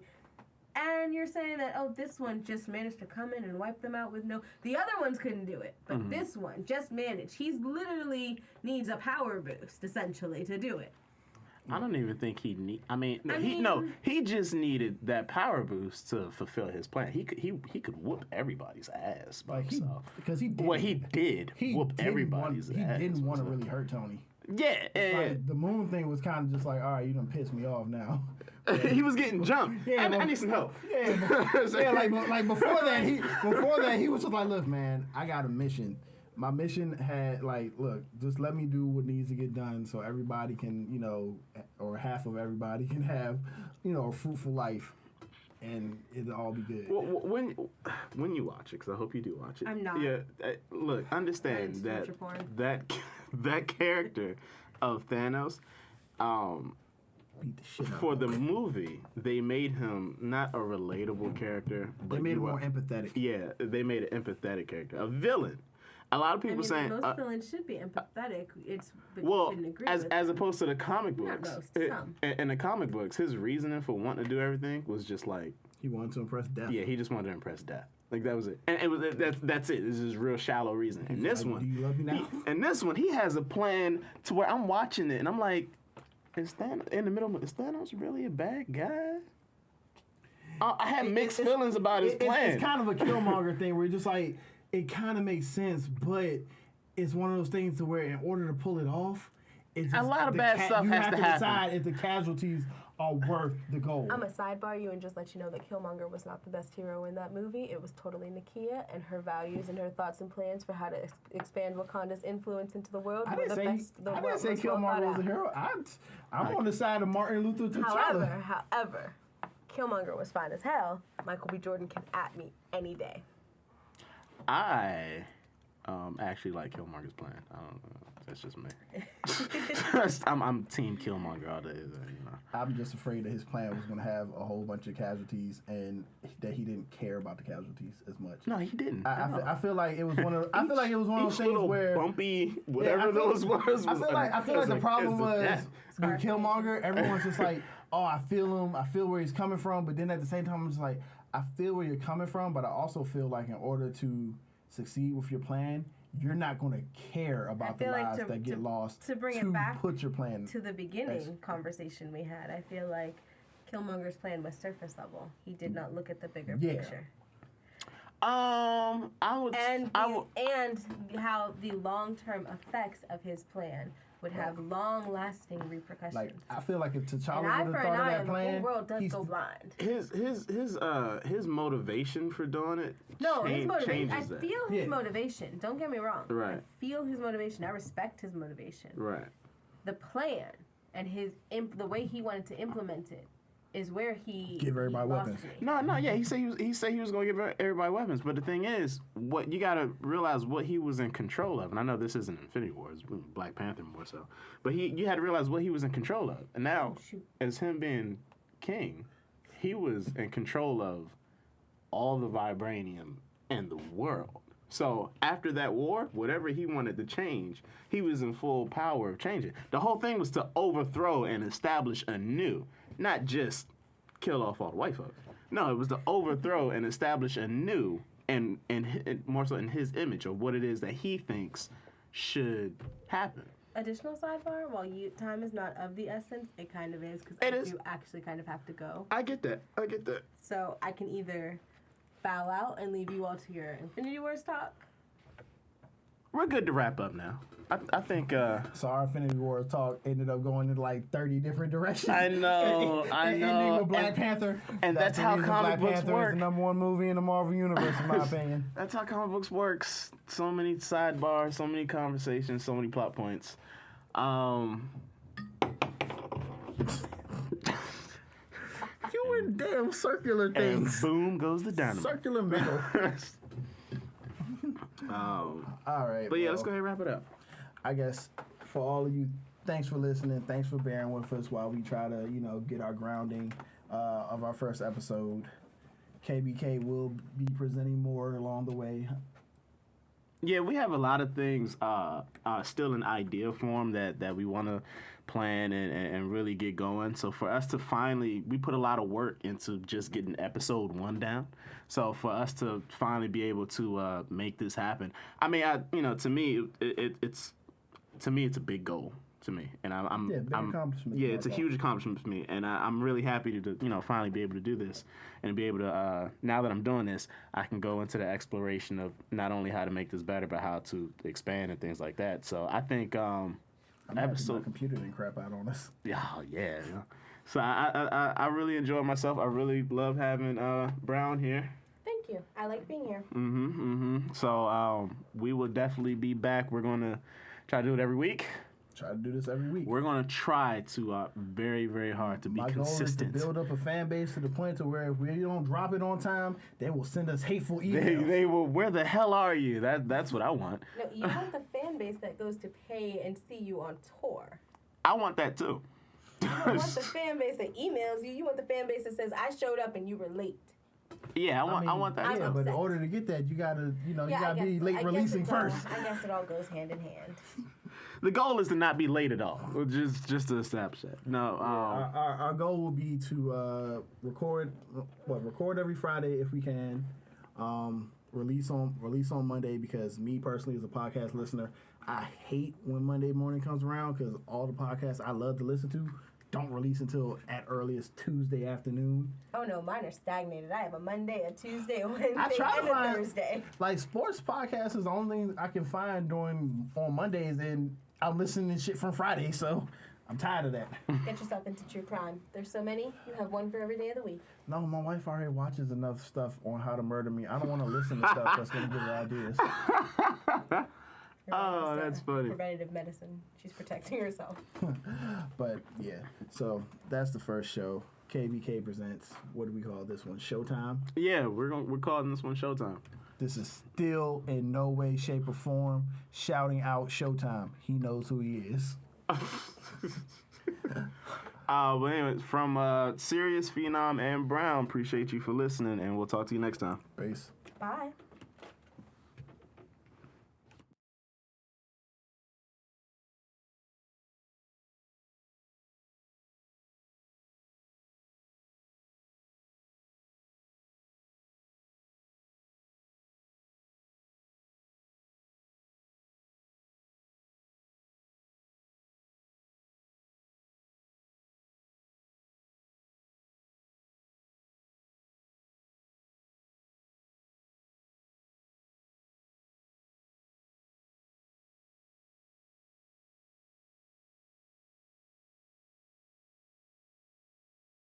and you're saying that, oh, this one just managed to come in and wipe them out with no... The other ones couldn't do it, but this one just managed. He's literally needs a power boost, essentially, to do it. I don't even think he need. He just needed that power boost to fulfill his plan. He could whoop everybody's ass by himself. Because he did. Well, he did whoop everybody's ass. He didn't want to really hurt Tony. Yeah. The moon thing was kind of just like, all right, you done pissed me off now. He was getting jumped. Yeah, I need some help. Yeah, like before that, he was just like, look, man, I got a mission. My mission had look, just let me do what needs to get done so everybody can, or half of everybody can have, a fruitful life, and it'll all be good. Well, when you watch it, because I hope you do watch it. I'm not. Yeah, look, understand that character of Thanos, Beat the shit out for of the him. movie, they made him not a relatable character, but They made him more empathetic. Yeah, they made an empathetic character, a villain. A lot of people saying most villains should be empathetic. But you well, shouldn't agree as with as opposed to the comic Not books. most, some. In the comic books, his reasoning for wanting to do everything was just like, He wanted to impress Death. yeah, he just wanted to impress Death. Like that was it, and that's it. This is real shallow reason. And this Like, one, do you love me now? he has a plan to where I'm watching it and I'm like, is Thanos really a bad guy? I had mixed feelings about his plan. It's kind of a Killmonger thing where you're just like, it kind of makes sense, but it's one of those things to where in order to pull it off, it's just A lot of bad stuff you has have to to happen. decide if the casualties are worth the goal. I'm gonna sidebar you and just let you know that Killmonger was not the best hero in that movie. It was totally Nakia and her values and her thoughts and plans for how to expand Wakanda's influence into the world. I were didn't the say, best. The I world didn't say was well Killmonger thought was a out. hero. I'm on the side of Martin Luther T'Challa. However, Killmonger was fine as hell. Michael B. Jordan can at me any day. I actually like Killmonger's plan. I don't know. That's just me. I'm Team Killmonger all day. I'm just afraid that his plan was going to have a whole bunch of casualties and that he didn't care about the casualties as much. No, he didn't. I feel like it was one of I feel like it was one of those Each things little where bumpy whatever I feel- those words. I feel like the problem was death. with Killmonger. Everyone's just like, oh, I feel him. I feel where he's coming from. But then at the same time, I'm just like, I feel where you're coming from. But I also feel like in order to succeed with your plan, you're not going to care about the feel like lives to- that get lost to bring it back put your plan. to the beginning conversation we had. I feel like Killmonger's plan was surface level. He did not look at the bigger Yeah. picture. I would. And I would. and how the long-term effects of his plan would have long-lasting repercussions. Like I feel like if an T'Challa eye would for have an thought of eye, that and the whole plan, world does he's- go blind. His motivation for doing it. No, his motivation. I changes that. feel his Yeah. motivation. Don't get me wrong. Right. I feel his motivation. I respect his motivation. Right. The plan and the way he wanted to implement it is where he Give everybody lost weapons. me. No, yeah. He said he was going to give everybody weapons, but the thing is, what you got to realize what he was in control of, and I know this isn't Infinity War, it's Black Panther more so, but you had to realize what he was in control of, and now as him being king, he was in control of all the vibranium in the world. So after that war, whatever he wanted to change, he was in full power of changing. The whole thing was to overthrow and establish anew, not just kill off all the white folks. No, it was to overthrow and establish anew, and more so in his image of what it is that he thinks should happen. Additional sidebar, while time is not of the essence, it kind of is, because It I is. do actually kind of have to go. I get that. So I can either bow out and leave you all to your Infinity Wars talk. We're good to wrap up now. I think. So our Infinity War talk ended up going in like 30 different directions. I know. Ending with Black Panther. and that's how the reason comic Black books Panther work. is the #1 movie in the Marvel Universe, in my opinion. That's how comic books works. So many sidebars, so many conversations, so many plot points. You and damn circular And things. boom goes the dynamite. Circular metal. All All right. but yeah, well, let's go ahead and wrap it up. I guess for all of you, thanks for listening. Thanks for bearing with us while we try to, get our grounding of our first episode. KBK will be presenting more along the way. Yeah, we have a lot of things still in idea form that we want to plan and really get going. So for us to finally, we put a lot of work into just getting episode 1 down. So for us to finally be able to make this happen, I mean, to me, it's a big goal. To me, and I'm accomplishment. yeah, it's a huge accomplishment for me, and I'm really happy to finally be able to do this and be able to now that I'm doing this, I can go into the exploration of not only how to make this better, but how to expand and things like that. So I think I'm happy my computer didn't crap out on us. yeah. So I really enjoy myself. I really love having Brown here. Thank you. I like being here. So we will definitely be back. We're gonna try to do it every week. Try to do this every week. We're gonna try to very, very hard to be consistent. My goal is to build up a fan base to the point to where if we don't drop it on time, they will send us hateful emails. They will. Where the hell are you? That's what I want. No, you want the fan base that goes to pay and see you on tour. I want that too. You don't want the fan base that emails you. You want the fan base that says I showed up and you were late. Yeah, I want that. Yeah, too. but in order to get that, you gotta be late I releasing guess first. I guess it all goes hand in hand. The goal is to not be late at all. Just to establish that. No. Our goal will be to record every Friday if we can. Release on Monday, because me personally as a podcast listener, I hate when Monday morning comes around because all the podcasts I love to listen to don't release until at earliest Tuesday afternoon. Oh no, mine are stagnated. I have a Monday, a Tuesday, a Wednesday, I try and to a find Thursday. like sports podcasts is the only thing I can find on Mondays, and I'm listening to shit from Friday, so I'm tired of that. Get yourself into true crime. There's so many. You have one for every day of the week. No, my wife already watches enough stuff on how to murder me. I don't want to listen to stuff that's going to give her ideas. Oh, that's funny. Preventative medicine. She's protecting herself. But yeah, so that's the first show. KBK presents. What do we call this one? Showtime. Yeah, we're calling this one Showtime. This is still in no way, shape, or form shouting out Showtime. He knows who he is. But anyways, from Sirius, Phenom, and Brown, appreciate you for listening, and we'll talk to you next time. Peace. Bye.